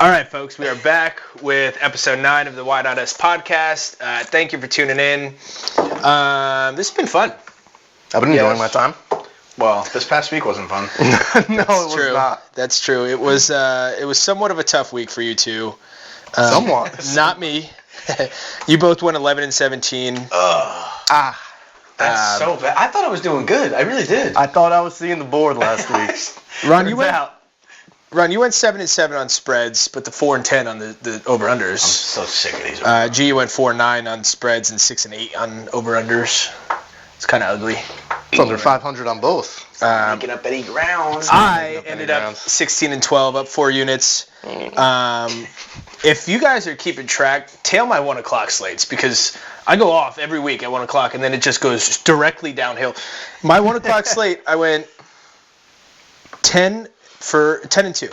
All right, folks, we are back with episode 9 of the Why Not Us podcast. Thank you for tuning in. This has been fun. I've been enjoying my time. Well, this past week wasn't fun. No, it was not. That's true. It was somewhat of a tough week for you two. Somewhat. Not me. You both went 11-17. That's so bad. I thought I was doing good. I really did. I thought I was seeing the board last week. Ron, you went 7-7 on spreads, but the 4-10 on the over-unders. I'm so sick of these. G, you went 4-9 on spreads and 6-8 on over-unders. It's kind of ugly. It's under 500 on both. Making up any grounds. I ended up 16-12, up 4 units. If you guys are keeping track, tail my 1 o'clock slates because I go off every week at 1 o'clock and then it just goes directly downhill. My 1 o'clock slate, I went 10-2. 2,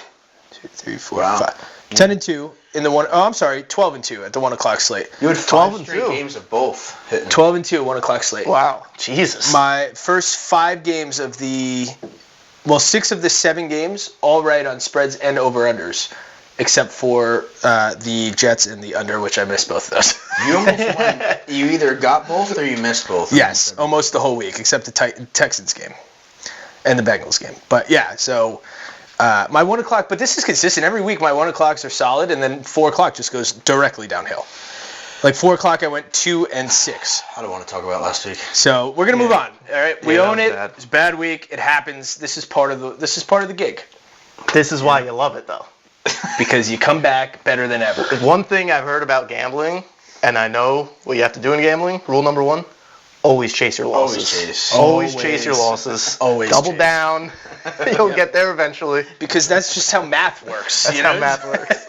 3, 4, 5. 10-2 in the 1. Oh, I'm sorry, 12-2 at the 1 o'clock slate. You had 5 straight games of both hitting. 12-2 at 1 o'clock slate. Wow, Jesus. My first 5 games of 6 of the 7 games, all right on spreads and over-unders, except for the Jets and the under, which I missed both of those. You almost won. You either got both or you missed both. Yes, almost the whole week, except the Texans game and the Bengals game. But yeah, so my 1 o'clock, but this is consistent. Every week my 1 o'clocks are solid, and then 4 o'clock just goes directly downhill. Like 4 o'clock, I went 2-6. I don't want to talk about last week. So we're gonna move on. All right, we own it. Bad. It's a bad week. It happens. This is part of the gig. This is why you love it, though. Because you come back better than ever. One thing I've heard about gambling, and I know what you have to do in gambling, rule number 1, always chase your losses. Always chase your losses. Always double chase. Down. You'll get there eventually. Because that's just how math works. That's how math works.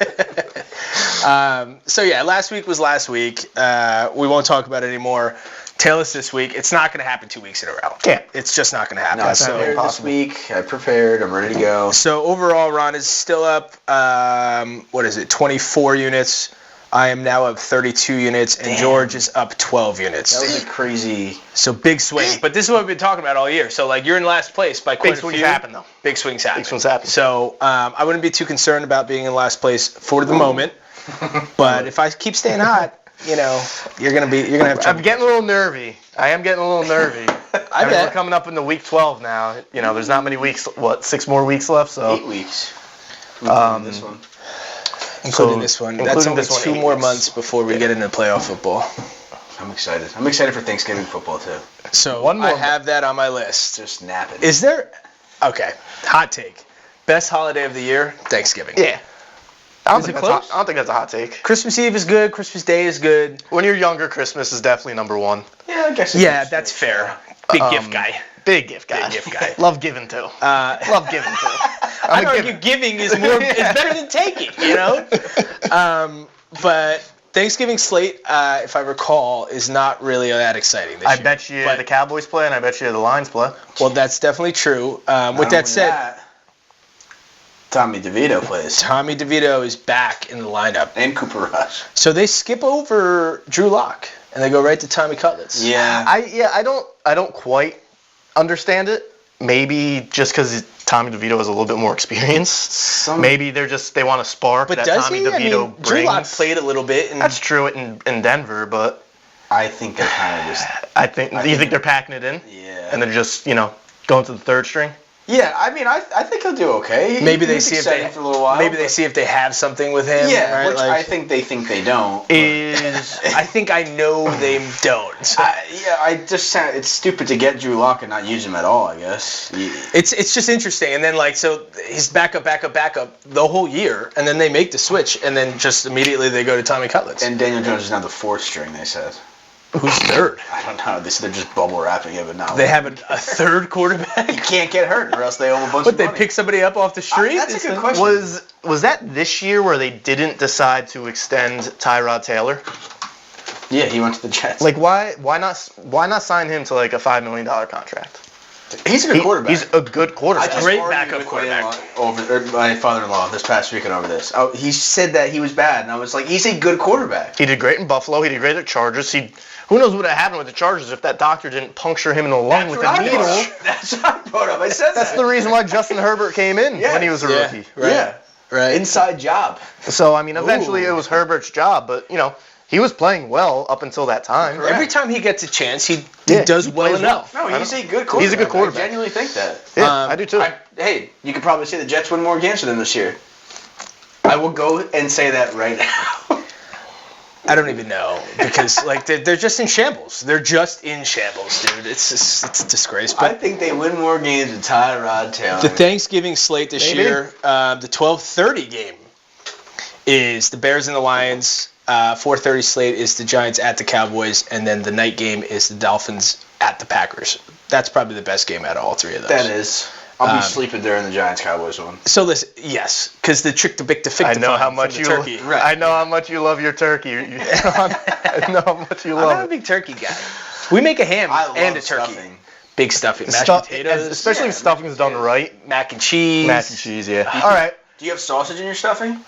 So yeah, last week was last week. We won't talk about it anymore. Tail us this week. It's not going to happen 2 weeks in a row. Yeah. It's just not going to happen. No, I prepared this week. I prepared. I'm ready to go. So overall, Ron is still up, 24 units. I am now up 32 units, and George is up 12 units. That was a crazy... So big swing. But this is what we've been talking about all year. So, you're in last place by quite Big a swings few. happen, though. Big swings happen. Big swings happen. So, I wouldn't be too concerned about being in last place for the moment. But if I keep staying hot, you're gonna have trouble. I'm getting a little nervy. I am getting a little nervy. I bet. We're coming up into week 12 now. There's not many weeks. 6 more weeks left? So 8 weeks. Including This one. this one. That's only 2 more months before we get into playoff football. I'm excited. I'm excited for Thanksgiving football, too. So I have that on my list. Just napping. Is there... Okay, hot take. Best holiday of the year, Thanksgiving. Yeah. I don't Is think it that's close? I don't think that's a hot take. Christmas Eve is good. Christmas Day is good. When you're younger, Christmas is definitely number 1. Yeah, I guess. Yeah, that's fair. Big gift guy. Big gift guy. Big gift guy. Love giving too. Love giving too. I'd argue giving is better than taking, But Thanksgiving slate, if I recall, is not really that exciting this year. I bet you the Cowboys play, and I bet you the Lions play. Well, that's definitely true. With that said, Tommy DeVito plays. Tommy DeVito is back in the lineup. And Cooper Rush. So they skip over Drew Lock and they go right to Tommy Cutlets. Yeah. I don't quite understand it. Maybe just because Tommy DeVito has a little bit more experience. Maybe they want to spark that Tommy DeVito brings. Drew Lock played a little bit. That's true in Denver, but I think they're kind of just... I think they're packing it in? Yeah. And they're just, going to the third string? Yeah, I mean, I think he'll do okay. Maybe they see if they for a little while. Maybe they see if they have something with him. Yeah, right? which I think they don't. I think I know they don't. It's stupid to get Drew Lock and not use him at all, I guess. Yeah. It's just interesting, and then so he's backup the whole year, and then they make the switch, and then just immediately they go to Tommy Cutlets. And Daniel Jones is now the 4th string, they said. Who's third? I don't know. They're just bubble wrapping it, but now they have a third quarterback. He can't get hurt, or else they owe a bunch of money. But they pick somebody up off the street. That's a good question. Was that this year where they didn't decide to extend Tyrod Taylor? Yeah, he went to the Jets. Why not sign him to a $5 million contract? He's a good quarterback. He's a good quarterback. Great backup quarterback. My father-in-law this past weekend over this. He said that he was bad, and I was like, he's a good quarterback. He did great in Buffalo. He did great at Chargers. Who knows what would have happened with the Chargers if that doctor didn't puncture him in the lung with a needle? That's what I brought up. I said That's the reason why Justin Herbert came in when he was a rookie. Right. Yeah. Right. Inside job. So, I mean, eventually Ooh. it was Herbert's job, but, he was playing well up until that time. Correct. Every time he gets a chance, he Yeah, does he well plays enough. No, he's a good quarterback. He's a good quarterback. I genuinely think that. Yeah, I do too. Hey, you could probably say the Jets win more games than them this year. I will go and say that right now. I don't even know because they're just in shambles. They're just in shambles, dude. It's a disgrace. I But think they win more games than Tyrod Taylor. the Thanksgiving slate this Maybe. year, the 12:30 game is the Bears and the Lions. 4:30 slate is the Giants at the Cowboys, and then the night game is the Dolphins at the Packers. That's probably the best game out of all three of those. That is. I'll be sleeping during the Giants-Cowboys one. So listen, yes, because the trick to big to I know how much you turkey. Right. I know how much you love your turkey. I know how much you I'm love not a it. big turkey guy. We make a ham I love and a turkey. stuffing. Big stuffing, mashed potatoes, Especially if stuffing's done right. mac and cheese. Mac and cheese, yeah. All right. Do you have sausage in your stuffing?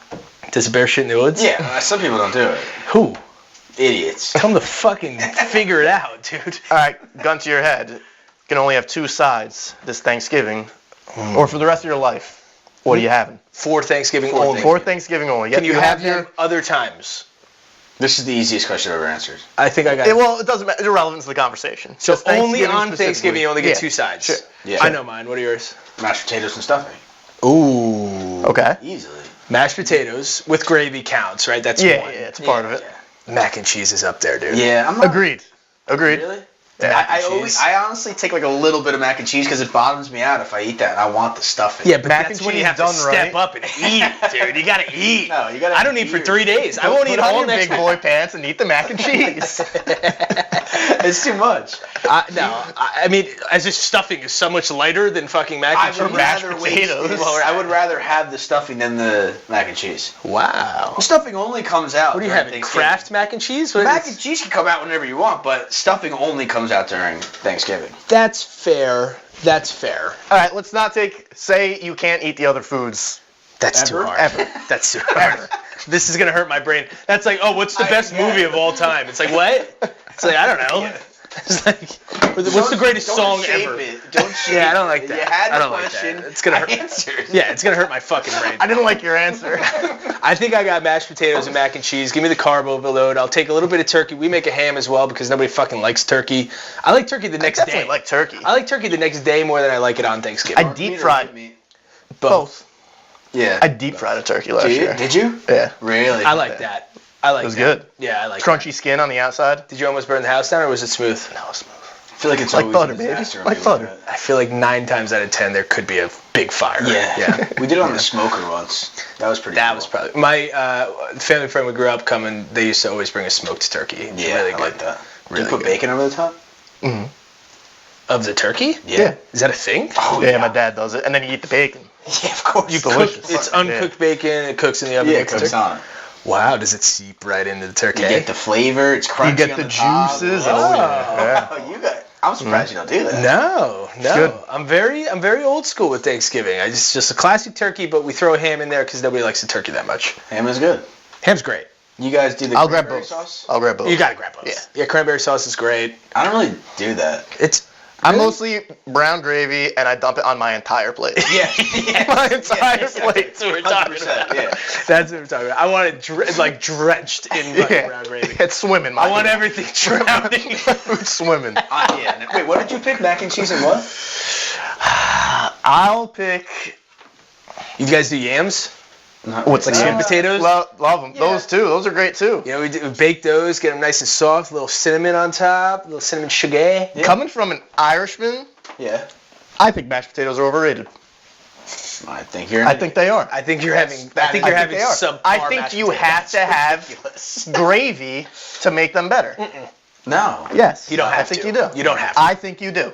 Does a bear shit in the woods? Yeah, some people don't do it. Who? Idiots. Come to fucking figure it out, dude. All right, gun to your head. You can only have two sides this Thanksgiving, or for the rest of your life. What are you having? For Thanksgiving only. For Thanksgiving only. Can you have your? them other times? This is the easiest question I've ever answered. I think I got it. Well, it doesn't matter. It's irrelevant to the conversation. So Just only on specifically. Thanksgiving you only get Yeah. two sides. Sure. Yeah. I know mine. What are yours? Mashed potatoes and stuffing. Ooh. Okay. Easily. Mashed potatoes with gravy counts, right? That's Yeah, one. yeah, it's a part of it. Mac and cheese is up there, dude. Yeah, I'm not. Agreed. Really? Yeah. I honestly take like a little bit of mac and cheese because it bottoms me out if I eat that. I want the stuffing. Yeah, but Mac that's and when you cheese have to done step right. up and eat, dude. You gotta eat. No, you gotta I don't eat for eat. 3 days. I won't eat Put on all your next big boy pants and eat the mac and cheese. It's too much. I mean, as if stuffing is so much lighter than fucking mac and I cheese. would rather potatoes. I would rather have the stuffing than the mac and cheese. Wow. The stuffing only comes out. What do you during have? Thanksgiving. Kraft mac and cheese? What Mac is- and cheese can come out whenever you want, but stuffing only comes out during Thanksgiving. That's fair. That's fair. All right, let's not say you can't eat the other foods. That's too Ever? hard. Ever. That's too hard. This is gonna hurt my brain. That's like, oh, what's the best movie of all time? It's like, what? It's like, I don't know. It's like, what's the greatest Don't song shape ever? it. Don't shape Yeah, I don't like it. that. You had I the don't like question. that. It's gonna hurt. I answered. Yeah, it's gonna hurt my fucking brain. I didn't like your answer. I think I got mashed potatoes and mac and cheese. Give me the carb overload. I'll take a little bit of turkey. We make a ham as well because nobody fucking likes turkey. I like turkey the next I day. definitely like turkey. I like turkey the next day more than I like it on Thanksgiving. I deep fried meat. both. Yeah. I deep fried a turkey last year. Did you? Yeah. Really? I like that. I like It was that. good. Yeah, I like Crunchy skin on the outside. that. Did you almost burn the house down or was it smooth? No, it's smooth. I feel like it's Like always butter, a baby. disaster when Like people do butter. that. I feel like 9 times out of 10 there could be a big fire. Yeah. We did it on the smoker once. That was pretty That cool. was probably my family friend we grew up coming. They used to always bring a smoked turkey. It's Yeah, really I good. like that. Really Did you put good. bacon over the top? Mm-hmm. Of the turkey? Yeah. Is that a thing? Oh, Yeah, my dad does it. And then you eat the bacon. Yeah, of course. You Cook- delicious. it's uncooked bacon. It cooks in the oven. Yeah, it with the cooks turkey. on it. Wow, does it seep right into the turkey? You get the flavor. It's crunchy You get on the the top. juices. Oh, Oh, yeah. you got. I'm surprised you don't do that. No. good. I'm very old school with Thanksgiving. I just a classic turkey, but we throw a ham in there because nobody likes the turkey that much. Ham is good. Ham's great. You guys do the I'll grab cranberry both. sauce? I'll grab both. You gotta grab both. Yeah. Yeah, cranberry sauce is great. I don't really do that. It's I'm mostly brown gravy, and I dump it on my entire plate. Yeah. My entire plate. That's what we're talking 100%, about. yeah. That's what we're talking about. I want it drenched in fucking brown gravy. It's swimming. I want everything drowning. Food swimming. Yeah. Wait, what did you pick? Mac and cheese and what? I'll pick. You guys do yams? What's Like sweet potatoes? Love them. Yeah. Those too. Those are great too. You know, we bake those, get them nice and soft, a little cinnamon on top, a little cinnamon sugar. Yeah. Coming from an Irishman, Yeah. I think mashed potatoes are overrated. I think you're. I think they are. I think you're having. I think I you're think having they are. subpar I think mashed you potatoes. have to have gravy to make them better. No. Yes. You don't have I think to. you do. You don't have to. I think you do.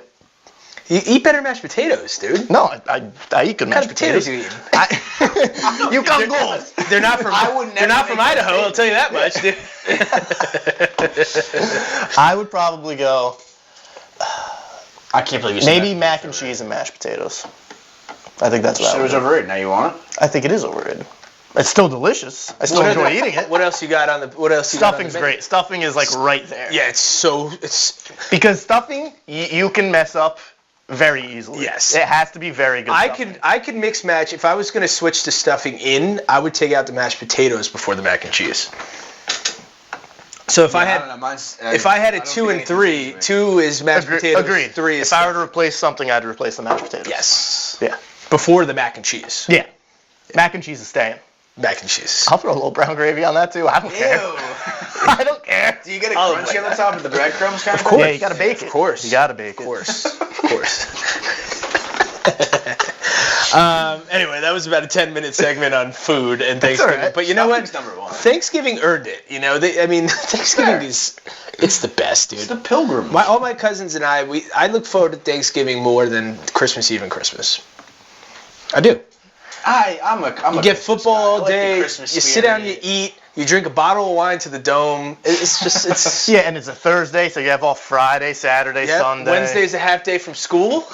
You eat better mashed potatoes, dude. No, I eat good What kind mashed of potatoes potatoes. you eat? You come gold. They're not from. I would They're never not from make that Idaho. I'll tell you that much, dude. I would probably go I can't believe you said maybe that. mac and cheese and mashed potatoes. I think that's what I It would was do. overrated. Now you want it? I think it is overrated. It's still delicious. I still enjoy eating it. What else you got on the? What else you got on Stuffing's the menu? great. Stuffing is like right there. Yeah, it's so. It's Because stuffing, you can mess up very easily. Yes. It has to be very good stuffing. I could mix match. If I was going to switch to stuffing in, I would take out the mashed potatoes before the mac and cheese. So if I had a 2 and 3, 2 is mashed potatoes. Agreed. 3 is. If I were to replace something, I'd replace the mashed potatoes. Yes. Yeah. Before the mac and cheese. Yeah. Mac and cheese is staying. Mac and cheese. I'll throw a little brown gravy on that too. I don't care. I don't care. Do you get a crunchy on the top of the breadcrumbs kind of? Of course. Yeah, you gotta bake it. Of course. You gotta bake it. Of course. Anyway, that was about a 10-minute segment on food and Thanksgiving. Right. But you know what? #1. Thanksgiving earned it. You know, Thanksgiving it's the best, dude. It's the pilgrim. All my cousins and I look forward to Thanksgiving more than Christmas Eve and Christmas. I do. I'm a You get football all day. You Christmas sit down, you eat. You drink a bottle of wine to the dome. It's Yeah, and it's a Thursday, so you have off Friday, Saturday, Sunday. Wednesday's a half day from school.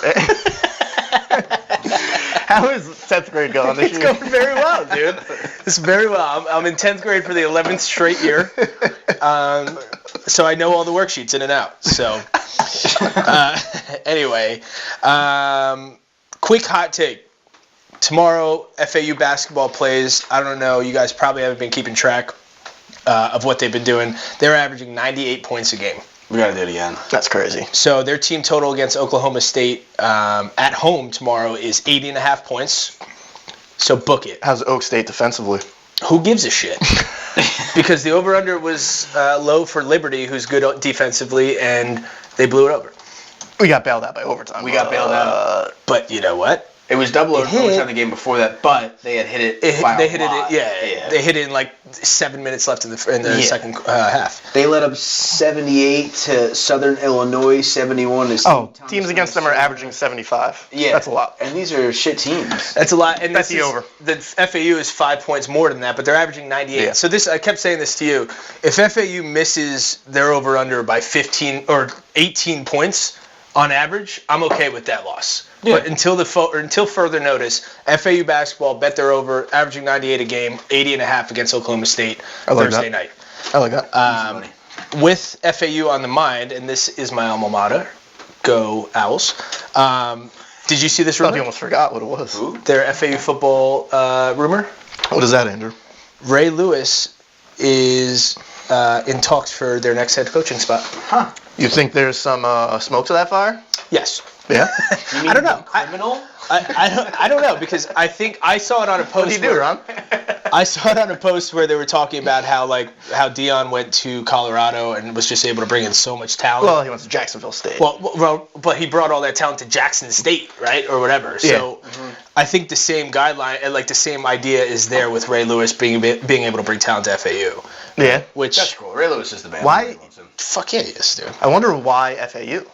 How is 10th grade going this year? It's going very well, dude. It's very well. I'm in 10th grade for the 11th straight year. So I know all the worksheets in and out. So anyway, quick hot take. Tomorrow, FAU basketball plays. I don't know. You guys probably haven't been keeping track of what they've been doing. They're averaging 98 points a game. We gotta do it again. That's crazy. So their team total against Oklahoma State at home tomorrow is 80.5 points. So book it. How's Oak State defensively? Who gives a shit? Because the over-under was low for Liberty, who's good defensively, and they blew it over. We got bailed out by overtime. We got bailed out. But you know what? It was double overtime the game before that, but they had hit it. They hit it. They hit it in like 7 minutes left in the second half. They led up 78 to Southern Illinois, 71 to St. Thomas, teams against them are averaging 75. Yeah, that's a lot. And these are shit teams. That's a lot. And that's the over. The FAU is 5 points more than that, but they're averaging 98. Yeah. So I kept saying this to you. If FAU misses their over/under by 15 or 18 points on average, I'm okay with that loss. Yeah. But until further notice, FAU basketball bet they're over, averaging 98 a game, 80.5 against Oklahoma State Thursday night. I like that. With FAU on the mind, and this is my alma mater, go Owls. Did you see this rumor? I almost forgot what it was. Who? Their FAU football rumor. What is that, Andrew? Ray Lewis is in talks for their next head coaching spot. Huh. You think there's some smoke to that fire? Yes. Yeah? You mean I don't know. Criminal? I don't know, because I think I saw it on a post. What do you do, Ron? I saw it on a post where they were talking about how Deion went to Colorado and was just able to bring in so much talent. Well, he went to Jacksonville State. Well, but he brought all that talent to Jackson State, right, or whatever. So I think the same guideline, like the same idea, is there with Ray Lewis being able to bring talent to FAU. Yeah. Which That's cool. Ray Lewis is the man. Why? Fuck yeah, he is, dude. I wonder why FAU.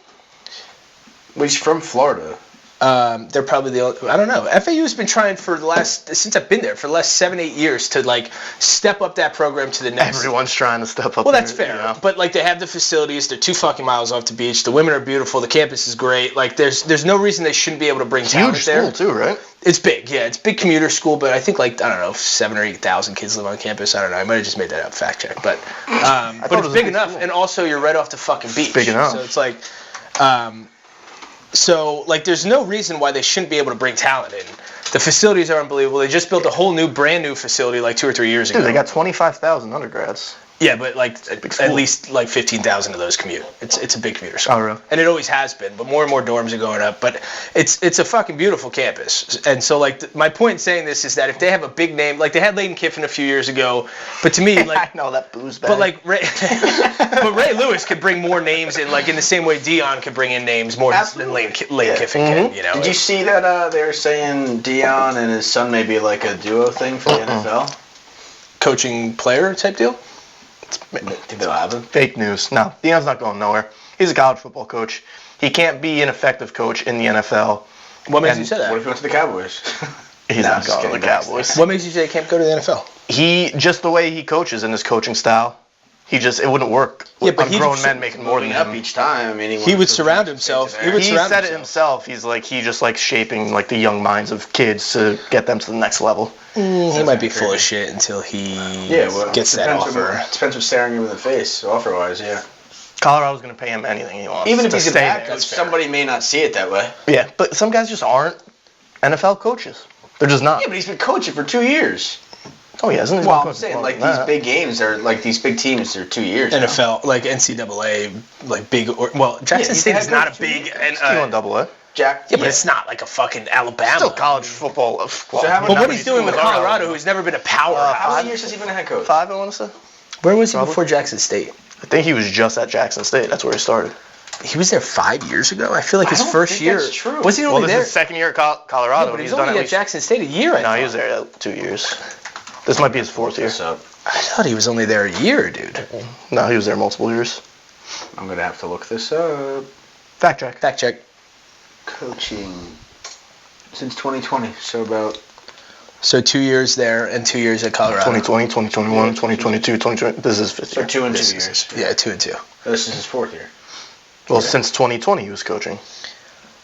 Well, he's from Florida. They're probably the only, I don't know. FAU's been trying since I've been there, for the last 7-8 years to step up that program to the next. Everyone's trying to step up. Well, that's fair. You know? But they have the facilities. They're 2 fucking miles off the beach. The women are beautiful. The campus is great. There's no reason they shouldn't be able to bring talent there. Huge school too, right? It's big. Yeah, it's a big commuter school. But I think 7,000 or 8,000 kids live on campus. I don't know. I might have just made that up. Fact check. But it's big enough. School. And also you're right off the fucking beach. Big enough. So it's So, there's no reason why they shouldn't be able to bring talent in. The facilities are unbelievable. They just built a whole brand new facility 2 or 3 years ago. Dude, they got 25,000 undergrads. Yeah, but at least 15,000 of those commute. It's a big commuter school. Oh, really? And it always has been, but more and more dorms are going up. But it's a fucking beautiful campus. And so my point in saying this is that if they have a big name, they had Lane Kiffin a few years ago, but to me I know that booze bag. But Ray Lewis could bring more names in, in the same way Deion could bring in names more than Lane Kiffin can. You know. Did you see that they were saying Deion and his son may be a duo thing for the NFL? Coaching player type deal? Think that'll happen? Fake news. No, Deion's not going nowhere. He's a college football coach. He can't be an effective coach in the NFL. What makes you say that? What if he went to the Cowboys? He's not going to the Cowboys. What makes you say he can't go to the NFL? Just the way he coaches and his coaching style. It wouldn't work. Yeah, but grown men making more than up him. each time. He would surround himself. He said it himself. He's he just shaping the young minds of kids to get them to the next level. He might be full of shit until he gets that offer. Depends what's staring him in the face, offer-wise, yeah. Colorado's going to pay him anything he wants. Even if to he's a stay bad there. coach, somebody may not see it that way. Yeah, but some guys just aren't NFL coaches. They're just not. Yeah, but he's been coaching for 2 years. Oh, yeah, isn't he? Well, I'm saying, like, these big games are, like, these big teams are 2 years NFL, like NCAA, like big, Jackson State is not a big, double A. Jack. Yeah, but it's not like a fucking Alabama. Still college football. But what he's doing with Colorado, who's never been a powerhouse. How many years has he been a head coach? 5, I want to say. Where was he before Jackson State? I think he was just at Jackson State. That's where he started. He was there 5 years ago. I feel like his first year. That's true. Was he only this there? is his second year at Colorado. No, but he was only at Jackson State a year. No, he was there 2 years. This might be his 4th year. So I thought he was only there a year, dude. No, he was there multiple years. I'm gonna have to look this up. Fact check. Fact check. Coaching since 2020. So 2 years there and 2 years at Colorado. 2020, 2021, 2022, 2020. This is his 5th year. 2 and 2 years. Yeah, 2 and 2. This is his 4th year. Well, since 2020 he was coaching.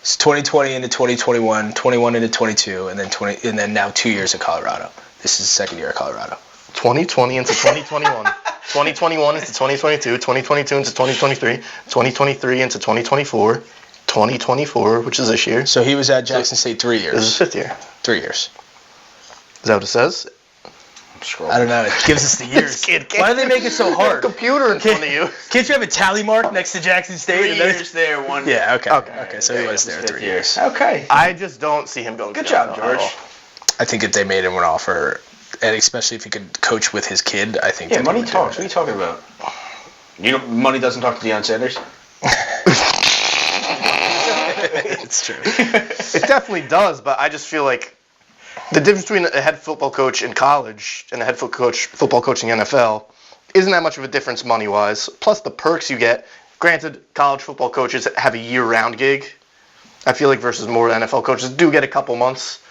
It's 2020 into 2021, 21 into 22, and then now 2 years at Colorado. This is his second year at Colorado. 2020 into 2021. 2021 into 2022, 2022 into 2023, 2023 into 2024, 2024, which is this year. So he was at Jackson State 3 years. This is his 5th year. 3 years. Is that what it says? I don't know. It gives us the years. Why do they make it so hard? Computer in front of you. Can't you have a tally mark next to Jackson State? 3 years there, 1 Yeah, okay. Okay. So he was there 3 years. Okay. I just don't see him going. Good job, George. I think if they made him an offer, and especially if he could coach with his kid, I think. Yeah, money talks. What are you talking about? Money doesn't talk to Deion Sanders. It's true. It definitely does, but I just feel like the difference between a head football coach in college and a head football coach in the NFL isn't that much of a difference money-wise. Plus the perks you get. Granted, college football coaches have a year-round gig. I feel like versus more NFL coaches do get a couple months.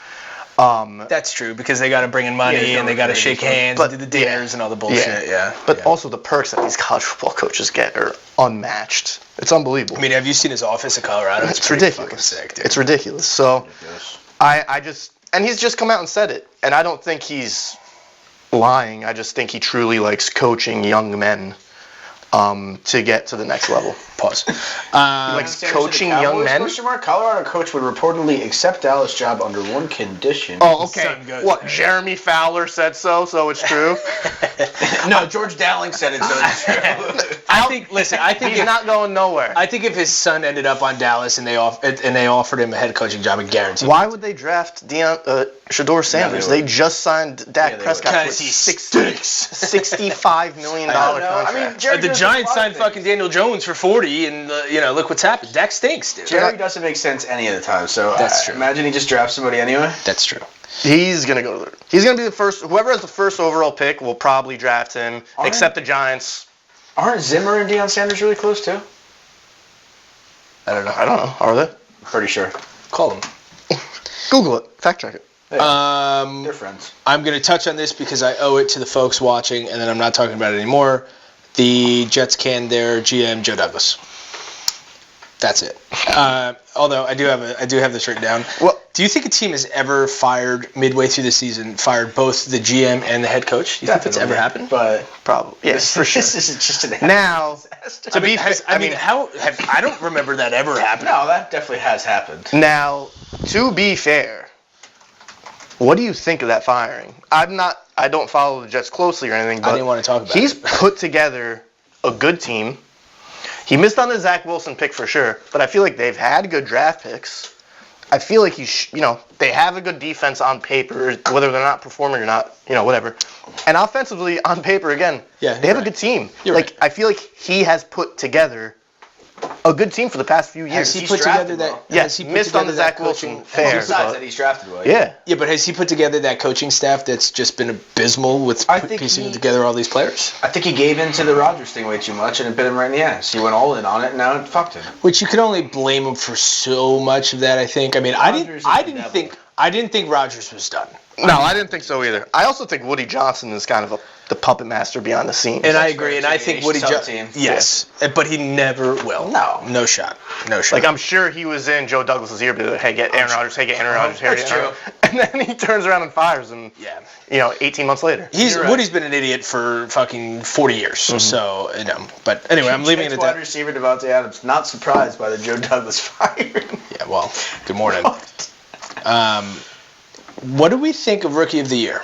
That's true because they got to bring in money and they got to shake hands and do the dinners and all the bullshit. Yeah. But also the perks that these college football coaches get are unmatched. It's unbelievable. I mean, have you seen his office at Colorado? It's ridiculous. Fucking sick, dude. It's ridiculous. So I just, and he's just come out and said it, and I don't think he's lying. I just think he truly likes coaching young men to get to the next level. Pause. He likes coaching young men. Colorado coach would reportedly accept Dallas job under one condition. Oh, okay. What? Jeremy Fowler said so it's true. No, George Dowling said it, so it's true. I think he's not going nowhere. I think if his son ended up on Dallas and they offered him a head coaching job, I guarantee. Why would they draft Shador Sanders? They just signed Dak Prescott for $65 million contract. I mean, the Giants signed fucking Daniel Jones for 40, and look what's happened. Dak stinks, dude. Jerry doesn't make sense any of the time, so that's true. Imagine he just drafts somebody anyway. That's true. He's gonna go to he's gonna be the first. Whoever has the first overall pick will probably draft him, except the Giants. Aren't Zimmer and Deion Sanders really close too? I don't know. Are they? Pretty sure. Call them. Google it. Fact check it. They're friends. I'm going to touch on this because I owe it to the folks watching, and then I'm not talking about it anymore. The Jets canned their GM Joe Douglas. That's it. Although I do have this written down. Well, do you think a team has ever fired midway through the season, fired both the GM and the head coach? Do you think that's ever happened? But probably, yes, for sure. This is just an now. To be fair, I don't remember that ever happening. No, that definitely has happened. Now, to be fair, what do you think of that firing? I don't follow the Jets closely or anything, but I didn't want to talk about he's put together a good team. He missed on the Zach Wilson pick for sure, but I feel like they've had good draft picks. I feel like they have a good defense on paper, whether they're not performing or not, whatever. And offensively, on paper, again, they have a good team. I feel like he has put together a good team for the past few years. Has he put together that? Yes, he missed on the Zach Wilson. Fair. Besides that, he's drafted well. Yeah. Yeah, but has he put together that coaching staff that's just been abysmal with piecing together all these players? I think he gave in to the Rodgers thing way too much, and it bit him right in the ass. He went all in on it, and now it fucked him. Which you can only blame him for so much of that. I think. I mean, I didn't think. I didn't think Rodgers was done. No, I didn't think so either. I also think Woody Johnson is kind of the puppet master behind the scenes. And I agree. And I think Woody Johnson. Yes. But he never will. No shot. Like, I'm sure he was in Joe Douglas's ear, but like, hey, get Aaron Rodgers. Hey, get Aaron Rodgers. That's true. And then he turns around and fires him. Yeah. 18 months later. Woody's been an idiot for fucking 40 years. So, But anyway, I'm leaving it at that. Wide receiver Devontae Adams. Not surprised by the Joe Douglas firing. Yeah, well, good morning. What do we think of Rookie of the Year?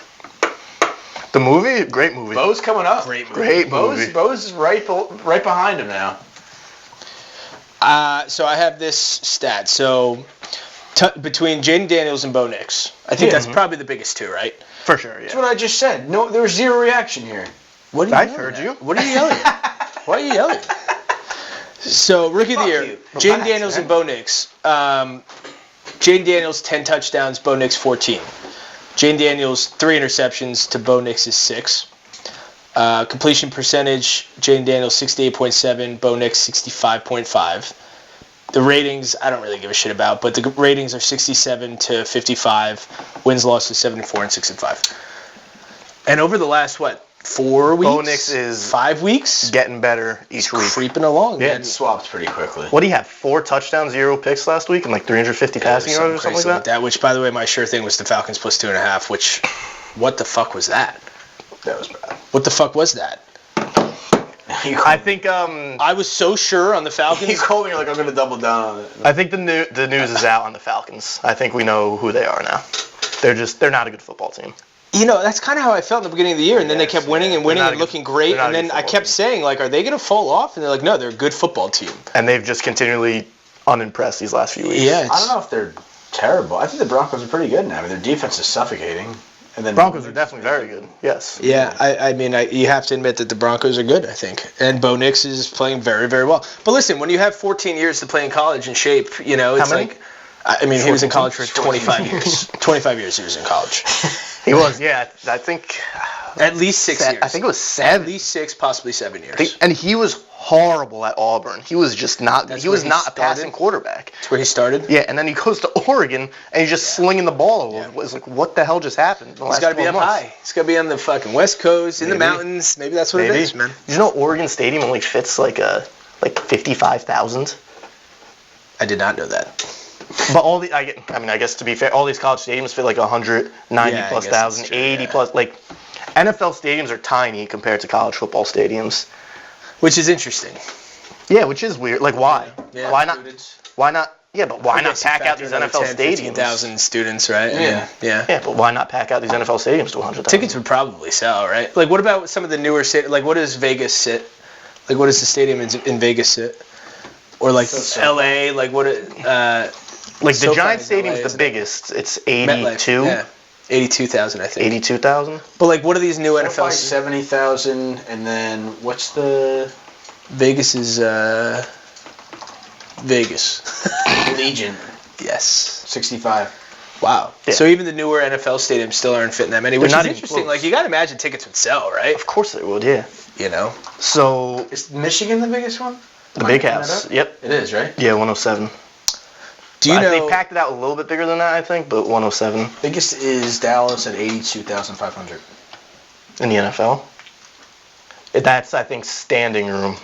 The movie? Great movie. Bo's coming up. Great movie. Great movie. Bo's is right behind him now. So I have this stat. So between Jaden Daniels and Bo Nix, I think that's probably the biggest two, right? For sure, yeah. That's what I just said. No, there was zero reaction here. What are you I yelling heard at? you. What are you yelling at? Why are you yelling? So, Rookie of the Year, Jaden Daniels and Bo Nix. Jaden Daniels, 10 touchdowns, Bo Nix, 14. Jaden Daniels, 3 interceptions to Bo Nix's 6. Completion percentage, Jaden Daniels, 68.7, Bo Nix, 65.5. The ratings, I don't really give a shit about, but the ratings are 67 to 55. Wins, losses, 74 and 6 and 5. And over the last, 4 weeks? Bo Nix is 5 weeks? getting better each week. Creeping along. Yeah, It swapped pretty quickly. What do you have? 4 touchdowns, 0 picks last week, and 350 passing yards or something like that? Which, by the way, my sure thing was the Falcons plus 2.5. Which, what the fuck was that? That was bad. What the fuck was that? I think I was so sure on the Falcons. You called me, you're like, I'm going to double down on it. I think the news is out on the Falcons. I think we know who they are now. They're not a good football team. That's kind of how I felt in the beginning of the year, and then they kept winning and winning and looking great, and then I kept saying, are they going to fall off? And they're like, no, they're a good football team. And they've just continually unimpressed these last few weeks. Yeah, I don't know if they're terrible. I think the Broncos are pretty good now. I mean, their defense is suffocating. And then Broncos are definitely very good. Yes. Yeah, I mean, you have to admit that the Broncos are good, I think. And Bo Nix is playing very, very well. But listen, when you have 14 years to play in college in shape, it's How many? like... I mean, he was in college for 25 years. 25 years he was in college. He was, yeah. I think... At least 6 years. I think it was 7. At least 6, possibly 7 years. And he was horrible at Auburn. He was just not... He was not a passing quarterback. That's where he started? Yeah, and then he goes to Oregon, and he's just slinging the ball over. It's like, what the hell just happened? He's got to be up high. He's got to be on the fucking West Coast, in the mountains. Maybe that's what it is, man. Did you know Oregon Stadium only fits like 55,000? I did not know that. But I guess to be fair, all these college stadiums fit like 190 plus thousand, 80 plus. NFL stadiums are tiny compared to college football stadiums. Which is interesting. Yeah, which is weird. Why? Yeah, why not? Why not? Yeah, but why not pack out these NFL stadiums? 15,000 students, right? Yeah. Yeah, but why not pack out these NFL stadiums to 100,000? Tickets would probably sell, right? What about some of the newer stadiums? What does Vegas sit? What does the stadium in Vegas sit? Or LA? The Giant Stadium's the biggest. It's 82. Yeah, 82,000, I think. 82,000. But what are these new NFL? 70,000, and then what's the Vegas is Vegas. Legion? Yes. 65. Wow. Yeah. So even the newer NFL stadiums still aren't fitting that many, which is interesting. You got to imagine tickets would sell, right? Of course they would. Yeah. So is Michigan the biggest one? The Big House. Yep. It is, right? Yeah, 107. Do you know they packed it out a little bit bigger than that, I think, but 107 Biggest is Dallas at 82,500. in the NFL. That's, I think, standing room.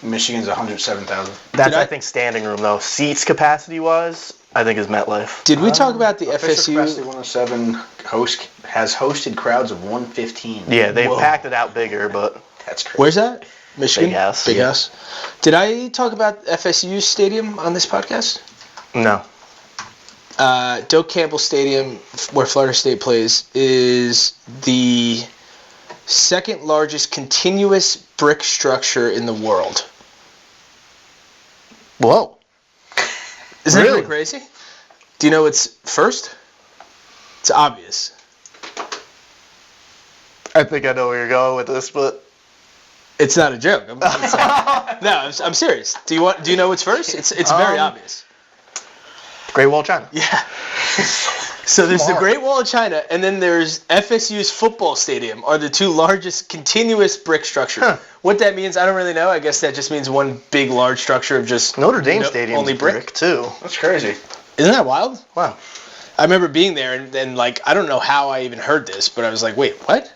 Michigan's 107,000. That's, I think, standing room, though. Seats capacity-wise, I think is MetLife. Did we talk about the Official FSU? capacity 107 has hosted crowds of 115. Yeah, they packed it out bigger, but... That's crazy. Where's that? Michigan? Big House. Big House. Did I talk about FSU's stadium on this podcast? No. Doak Campbell Stadium, where Florida State plays, is the second largest continuous brick structure in the world. Whoa. Isn't that Really? pretty crazy? Do you know what's first? It's obvious. I think I know where you're going with this, but... It's not a joke. I'm serious. Do you know what's first? It's very obvious. Great Wall of China. Yeah. So there's the Great Wall of China, and then there's FSU's football stadium are the two largest continuous brick structures. Huh. What that means, I don't really know. I guess that just means one big, large structure of just Notre Dame Stadium only brick too. That's crazy. Isn't that wild? Wow. I remember being there and like I don't know how I even heard this, but I was like, wait, what?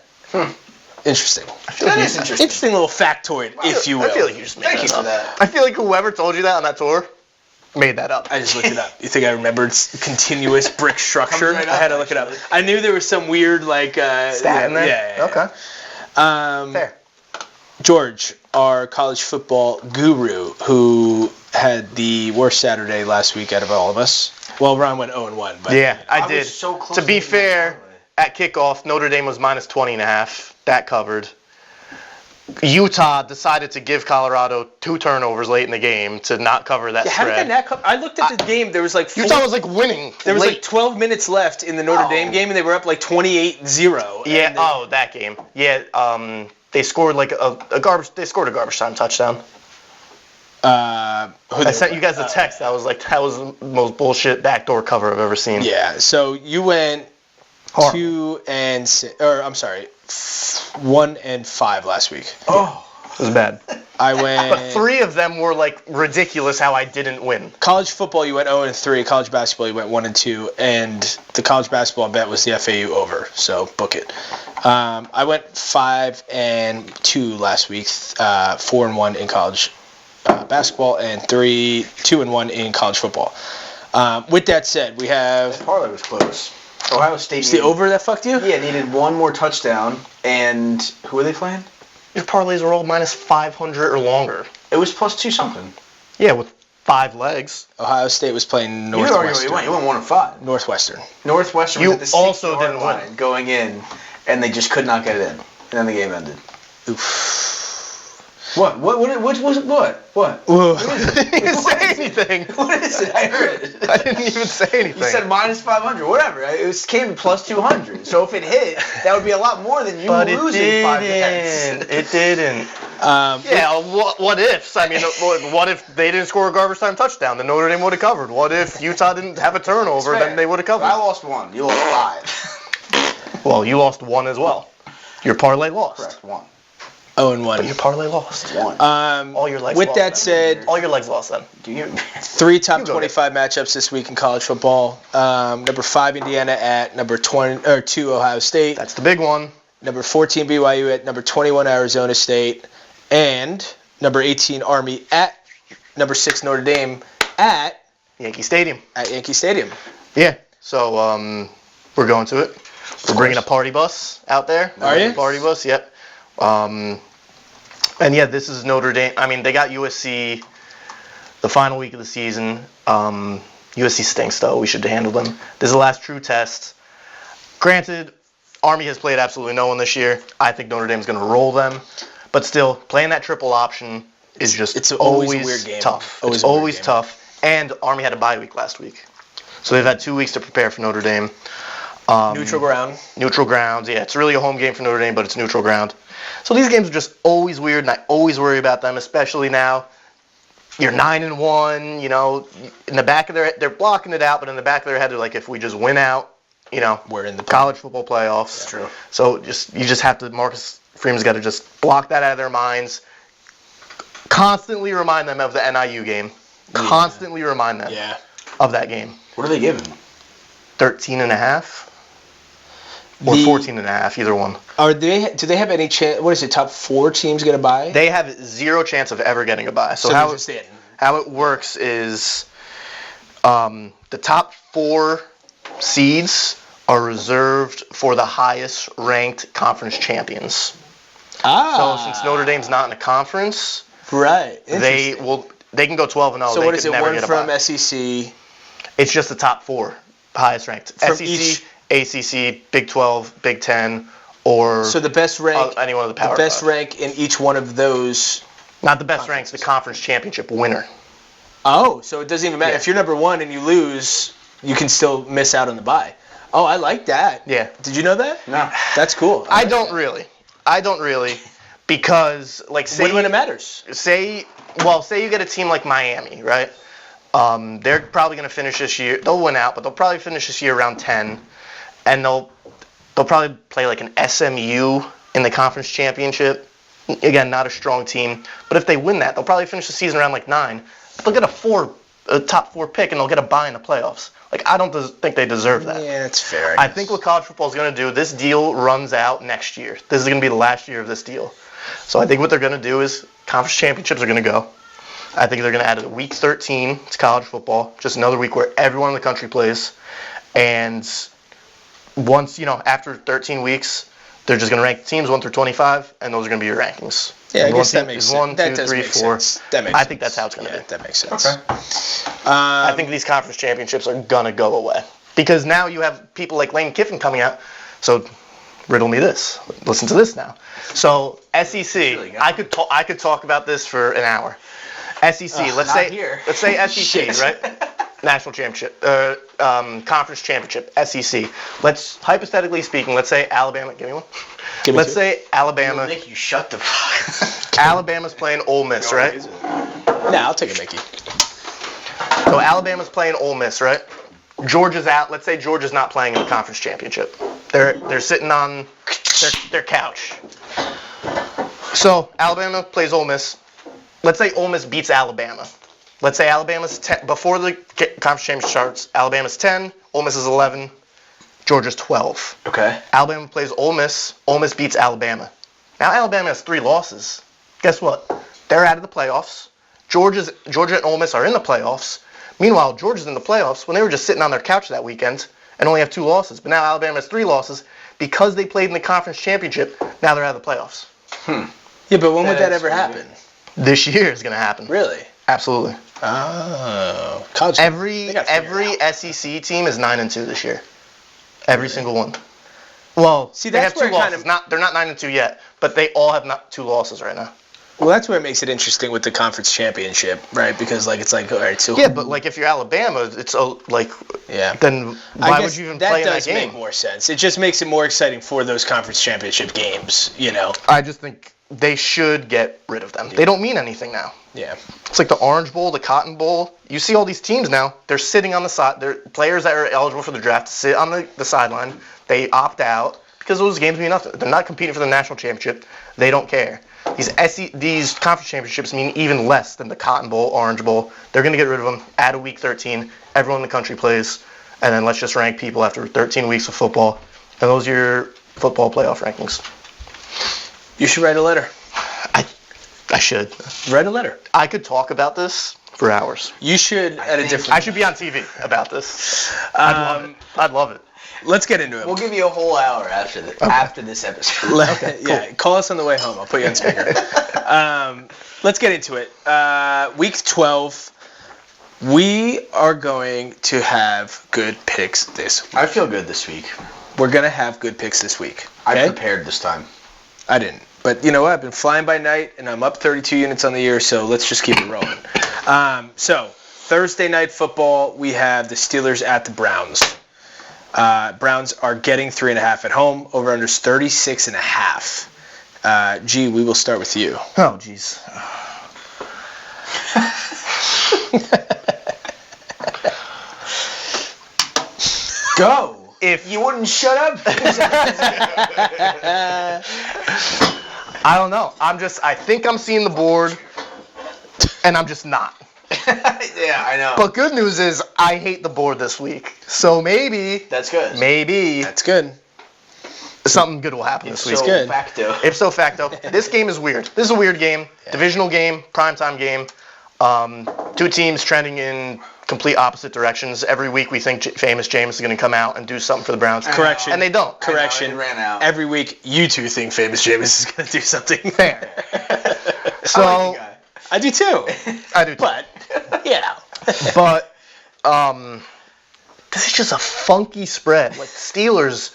Interesting. That is interesting. Interesting little factoid, if you will. I feel like you just made Thank that you up. for that. I feel like whoever told you that on that tour made that up. I just looked it up. You think I remembered continuous brick structure? Comes right I had to up, look it up. actually. I knew there was some weird like Stat in there? Yeah. Okay. Fair. George, our college football guru, who had the worst Saturday last week out of all of us. Well, Ron went 0-1, but Yeah, I was did. so close To be to fair, at kickoff, Notre Dame was minus 20.5. That covered. Utah decided to give Colorado 2 turnovers late in the game to not cover that how did spread. they not come? I looked at the game. There was like Utah was like winning. there was late. like 12 minutes left in the Notre Dame game, and they were up like 28-0. Yeah. That game. Yeah. They scored like a garbage. They scored a garbage time touchdown. I sent you guys a text. That was the most bullshit backdoor cover I've ever seen. Yeah. So you went Horrible. 1-5 last week. Oh, it was bad. I went. But 3 of them were like ridiculous. How I didn't win. College football, you went 0-3. College basketball, you went 1-2. And the college basketball bet was the FAU over. So book it. I went 5-2 last week. 4-1 in college basketball, and 2-1 in college football. With that said, we have. Parlay was close. Ohio State. Is the over that fucked you? Yeah, needed one more touchdown. And who are they playing? Your parlays are all minus 500 or longer. It was plus 2 something. Yeah, with 5 legs. Ohio State was playing You Northwestern. went 1-5. Northwestern. Northwestern You was at the also 6-yard didn't line win. going in, and they just could not get it in. And then the game ended. Oof. What? What was it? What? I didn't even say anything. What is it? I heard it. I didn't even say anything. You said minus 500, whatever. It came to plus 200. So if it hit, that would be a lot more than you But losing 5 bets. It didn't. Yeah. What ifs? I mean, what if they didn't score a garbage time touchdown? Then Notre Dame would have covered. What if Utah didn't have a turnover? It's fair. Then they would have covered. I lost 1. You lost 5. Well, you lost 1 as well. Your parlay lost. Correct. 1. 0-1. Your parlay lost. 1. All your legs With lost. that then. said, All your legs lost then. Do you? 3 top You go 25 matchups this week in college football. Number 5 Indiana at number 2 Ohio State. That's the big one. Number 14 BYU at number 21 Arizona State, and number 18 Army at number 6 Notre Dame at Yankee Stadium. Yankee Stadium. Yeah. So we're going to it. We're bringing a party bus out there. Are you? Party bus. Yep. And yeah, this is Notre Dame. I mean, they got USC the final week of the season. USC stinks, though. We should handle them. This is the last true test. Granted, Army has played absolutely no one this year. I think Notre Dame's going to roll them. But still, playing that triple option is just It's always a weird game. tough. Always It's a weird always game. tough. And Army had a bye week last week. So they've had 2 weeks to prepare for Notre Dame. Neutral ground. Neutral grounds, yeah. It's really a home game for Notre Dame, but it's neutral ground. So these games are just always weird, and I always worry about them, especially now. You're 9-1, you know. In the back of their head, they're blocking it out, but in the back of their head, they're like, if we just win out, you know, We're in the college football playoffs. That's true. So you just have to. Marcus Freeman's got to just block that out of their minds. Constantly remind them of the NIU game. Constantly remind them Yeah. of that game. What are they giving? 13.5 or 14.5, either one. Do they have any chance? What is it? Top 4 teams get a bye? They have zero chance of ever getting a bye. So they're how just in. how it works is the top 4 seeds are reserved for the highest ranked conference champions. So since Notre Dame's not in a conference, right. they can go 12-0. So they what could is it? never One get a from bye. SEC. It's just the top 4 highest ranked. From SEC, each- ACC, Big 12, Big 10, or So the best rank. any one of the Power The best 5. rank in each one of those. Not the best ranked, the conference championship winner. Oh, so it doesn't even matter Yeah. if you're number 1 and you lose, you can still miss out on the bye. Oh, I like that. Yeah. Did you know that? No. That's cool. I don't really, because like say When it matters. say you get a team like Miami, right? They're probably going to finish this year. They'll win out, but they'll probably finish this year around 10, and they'll probably play like an SMU in the conference championship. Again, not a strong team, but if they win that, they'll probably finish the season around like 9. They'll get a 4 a top 4 pick and they'll get a bye in the playoffs. Like, I don't think they deserve that. Yeah, that's fair. I think what college football is going to do, this deal runs out next year. This is going to be the last year of this deal. So I think what they're going to do is conference championships are going to go. I think they're going to add a week 13 to college football, just another week where everyone in the country plays. And once, after 13 weeks, they're just going to rank the teams 1 through 25, and those are going to be your rankings. Yeah, I guess that makes sense. 1, 2, 3, 4. I think that's how it's going to be. That makes sense. Okay. I think these conference championships are going to go away. Because now you have people like Lane Kiffin coming out. So riddle me this. Listen to this now. So SEC, really I could talk about this for an hour. SEC, let's say SEC, right? National championship, conference championship, SEC. Let's, hypothetically speaking, let's say Alabama, give me one. Let's say Alabama. It'll make you shut the fuck. Alabama's playing Ole Miss, right? Nah, I'll take a Mickey. So Alabama's playing Ole Miss, right? Georgia's out. Let's say Georgia's not playing in the conference championship. They're sitting on their couch. So Alabama plays Ole Miss. Let's say Ole Miss beats Alabama. Let's say Alabama's 10, before the conference championship starts, Alabama's 10, Ole Miss is 11, Georgia's 12. Okay. Alabama plays Ole Miss beats Alabama. Now Alabama has 3 losses. Guess what? They're out of the playoffs. Georgia and Ole Miss are in the playoffs. Meanwhile, Georgia's in the playoffs when they were just sitting on their couch that weekend and only have 2 losses. But now Alabama has 3 losses because they played in the conference championship. Now they're out of the playoffs. Yeah, but when would that ever happen? This year is going to happen. Really? Absolutely. Oh. Every SEC team is 9-2 this year. Every single one. Well, see, they have 2 losses. They're not 9-2 yet, but they all have 2 losses right now. Well, that's where it makes it interesting with the conference championship, right? Because it's like, all right, so yeah, but like if you're Alabama, it's like then why would you even play in that game? That does make more sense. It just makes it more exciting for those conference championship games, I just think they should get rid of them. They don't mean anything now. Yeah. It's like the Orange Bowl, the Cotton Bowl. You see all these teams now, they're sitting on the side. They're players that are eligible for the draft sit on the sideline. They opt out because those games mean nothing. They're not competing for the national championship. They don't care. These conference championships mean even less than the Cotton Bowl, Orange Bowl. They're going to get rid of them. Add a week 13. Everyone in the country plays. And then let's just rank people after 13 weeks of football. And those are your football playoff rankings. You should write a letter. I should. Write a letter. I could talk about this for hours. You should I should be on TV about this. I'd love it. Let's get into it. We'll give you a whole hour after this episode. Okay, cool. Yeah, call us on the way home. I'll put you on speaker. Let's get into it. Week 12. We are going to have good picks this week. I feel good this week. We're going to have good picks this week. Okay? I prepared this time. I didn't. But you know what? I've been flying by night, and I'm up 32 units on the year, so let's just keep it rolling. So, Thursday night football, we have the Steelers at the Browns. Browns are getting 3.5 at home. Over-under's 36.5. G, we will start with you. Oh, jeez. Go. If you wouldn't shut up. I don't know. I think I'm seeing the board, and I'm just not. Yeah, I know. But good news is I hate the board this week. So maybe. That's good. Maybe. That's good. Something good will happen this week. Ipso facto. Ipso facto. This game is weird. This is a weird game. Yeah. Divisional game, primetime game. 2 teams trending in complete opposite directions. Every week we think famous James is going to come out and do something for the Browns. Correction. And they don't. Correction. It ran out. Every week you 2 think famous James is going to do something. Fair. So I like the guy. I do too. I do too. But, But, this is just a funky spread. Like, Steelers.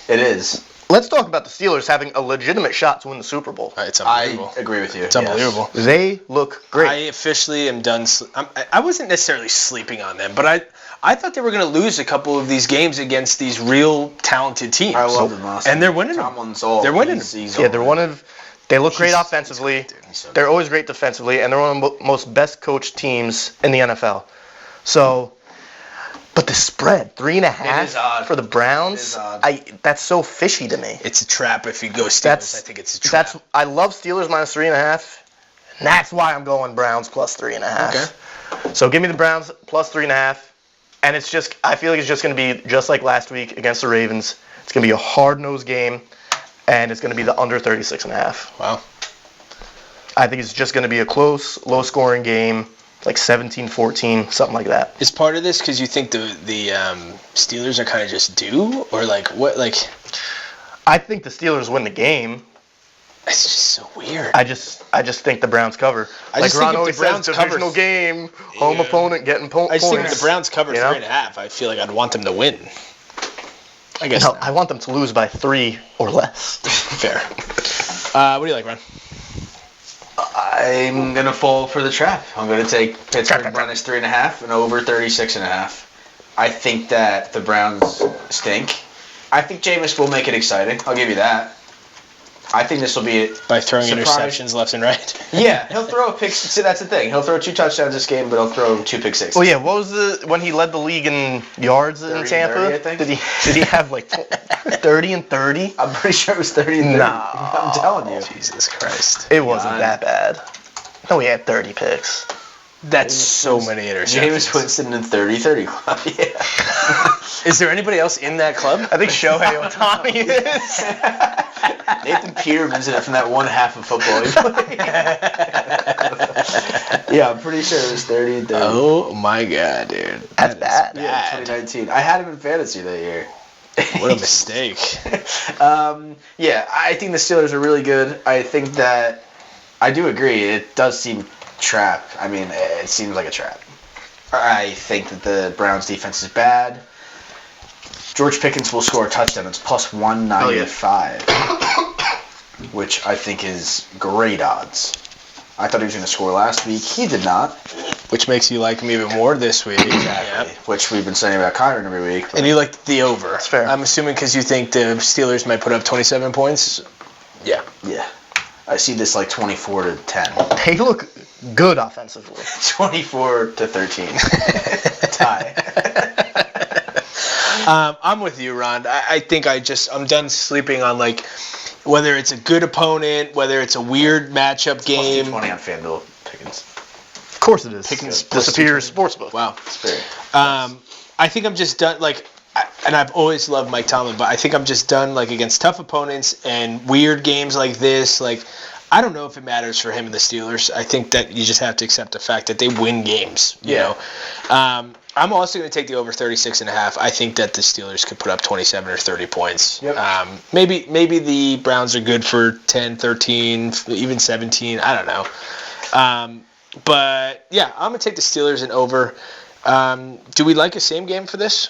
It is. Let's talk about the Steelers having a legitimate shot to win the Super Bowl. It's unbelievable. I agree with you. It's unbelievable. They look great. I officially am done. I wasn't necessarily sleeping on them, but I thought they were going to lose a couple of these games against these real talented teams. I love them last and they're winning them. They're winning them. They look great offensively. They're always great defensively, and they're one of the most best coached teams in the NFL. So, but the spread, 3.5 for the Browns, that's so fishy to me. It's a trap if you go Steelers. I think it's a trap. I love Steelers minus 3.5. And that's why I'm going Browns plus 3.5. Okay. So give me the Browns plus 3.5. And I feel like it's just going to be just like last week against the Ravens. It's going to be a hard-nosed game, and it's going to be the under 36.5. Wow. I think it's just going to be a close, low-scoring game, like 17-14, something like that. Is part of this because you think the Steelers are kind of just due, or like what? Like, I think the Steelers win the game. it's just so weird. I just think the Browns cover. I Like just think Ron if always the Browns says, divisional cover- game, home Yeah. opponent getting points. I just think if the Browns cover You know? 3.5, I feel like I'd want them to win. I guess. No, not. I want them to lose by 3 or less. Fair. What do you like, Ron? I'm gonna fall for the trap. I'm gonna take Pittsburgh minus 3.5 and over 36.5. I think that the Browns stink. I think Jameis will make it exciting. I'll give you that. I think this will be it. By throwing Surprise. interceptions left and right. Yeah, he'll throw a pick. See, that's the thing. He'll throw 2 touchdowns this game, but he'll throw 2 pick sixes. Well, yeah. What was when he led the league in yards in 30, Tampa? 30, I think. Did he have like 30 and 30? I'm pretty sure it was 30 and 30. Nah. I'm telling you. Jesus Christ. It wasn't God. that bad. No, he had 30 picks. That's so many interceptions. Jameis Winston in 30-30 club. Yeah. Is there anybody else in that club? I think Shohei Ohtani is. Nathan Peterman's in it from that one half of football he played. Yeah, I'm pretty sure it was 30 and 30. Oh my god, dude. That's bad. Yeah, 2019. I had him in fantasy that year. What a mistake. Yeah, I think the Steelers are really good. I think that I do agree. It does seem trap. I mean, it seems like a trap. I think that the Browns defense is bad. George Pickens will score a touchdown. It's plus 195, which I think is great odds. I thought he was going to score last week. He did not. Which makes you like him even more this week. Exactly. Yep. Which we've been saying about Kyron every week. but- And you liked the over. That's fair. I'm assuming because you think the Steelers might put up 27 points. Yeah. Yeah. I see this like 24 to 10. They look good offensively. 24 to 13. Tie. I'm with you, Ron. I think I'm done sleeping on like whether it's a good opponent, whether it's a weird matchup game. Plus 220 on FanDuel. Pickens. Of course it is. Pickens the plus superior sportsbook. Wow. Spirit. I think I'm just done. And I've always loved Mike Tomlin, but I think I'm just done like against tough opponents and weird games like this. Like, I don't know if it matters for him and the Steelers. I think that you just have to accept the fact that they win games. You know. I'm also going to take the over 36.5. I think that the Steelers could put up 27 or 30 points. Yep. Maybe the Browns are good for 10, 13, even 17. I don't know. But yeah, I'm going to take the Steelers and over. Do we like a same game for this?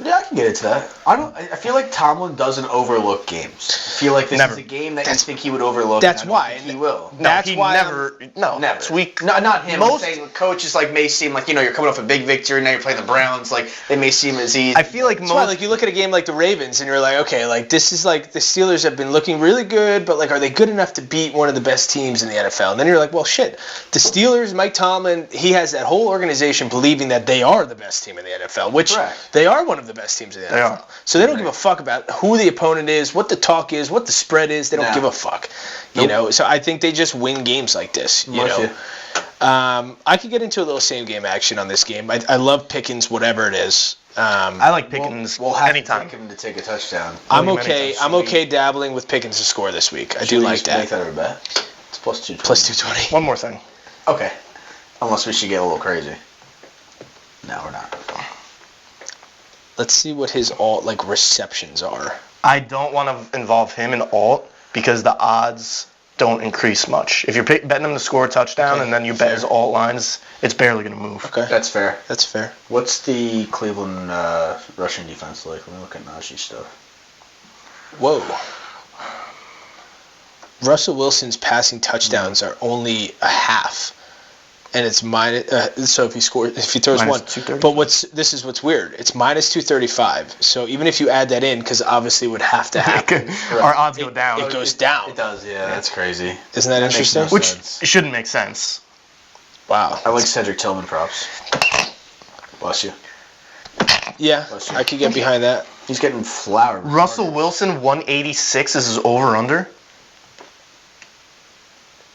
Yeah, I can get into that. I feel like Tomlin doesn't overlook games. I feel like this Never. is a game that you think he would overlook. That's and I don't why. think he will. No, That's he why never. No, Never. It's weak. No, not him. Most- I'm saying coaches may seem like you're coming off a big victory. Now you're playing the Browns. Like they may seem as easy. I feel like That's why, most. like, you look at a game like the Ravens and you're like, okay, like, this is like the Steelers have been looking really good, but like, are they good enough to beat one of the best teams in the NFL? And then you're like, well, shit, the Steelers, Mike Tomlin, he has that whole organization believing that they are the best team in the NFL, which Correct. they are one of the best teams in the NFL. are. So they don't give a fuck about who the opponent is, what the talk is, what the spread is. They don't No. give a fuck. You know, so I think they just win games like this. You With know. you. I could get into a little same game action on this game. I love Pickens, whatever it is. I like Pickens We'll have anytime. to take him to take a touchdown. I'm Only many okay. times. I'm okay dabbling with Pickens to score this week. I do Should we like just Make that. that a bet. It's plus 220. Plus 220. One more thing. Okay. Unless we should get a little crazy. No, we're not. Let's see what his alt receptions are. I don't want to involve him in alt because the odds don't increase much. If you're betting him to score a touchdown Okay, and then you bet fair. his alt lines, it's barely going to move. Okay, That's fair. that's fair. What's the Cleveland rushing defense like? Let me look at Najee stuff. Whoa. Russell Wilson's passing touchdowns are only a half, and it's minus. So if he throws Minus one, 230. but this is what's weird. It's minus 235. So even if you add that in, because obviously it would have to happen, Our odds go down. it goes down. It does, yeah. That's crazy. Isn't that makes interesting? no Which sense. shouldn't make sense. Wow. I like Cedric Tillman props. Bless you. Yeah, Bless you. I could get behind that. He's getting flowered. Russell Wilson, 186 is his over-under.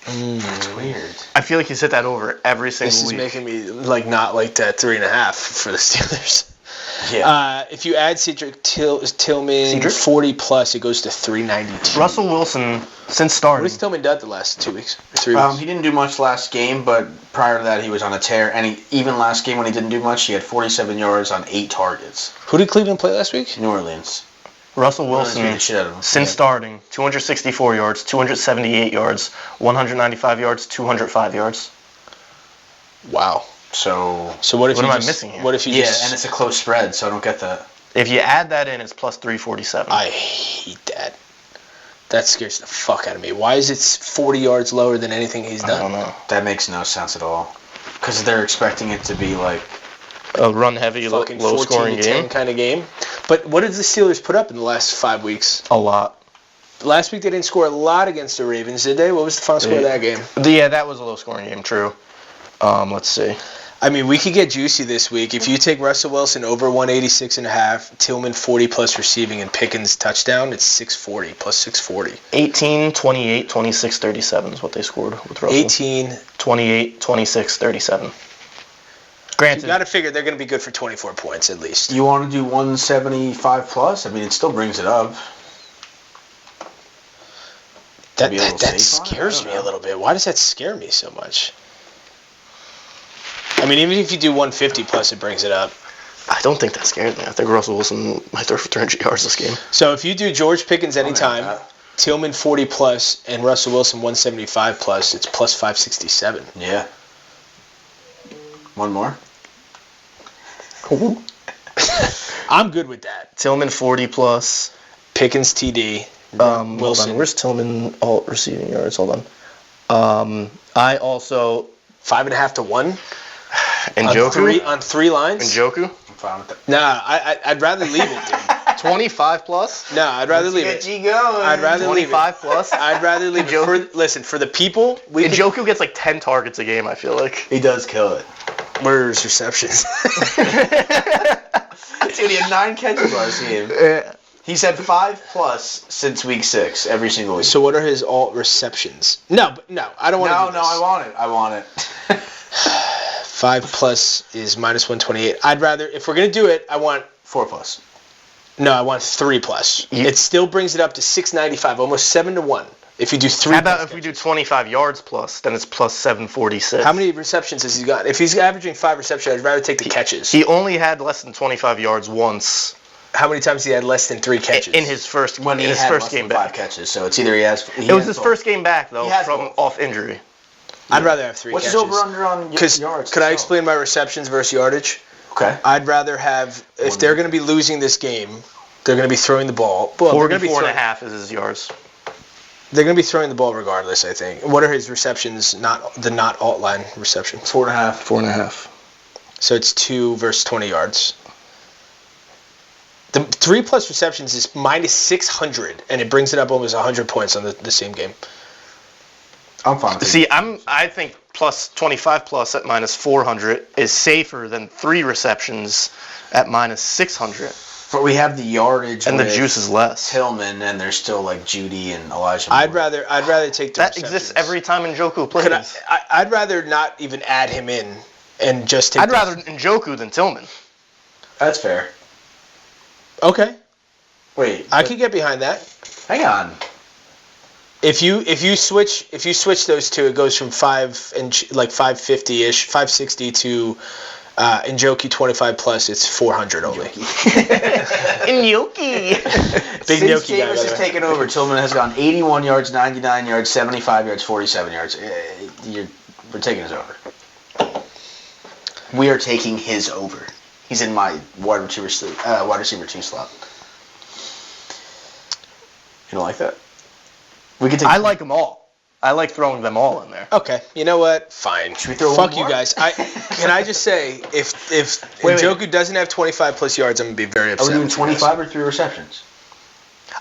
That's weird. I feel like he's hit that over every single This is week. making me not like that 3.5 for the Steelers. Yeah. If you add Cedric Tillman 40 plus, it goes to 392. Russell Wilson, since What starting. has Tillman done the last 2 weeks or 3 weeks? He didn't do much last game, but prior to that, he was on a tear. And even last game when he didn't do much, he had 47 yards on 8 targets. Who did Cleveland play last week? New Orleans. Russell Beat Wilson, the shit out of him. since starting, 264 yards, 278 yards, 195 yards, 205 yards. Wow. So what if What you am I just, missing here? What if you yeah, just? and it's a close spread, so I don't get that. If you add that in, it's plus 347. I hate that. That scares the fuck out of me. Why is it 40 yards lower than anything he's I done? don't know. That makes no sense at all. Because they're expecting it to be like A run-heavy, Fucking low-scoring 14 to 10 game. kind of game. But what did the Steelers put up in the last 5 weeks? A lot. Last week they didn't score a lot against the Ravens, did they? What was the final score of that game? Yeah, that was a low-scoring game, true. Let's see. I mean, we could get juicy this week. If you take Russell Wilson over 186.5, Tillman 40 plus receiving, and Pickens touchdown, it's 640 plus 640. 18, 28, 26, 37 is what they scored with Russell. 18. 28, 26, 37. You Granted, got to figure they're going to be good for 24 points at least. you want to do 175 plus. I mean, it still brings it up. That be a little that safe on it? scares I me don't a little bit. Why does that scare me so much? I mean, even if you do 150 plus, it brings it up. I don't think that scares me. I think Russell Wilson might throw for 300 yards this game. So if you do George Pickens anytime, that. Tillman 40 plus, and Russell Wilson 175 plus, it's plus 567. Yeah. One more. I'm good with that. Tillman 40 plus. Pickens TD. Hold Wilson. on. Where's Tillman all receiving yards? Hold on. I also 5.5 to 1 Njoku. on three lines. Njoku. I'm fine with that. Nah, I'd rather leave it, dude. 25 plus. No, I'd rather leave it. you going. I'd rather leave it. 25 plus. I'd rather leave it. Njoku. For the people, we could, Njoku gets like 10 targets a game. I feel like. He does kill it. where's receptions? Dude, he had 9 catches last game. He's had 5 plus since week 6 every single week. So what are his alt receptions? No, I don't want to. No, I want it. 5 plus is minus 128. I'd rather, if we're gonna do it, I want 4 plus. No, I want 3 plus. It still brings it up to 695, almost 7 to 1. If you do 3. How about if we do 25 yards plus? Then it's plus 746. How many receptions has he got? If he's averaging 5 receptions, I'd rather take the catches. He only had less than 25 yards once How many times he had less than 3 catches? in his first When he in his had first less game than 5 back. catches, so it's either he has. It was his first game back though He has from both. off injury. I'd rather have 3 What's catches. his over-under on yards? Could I explain my receptions versus yardage? Okay. I'd rather have, if they're going to be losing this game, they're going to be throwing the ball. Well, they're going to be 44.5 is his yards. They're going to be throwing the ball regardless, I think. What are his receptions, not alt line receptions? 4.5. 4.5. So it's 2 versus 20 yards. The 3 plus receptions is minus 600, and it brings it up almost 100 points on the same game. I'm fine with it. See, I think plus 25 plus at minus 400 is safer than 3 receptions at minus 600. But we have the yardage And the with juice is less. Tillman, and there's still like Judy and Elijah. I'd Moore. rather take the That receptions. exists every time Njoku plays. I'd rather not even add him in and just take. I'd rather Njoku than Tillman. That's fair. Okay, Wait, I could get behind that. hang on. If you switch those two, it goes from 550-ish, 560 to Njoku 25 plus. It's 400 only. Njoku. Big Since Gnocchi guy, Davis by the has way. taken over, Tillman has gone 81 yards, 99 yards, 75 yards, 47 yards. We're taking his over. We are taking his over. He's in my wide receiver 2 slot. You don't like that? We could take. I like them all. I like throwing them all in there. Okay, you know what? Fine. Should we throw Fuck one you more? guys. Can I just say, if Wait. Njoku doesn't have 25 plus yards, I'm gonna be very Are upset. we doing with you guys. 25 or 3 receptions?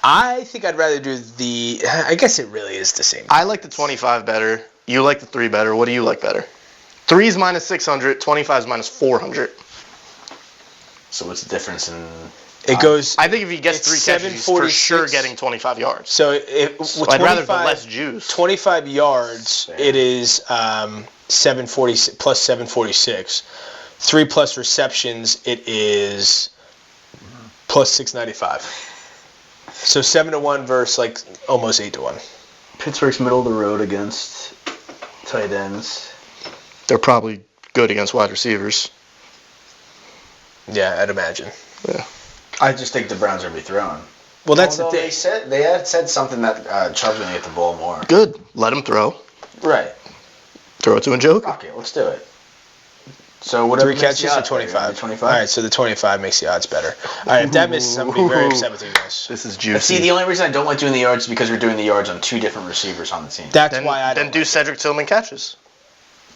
I think I'd rather do the. I guess it really is the same. I like the 25 better. You like the 3 better. What do you like better? 3 is minus 600. 25 is minus 400. So what's the difference in? It goes. I think if he gets It's 3 catches, he's for sure getting 25 yards. So I'd rather put less juice. 25 yards, Fair. it is 740 plus 746. 3 plus receptions, it is plus 695. So 7-1 versus like almost 8-1. Pittsburgh's middle of the road against tight ends. They're probably good against wide receivers. Yeah, I'd imagine. Yeah. I just think the Browns are going to be throwing. Well, that's Although the thing. They had said something that Chubb's going to get the ball more. Good. Let him throw. Right. Throw it to Njoku. Okay, let's do it. So whatever 3 catches or 25? 25. All right, so the 25 makes the odds better. All right, if that misses, I'm going to be very upset with you guys. This is But juicy. see, the only reason I don't like doing the yards is because we're doing the yards on 2 different receivers on the team. That's why I then don't. do Cedric Tillman catches.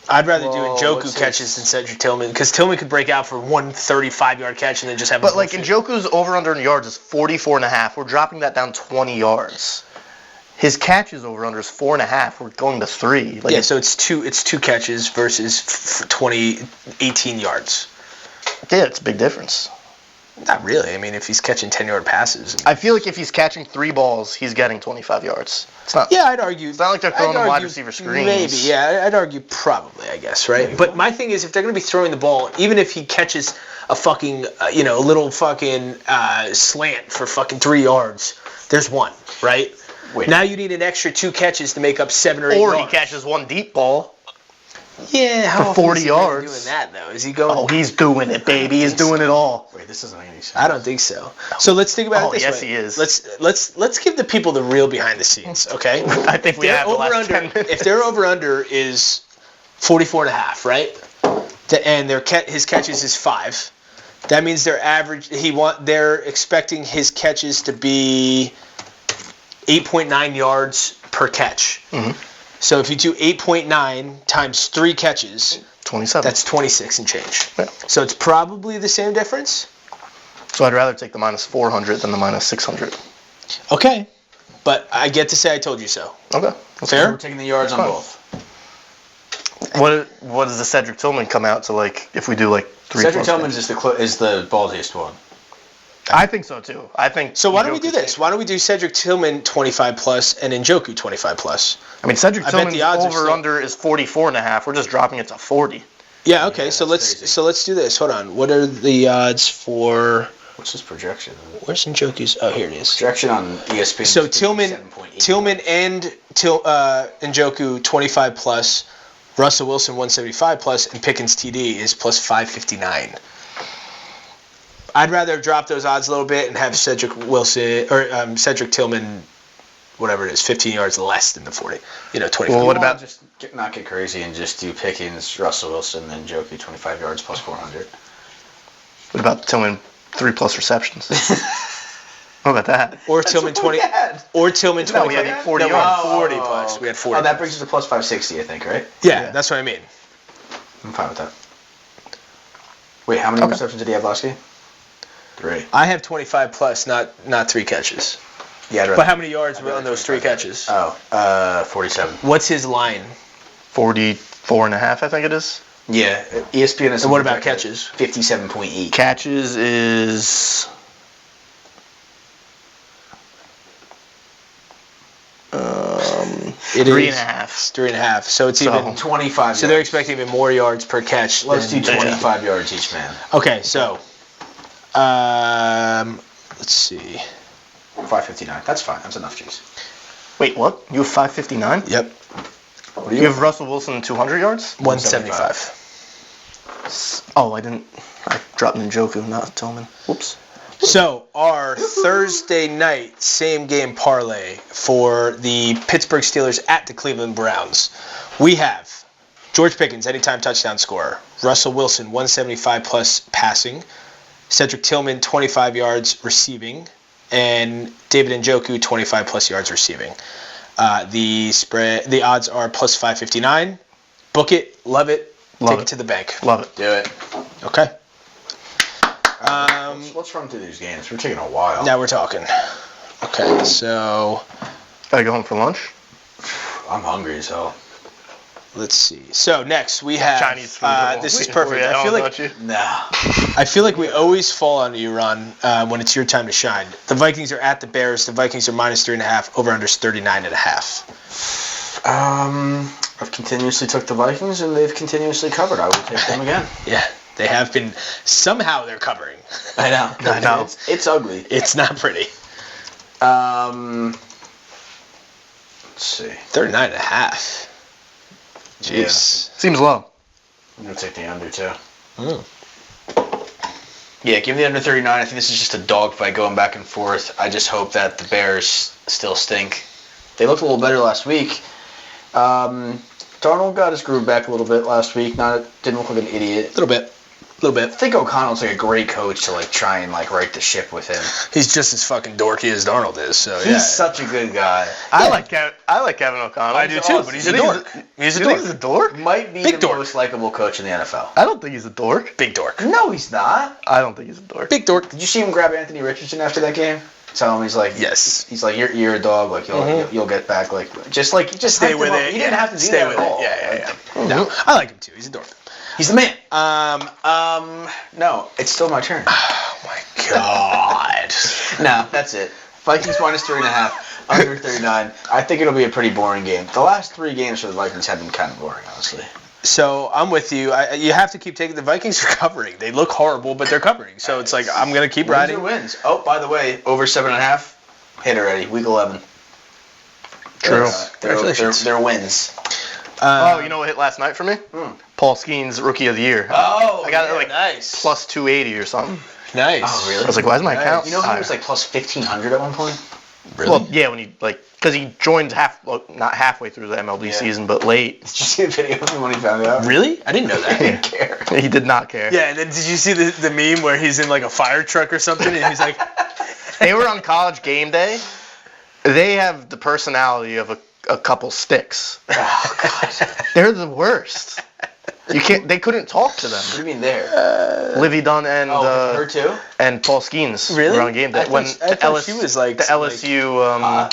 I'd rather do Whoa, Njoku what's catches his- than Cedric Tillman because Tillman could break out for one 35-yard catch and then just have. But like Njoku's over-under in yards is 44.5. We're dropping that down 20 yards. His catches over-under is 4.5. We're going to 3. Like yeah, so it's two catches versus 18 yards. yeah, it's a big difference. Not really. I mean, if he's catching 10-yard passes. I feel like if he's catching 3 balls, he's getting 25 yards. It's not. Yeah, I'd argue. It's not like they're throwing I'd him wide argue receiver screens. Maybe, yeah. I'd argue probably, I guess, right? But my thing is, if they're going to be throwing the ball, even if he catches a fucking, little fucking slant for fucking 3 yards, there's 1, right? Wait. Now you need an extra 2 catches to make up 7 or 8 Or yards. he catches 1 deep ball. Yeah, how for often 40 is he really yards. doing that, though? Is he going... Oh, he's doing it, baby. He's doing it all. Wait, this doesn't make any sense. I don't think so. So let's think about Oh, it this yes, way. he is. Let's give the people the real behind the scenes, okay? I think we have the last 10 minutes. If their over under is 44.5, right? And his catches is 5. That means their average. They're expecting his catches to be 8.9 yards per catch. Mhm. So if you do 8.9 times 3 catches, 27. that's 26 and change. Yeah. So it's probably the same difference. So I'd rather take the minus 400 than the minus 600. Okay. But I get to say I told you so. Okay. Fair? We're taking the yards on Fine. both. What does the Cedric Tillman come out to, like, if we do like 3 Cedric plus Tillman's catches? is the ballsiest one. I think so too. I think. So why don't we do Njoku's this? Why don't we do Cedric Tillman 25 plus and Njoku 25 plus? I mean, Cedric I bet Tillman's the odds are over still- under is 44.5. We're just dropping it to 40. Yeah. Okay. So that's crazy. let's do this. Hold on. What are the odds for? What's his projection? Where's Njoku's? Oh, here it is. Projection on ESPN. So is Tillman 57.8. and Njoku 25 plus, Russell Wilson 175 plus, and Pickens TD is plus 559. I'd rather drop those odds a little bit and have Cedric Tillman, whatever it is, 15 yards less than the 40. 25. Well, what about- just not get crazy and just do Pickens, Russell Wilson, then Njoku 25 yards plus 400? What about Tillman 3 plus receptions? What about that? Or Tillman 20. Or Tillman No, 20. we had 40 No, we had yards. 40 plus. We had 40. Oh, that brings us to plus 560, I think, right? Yeah, that's what I mean. I'm fine with that. Wait, how many Okay. receptions did he have last game? 3. I have 25 plus, not 3 catches. Yeah, I'd rather- But how many yards I'd were rather on those 3 25. catches? 47. What's his line? 44.5, I think it is. Yeah, ESPN is. And what about catches? 57.8. Catches is. It 3.5. It's 3.5. So it's So- even. 25. So they're yards. expecting even more yards per catch. Let's do than- 25 yards each man. Okay, so let's see. 559. That's fine. That's enough juice. Wait, what? You have 559? Yep, What do You have Russell Wilson 200 yards? 175. Oh, I dropped Njoku, not Tillman. Whoops. So our Thursday night same game parlay for the Pittsburgh Steelers at the Cleveland Browns. We have George Pickens, anytime touchdown scorer. Russell Wilson, 175 plus passing. Cedric Tillman, 25 yards receiving. And David Njoku, 25 plus yards receiving. The odds are plus 559. Book it, love it, take it to the bank. Love it. Do it. Okay. Let's run through these games. We're taking a while. Now we're talking. Okay, so Gotta go home for lunch? I'm hungry as hell. Let's see. So next we have Chinese food. this is perfect. I feel like I feel like we always fall on you, Ron, when it's your time to shine. The Vikings are at the Bears. The Vikings are -3.5. Over/under's 39.5. I've continuously took the Vikings, and they've continuously covered. I will take them again. Yeah, they have been. Somehow they're covering. I know. I know. It's ugly. It's not pretty. Let's see. 39.5. Jeez. Seems low. I'm going to take the under, too. Mm. Yeah, give me the under 39. I think this is just a dogfight going back and forth. I just hope that the Bears still stink. They looked a little better last week. Darnold got his groove back a little bit last week. Didn't look like an idiot. A little bit. I think O'Connell's like a great coach to like try and like right the ship with him. He's just as fucking dorky as Darnold is. So He's such a good guy. I like Kevin O'Connell. I do too, but he's a dork. He's a dork? Might be Big the dork. most likable coach in the NFL. I don't think he's a dork. Big dork. No, he's not. I don't think he's a dork. Big dork. Did you see him grab Anthony Richardson after that game? Tell him he's like, Yes. He's like, you're a dog. Like you'll get back. Just Stay with it. You didn't have to do Stay that with at all. it. Yeah. No, I like him too. He's a dork. He's the man. No, it's still my turn. Oh my god. No, that's it. Vikings -3.5, under 39. I think it'll be a pretty boring game. The last 3 games for the Vikings have been kind of boring, honestly. So I'm with you. You have to keep taking the Vikings are covering. They look horrible, but they're covering. So it's like I'm gonna keep riding. Wins. Oh, by the way, over 7.5. Hit already. Week 11. True. They're wins. You know what hit last night for me? Paul Skeens, Rookie of the Year. Oh, I got it like nice. plus 280 or something. Nice. Oh, really? I was like, why is my account? You know he was like plus 1,500 at one point? Really? Well, yeah, when he because he joined not halfway through the MLB season, but late. Did you see the video of him when he found out? Really? I didn't know that. I didn't care. He did not care. Yeah, and then did you see the meme where he's in like a fire truck or something and he's like They were on College Game Day. They have the personality of a couple sticks. Oh, God. They're the worst. They couldn't talk to them. What do you mean there? Livy Dunn and her too? and Paul Skeens Really? were on game day. I thought she was like the LSU.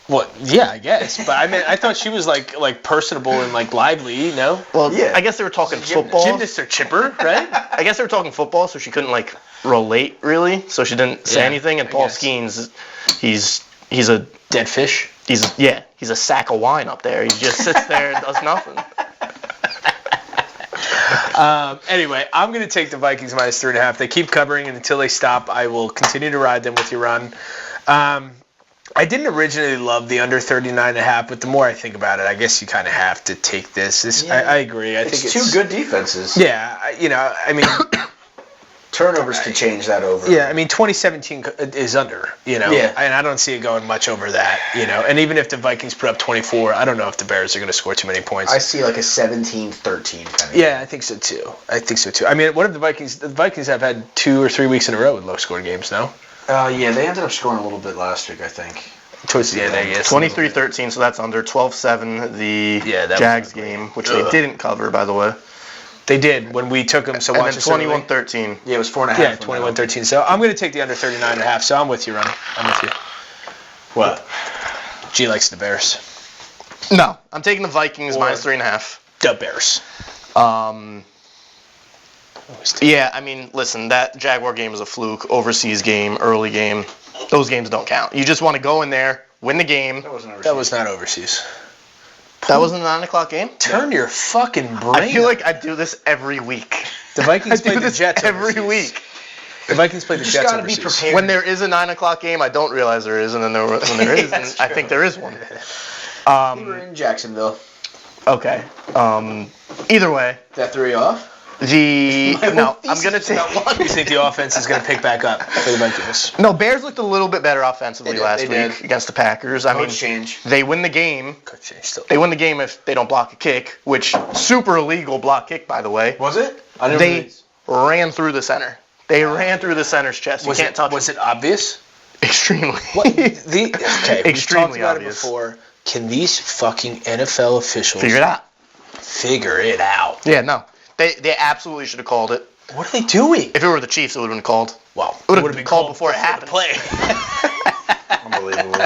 Well, yeah, I guess. But I mean, I thought she was like personable and like lively, you know? Well, Yeah. I guess they were talking football. Gymnast or chipper, right? I guess they were talking football, so she couldn't like relate really. So she didn't say Yeah, anything. And I Paul guess. Skeens, he's a Dead fish. he's a sack of wine up there. He just sits there and does nothing. Anyway, I'm going to take the Vikings -3.5. They keep covering, and until they stop, I will continue to ride them with you, Ron. I didn't originally love the under 39.5, but the more I think about it, I guess you kind of have to take this. I agree. I think it's two good defenses. Yeah, I mean, Turnovers could change that over. yeah, I mean, 2017 is under, Yeah. and I don't see it going much over that, and even if the Vikings put up 24, I don't know if the Bears are going to score too many points. I see like a 17-13 kind of. Yeah, I think so too. I mean, what if the Vikings have had 2 or 3 weeks in a row with low-scoring games, no? Yeah, they ended up scoring a little bit last week, I think. Towards the end, I guess. 23-13, so that's under. 12-7, the that Jags game, which they didn't cover, by the way. They did when we took them, so And watch then us. 21-13. Yeah, it was 4.5. Yeah, 21-13. So I'm going to take the under 39.5, so I'm with you, Ron. I'm with you. What? G likes the Bears. No, I'm taking the Vikings -3.5. The Bears. Yeah, I mean, listen, that Jaguar game is a fluke. Overseas game, early game. Those games don't count. You just want to go in there, win the game. That was not overseas. That wasn't a 9 o'clock game? Turn your fucking brain. I feel like I do this every week. The Vikings I do play the this Jets every overseas. week. The Vikings play the Jets gotta be overseas. prepared. When there is a 9 o'clock game, I don't realize there is, and then when there is, That's I true. think there is one. We were in Jacksonville. Okay. Either way, That threw you off? I'm gonna take. You think the offense is going to pick back up for the Vikings? No, Bears looked a little bit better offensively They did, last they week did. against the Packers. I mean, change. they win the game. Could change still. They win the game if they don't block a kick, which super illegal block kick, by the way. Was it? I didn't They ran through the center. They ran through the center's chest. You can't touch Was it. it obvious? Extremely. Okay, we've Extremely talked about obvious. it before. Can these fucking NFL officials Figure it out. figure it out? Yeah, no. They absolutely should have called it. What are they doing? If it were the Chiefs, it would have been called. Well, It would have been called before it happened. Play. Unbelievable.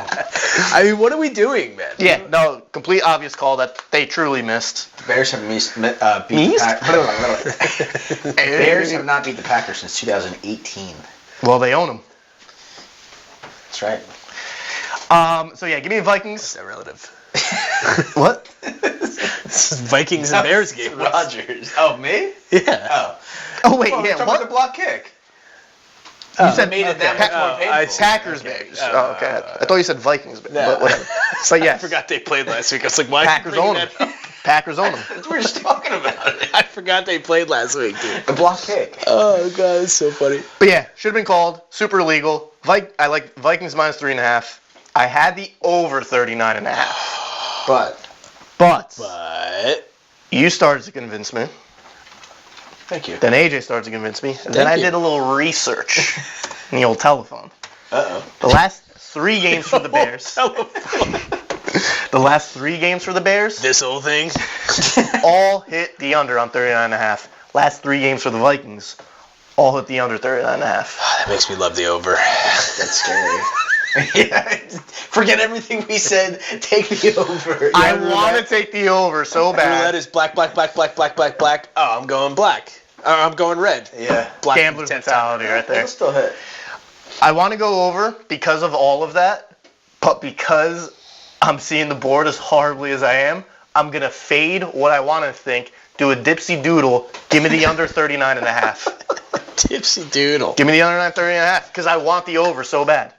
I mean, what are we doing, man? Yeah, no, complete obvious call that they truly missed. The Bears have beat the Packers. The Bears have not beat the Packers since 2018. Well, they own them. That's right. So yeah, give me the Vikings. Is that relative? What? This is Vikings and Bears game. Rodgers. Oh, me? Yeah. Oh wait, Well, yeah, talking what? about the block kick. You said made it that much more painful. I see. Packers Okay. Bears. Oh, okay. I thought you said Vikings, but whatever. But I yes, forgot they played last week. I was like, why? Packers own them. Packers own them. We're just talking about it. I forgot they played last week, dude. The block kick. Oh god, it's so funny. But yeah, should have been called. Super illegal. I like Vikings minus 3.5. I had the over 39.5. But you started to convince me. Thank you. Then AJ started to convince me. And then I you. did a little research in the old telephone. Uh-oh. The last 3 games for the Bears. The last 3 games for the Bears This whole thing. all hit the under on 39.5. Last 3 games for the Vikings all hit the under 39.5. That makes me love the over. That's scary. Yeah. Forget everything we said. Take the over. I want to take the over so Roulette bad. is black, black, black, black, black, black, black. Oh, I'm going black. I'm going red. Yeah. Black. Gambler's mentality right there. It'll still hit. I want to go over because of all of that, but because I'm seeing the board as horribly as I am, I'm going to fade what I want to think, do a Dipsy Doodle, give me the under 39.5. Dipsy Doodle. Give me the under 39.5 because I want the over so bad.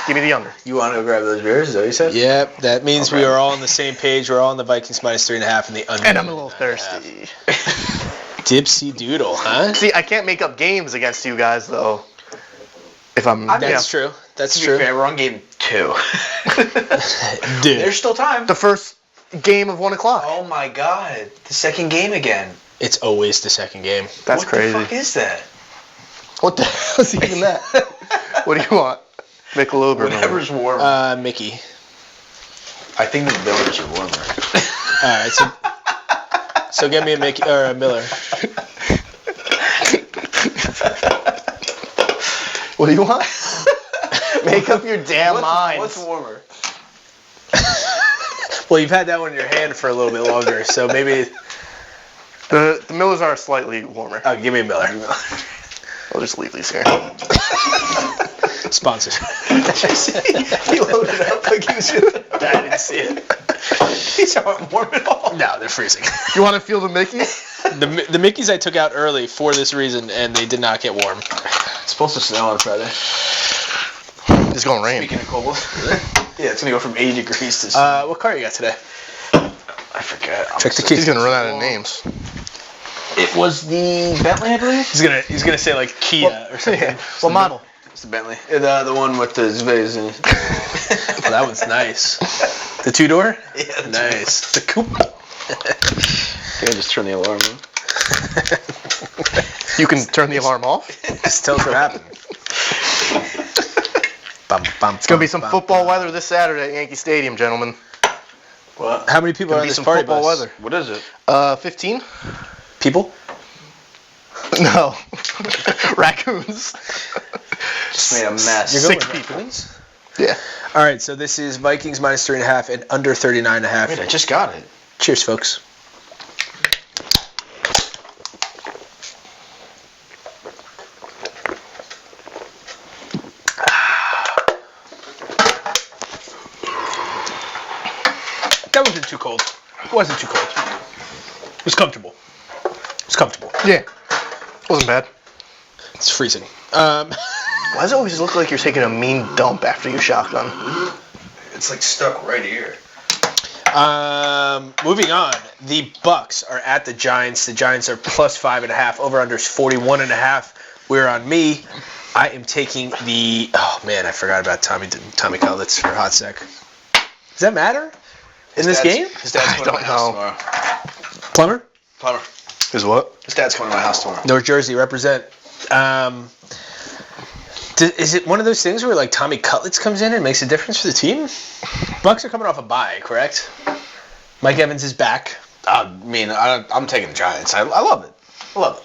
Give me the under. You want to grab those Bears? Is that what you said? Yep, that means we are all on the same page. We're all on the Vikings minus 3.5 and the under. And I'm a little thirsty. Dipsy Doodle, huh? See, I can't make up games against you guys, though. If I'm... That's true. That's To be true. fair, we're on game 2. Dude. There's still time. The first game of 1 o'clock. Oh my god. The second game again. It's always the second game. That's crazy. What the fuck is that? What the hell is even that? What do you want? Michelob or Whatever's warmer. Mickey. I think the Millers are warmer. All right, so get me a Mickey or a Miller. What do you want? Make up your damn mind. What's warmer? Well, you've had that one in your hand for a little bit longer, so maybe. The Millers are slightly warmer. Oh, give me a Miller. I'll just leave these here. Sponsored. He loaded up like he was gonna... I didn't see it. These aren't warm at all. No, they're freezing. You want to feel the Mickeys? The Mickeys I took out early for this reason, and they did not get warm. It's supposed to snow on Friday. It's going to rain. Speaking of cold. Yeah, it's gonna go from 80 degrees to... What car you got today? I forget. Check the He's keys. going to run out of names. It was the Bentley, I believe. He's gonna say like Kia or something. Yeah. What model? It's the Bentley. The one with the Zvays in it. Oh, that one's nice. The 2-door? Yeah, Nice. The coupe. Yeah, just turn the alarm on. You can turn the alarm off. Just tell us what happened. It's going to be some football weather this Saturday at Yankee Stadium, gentlemen. What? How many people are Gonna on be this some party football bus? weather. What is it? 15? People? No. Raccoons. Just made a mess. You're going 6 with people. Raccoons? Yeah. All right, so this is Vikings minus 3.5 and under 39.5. Wait, I just got it. Cheers, folks. That wasn't too cold. It wasn't too cold. It was comfortable. It was comfortable. Yeah. Wasn't bad. It's freezing. Why does it always look like you're taking a mean dump after you shotgun? It's like stuck right here. Moving on. The Bucs are at the Giants. The Giants are plus 5.5. Over under is 41.5. We're on me. I am taking the. Oh man, I forgot about Tommy Cutlets for a hot sec. Does that matter in this game? His dad's I coming to my don't house know. tomorrow. Plumber, Plumber. Is what? His dad's coming to my house tomorrow. North Jersey, represent. Is it one of those things where like Tommy Cutlets comes in and makes a difference for the team? Bucs are coming off a bye, correct? Mike Evans is back. I mean, I'm taking the Giants. I love it. I love it.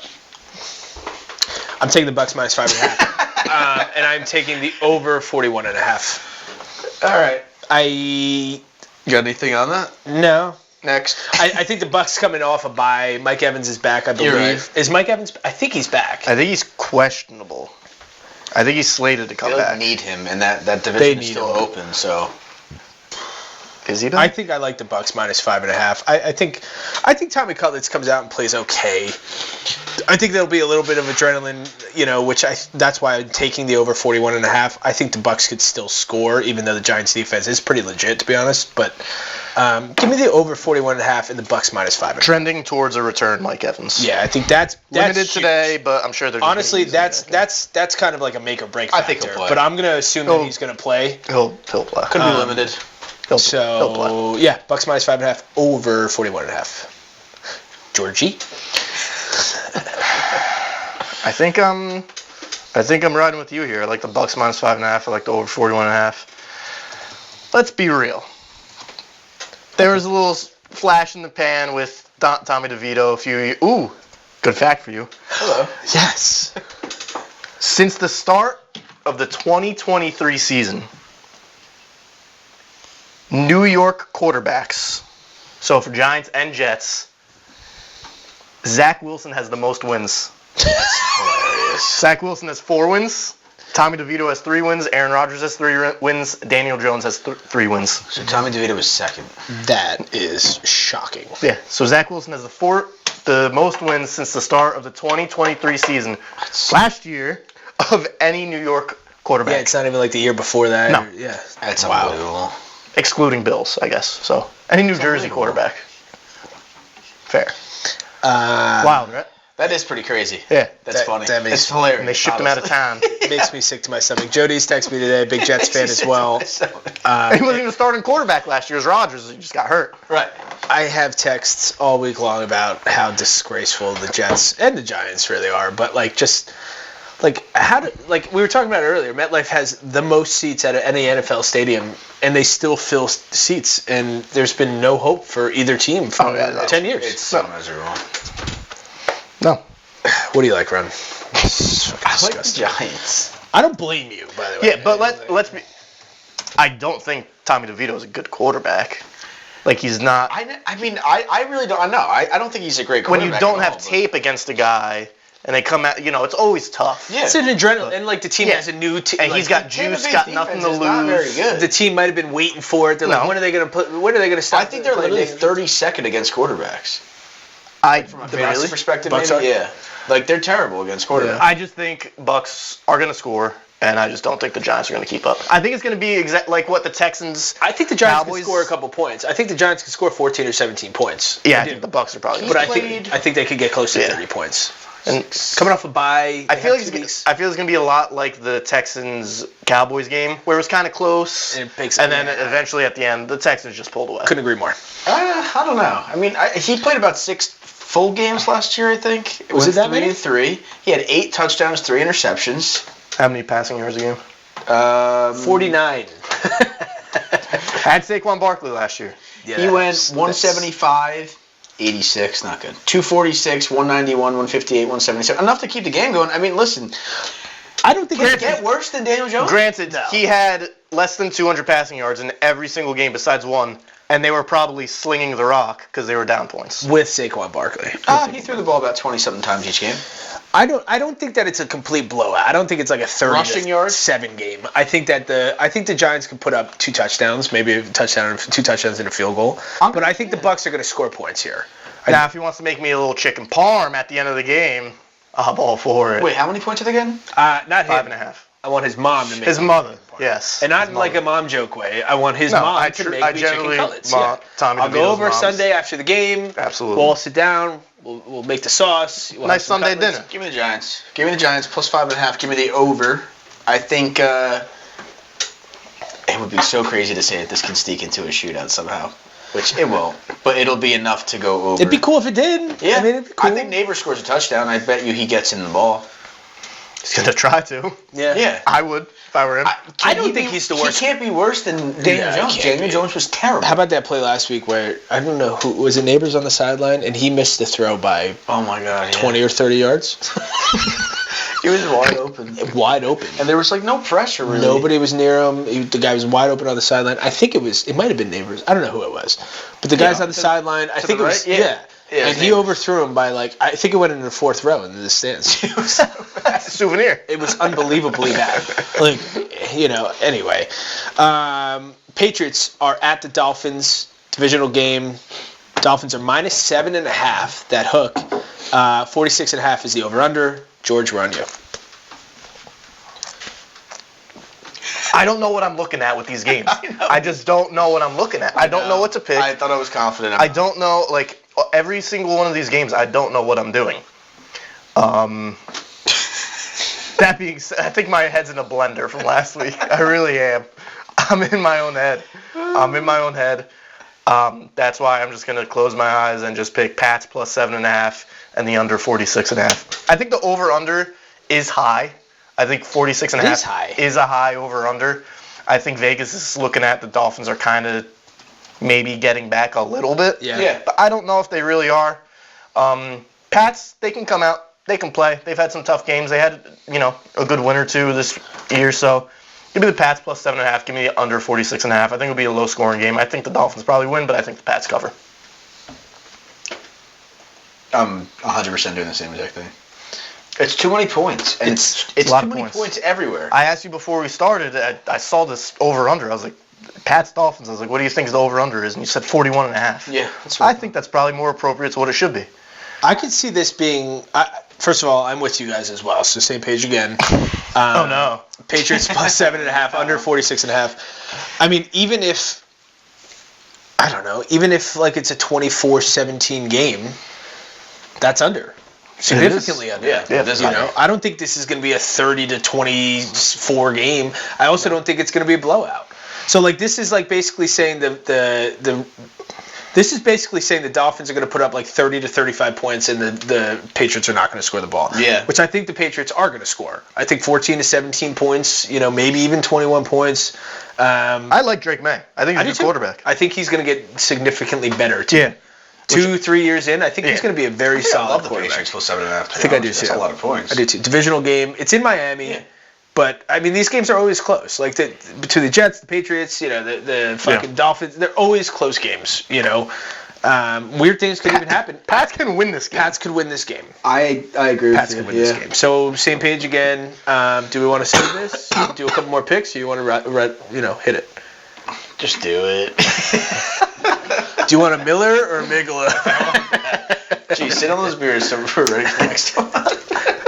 I'm taking the Bucs minus 5.5. And I'm taking the over 41.5. All right. I got anything on that? no. Next. I think the Bucs coming off a bye. Mike Evans is back, I believe. You're right. Is Mike Evans? I think he's back. I think he's questionable. I think he's slated to come They back. need him, and that division They is need still him. open. So Is he I back? think I like the Bucs minus 5.5. I think Tommy Cutlets comes out and plays okay. I think there'll be a little bit of adrenaline, which that's why I'm taking the over 41.5. I think the Bucs could still score, even though the Giants defense is pretty legit, to be honest. But give me the over 41.5 and the Bucs minus 5.5. Trending towards a return, Mike Evans. Yeah, I think that's Limited huge. today, but I'm sure there's. Honestly, that's kind of like a make or break factor. I think he'll play. But I'm gonna assume that He'll- he's gonna play. He'll play. could be limited. He'll So play. yeah, Bucs minus 5.5 over 41.5. Georgie. I think I'm riding with you here. I like the Bucs minus 5.5. I like the over 41.5. Let's be real. There was a little flash in the pan with Tommy DeVito a few. Ooh, good fact for you. Hello. Yes. Since the start of the 2023 season, New York quarterbacks. So for Giants and Jets, Zach Wilson has the most wins. Hilarious. Zach Wilson has 4 wins. Tommy DeVito has 3 wins. Aaron Rodgers has 3 wins. Daniel Jones has 3 wins. So Tommy DeVito was second. That is shocking. Yeah. So Zach Wilson has the most wins since the start of the 2023 season. Last year of any New York quarterback. Yeah, it's not even like the year before that. No. Yeah. That's Wow. unbelievable. Excluding Bills, I guess. So any New Jersey unbelievable. quarterback. Fair. Uh, Wild, right? That is pretty crazy. Yeah. That's funny. that makes- It's hilarious. And they shipped him out of town. Makes me sick to my stomach. Jody's texted me today, big Jets fan as well. He wasn't even starting quarterback last year. It was Rodgers. He just got hurt. Right. I have texts all week long about how disgraceful the Jets and the Giants really are, but we were talking about it earlier. MetLife has the most seats at any NFL stadium, and they still fill seats, and there's been no hope for either team for 10 years. It's so miserable. No. What do you like, Ron? It's fucking I like the disgusting. Giants. I don't blame you, by the way. Yeah, but let's be. I don't think Tommy DeVito is a good quarterback. Like he's not. I really don't. I know. I don't think he's a great When quarterback. you don't at all, have but- tape against a guy and they come out, it's always tough. Yeah. It's an adrenaline, and the team Yeah. has a new team. And he's got Tampa juice, Bay's got nothing to defense is not very lose. good. The team might have been waiting for it. They're like, No. when are they going to stop? I think they're literally 32nd against quarterbacks. From A fantasy perspective, Bucs maybe? are? Yeah. Like, they're terrible against quarterbacks. I just think Bucs are going to score, and I just don't think the Giants are going to keep up. I think it's going to be like what the Texans. I think the Giants Cowboys- can score a couple points. I think the Giants can score 14 or 17 points. Yeah, I do. think the Bucs are probably. But I played- think they could get close to Yeah. 30 points. And Coming off a bye, I feel like it's it's gonna be a lot like the Texans Cowboys game, where it was kind of close, And it makes- and then yeah. eventually at the end, the Texans just pulled away. couldn't agree more. I don't know. I mean, he played about 6 full games last year, I think. Was it that many? 3-3. He had 8 touchdowns, 3 interceptions. How many passing yards a game? 49. I had Saquon Barkley last year. Yeah, He went that's- 175, 86, not good. 246, 191, 158, 177. Enough to keep the game going. I mean, listen, I don't think can it get worse than Daniel Jones? Granted, he had less than 200 passing yards in every single game besides one, and they were probably slinging the rock because they were down points. with Saquon Barkley. He threw the ball about 20-something times each game. I don't think that it's a complete blowout. I don't think it's like a 30 Rushing yards? 7 game. I think the Giants can put up 2 touchdowns, maybe a touchdown, 2 touchdowns and a field goal. But I think the Bucs are going to score points here. Now, if he wants to make me a little chicken parm at the end of the game, I'm all for it. Wait, how many points are they getting? Not him. 5.5. I want his mom to make His me mother, points. yes. And not His like mother. a mom joke way. I want his No, mom I to make I me chicken generally cutlets. want Tommy I'll go DeVito's over moms. Sunday after the game. Absolutely. We'll all sit down. We'll make the sauce. We'll have Nice some Sunday cutlets. dinner. Give me the Giants. Give me the Giants plus 5.5. Give me the over. I think it would be so crazy to say that this can sneak into a shootout somehow, which it won't. But it'll be enough to go over. It'd be cool if it did. Yeah, I mean, it'd be cool. I think Neighbor scores a touchdown. I bet you he gets in the ball. He's going to try to. Yeah. I would if I were him. I don't think he's the worst. He can't be worse than Daniel Yeah, he Jones. can't Daniel be. Jones was terrible. How about that play last week where, I don't know, who was it, Neighbors on the sideline, and he missed the throw by Oh my God. Yeah. 20 or 30 yards? He was wide open. Wide open. And there was like no pressure really. Nobody was near him. The guy was wide open on the sideline. I think it might have been Neighbors. I don't know who it was. But the guy's on the sideline. I think it was, yeah. And he overthrew him by I think it went into the fourth row in the stands. It was a souvenir. It was unbelievably bad. Anyway. Patriots are at the Dolphins, divisional game. Dolphins are -7.5. That hook. 46.5 is the over/under. George, we're on you. I don't know what I'm looking at with these games. I just don't know what I'm looking at. I don't know what to pick. I thought I was confident. I don't know, every single one of these games, I don't know what I'm doing. That being said, I think my head's in a blender from last week. I really am. I'm in my own head. That's why I'm just going to close my eyes and just pick Pats plus 7.5 and the under 46.5. I think the over-under is high. I think 46.5 is a high over-under. I think Vegas is looking at the Dolphins are kind of maybe getting back a little bit. Yeah. But I don't know if they really are. Pats, they can come out. They can play. They've had some tough games. They had, a good win or two this year. So give me the Pats plus 7.5. Give me the under 46.5. I think it'll be a low-scoring game. I think the Dolphins probably win, but I think the Pats cover. I'm 100% doing the same exact thing. It's too many points. And it's a lot too of many points everywhere. I asked you before we started. I saw this over-under. I was like, Pats Dolphins. I was like, what do you think the over-under is? And you said 41.5. Yeah. I think that's probably more appropriate to what it should be. I could see this being. First of all, I'm with you guys as well. So same page again. Oh no. Patriots plus 7.5, under 46.5. I mean, even if it's a 24-17 game, that's under. Significantly under. Yeah. I don't think this is going to be a 30-24 game. I also don't think it's going to be a blowout. So this is basically saying This is basically saying the Dolphins are going to put up 30 to 35 points and the Patriots are not going to score the ball. Yeah. Which I think the Patriots are going to score. I think 14 to 17 points, maybe even 21 points. I like Drake May. I think he's a good quarterback. I think he's going to get significantly better too. Yeah. 2-3 years in, I think he's going to be a very solid quarterback. I love the Patriots plus 7.5. I think I do too. That's a lot of points. I do too. Divisional game. It's in Miami. Yeah. But, I mean, these games are always close. Between the Jets, the Patriots, the fucking Dolphins, they're always close games, Weird things could even happen. Pats can win this game. Pats could win this game. I agree Pats with you. could win this game. So, same page again. Do we want to save this? Do a couple more picks, or you want to, hit it? Just do it. Do you want a Miller or a Migala? Gee, sit on those beers for right next time.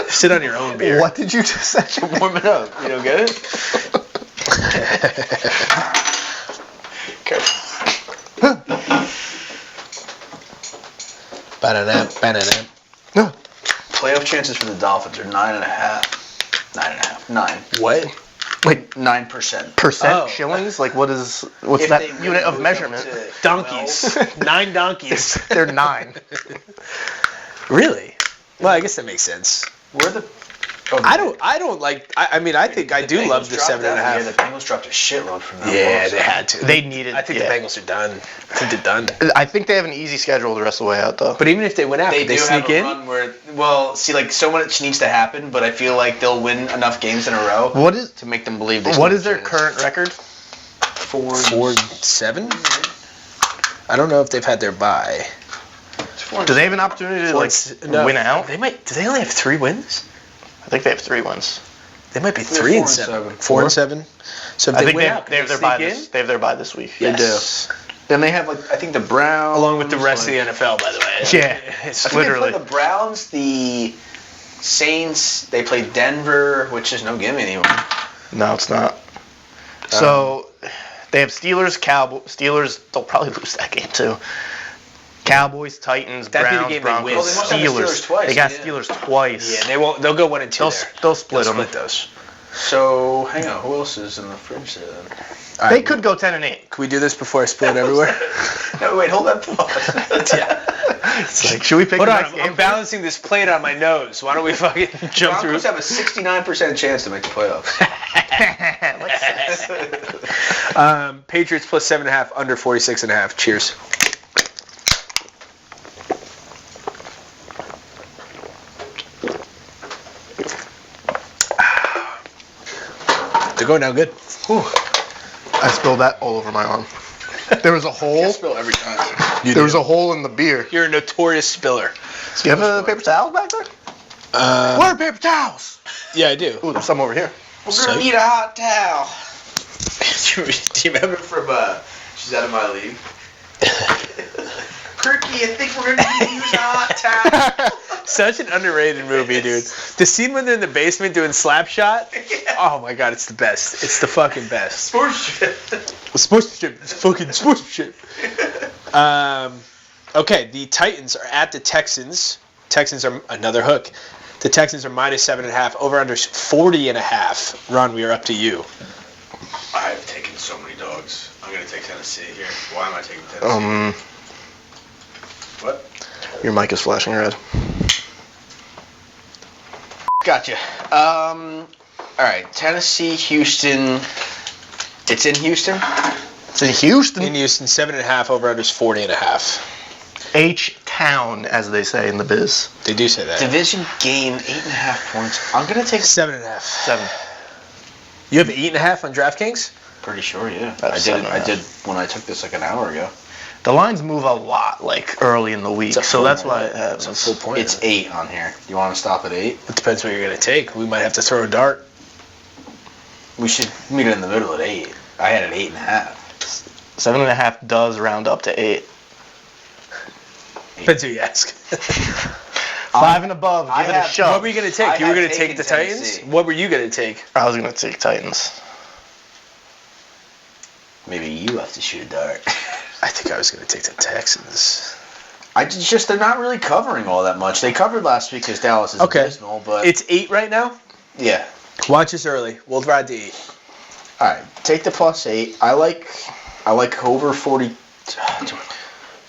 Sit on your own beer. What did you just say? Warm it up. You don't get it? Careful. Playoff chances for the Dolphins are 9.5. 9. What? 9%. Percent shillings? What's If that they win, unit of move measurement? up to Donkeys. 9 donkeys. They're 9. Really? Well, I guess that makes sense. Where the? I don't like. I mean, I think I do love the 7.5. Yeah, the Bengals dropped a shitload from that. Yeah, they had to. They needed. I think the Bengals are done. I think they're done. I think they have an easy schedule the rest of the way out, though. But even if they win out, They could they do sneak have a in? run where, so much needs to happen, but I feel like they'll win enough games in a row to make them believe they What is their current record? 4-7. I don't know if they've had their bye. Do they have an opportunity to win out? They might. Do they only have 3 wins? I think they have 3 wins. They might be 3-7. 4-7. So if I they think win they out, have their bye this. They have their bye this week. Yes. Then they have I think the Browns. Along with the rest of the NFL, by the way. Yeah. It's I think literally. they play the Browns, the Saints. They play Denver, which is no gimme anymore. No, it's not. So they have Steelers, Cowboys. Steelers, they'll probably lose that game too. Cowboys, Titans, That'd be the Browns, game they Broncos, win. Well, they must have the Steelers twice, They got yeah. Steelers twice. Yeah, they'll go 1 and 2 there. They'll split them. Split those. So hang on, who else is in the fringe there then? All They right, could go 10-8. Can we do this before I split everywhere? No, wait, hold that thought. Yeah. It's should we pick Hold the on, next game? I'm balancing this plate on my nose. Why don't we fucking jump through? Broncos have a 69% chance to make the playoffs. Patriots plus 7.5, under 46.5. Cheers. going down good. Whew. I spilled that all over my arm. There was a hole. I spill every time. There was a hole in the beer. You're a notorious spiller. Do you have a paper towel back there? Where are paper towels? Yeah, I do. Ooh, there's some over here. We're gonna need a hot towel. Do you remember from She's Out of My League? Kirky, I think we're gonna use a hot towel. Such an underrated movie, dude. The scene when they're in the basement doing Slapshot. Yeah. Oh my god, it's the best. It's the fucking best. Sportsmanship. Sportsmanship. It's fucking sportsmanship. Okay, the Titans are at the Texans. Texans are another hook. The Texans are minus 7.5. Over under 40.5. Ron, we are up to you. I've taken so many dogs. I'm gonna take Tennessee here. Why am I taking Tennessee? What? Your mic is flashing red. Gotcha. All right, Tennessee, Houston. It's in Houston. It's in Houston. In Houston, 7.5. Over under 40.5. H-Town, as they say in the biz. They do say that. Division game, 8.5 points. I'm gonna take 7.5. 7. You have 8.5 on DraftKings? Pretty sure, yeah. That's I did when I took this like an hour ago. The lines move a lot, like, early in the week, It's a so full that's point. why it happens. It's a full point. It's 8 on here. You want to stop at 8? It depends what you're going to take. We might have to throw a dart. We should meet in the middle at 8. I had it 8.5. 7.5 does round up to 8. Depends who you ask. 5 and above, give it a shove. What were you going to take? I You were have going to take taken the Titans? Tennessee. What were you going to take? I was going to take Titans. Maybe you have to shoot a dart. I think I was going to take the Texans. They're not really covering all that much. They covered last week because Dallas is abysmal, but It's 8 right now? yeah. Watch us early. We'll ride the 8. All right, take the +8. I like over 40.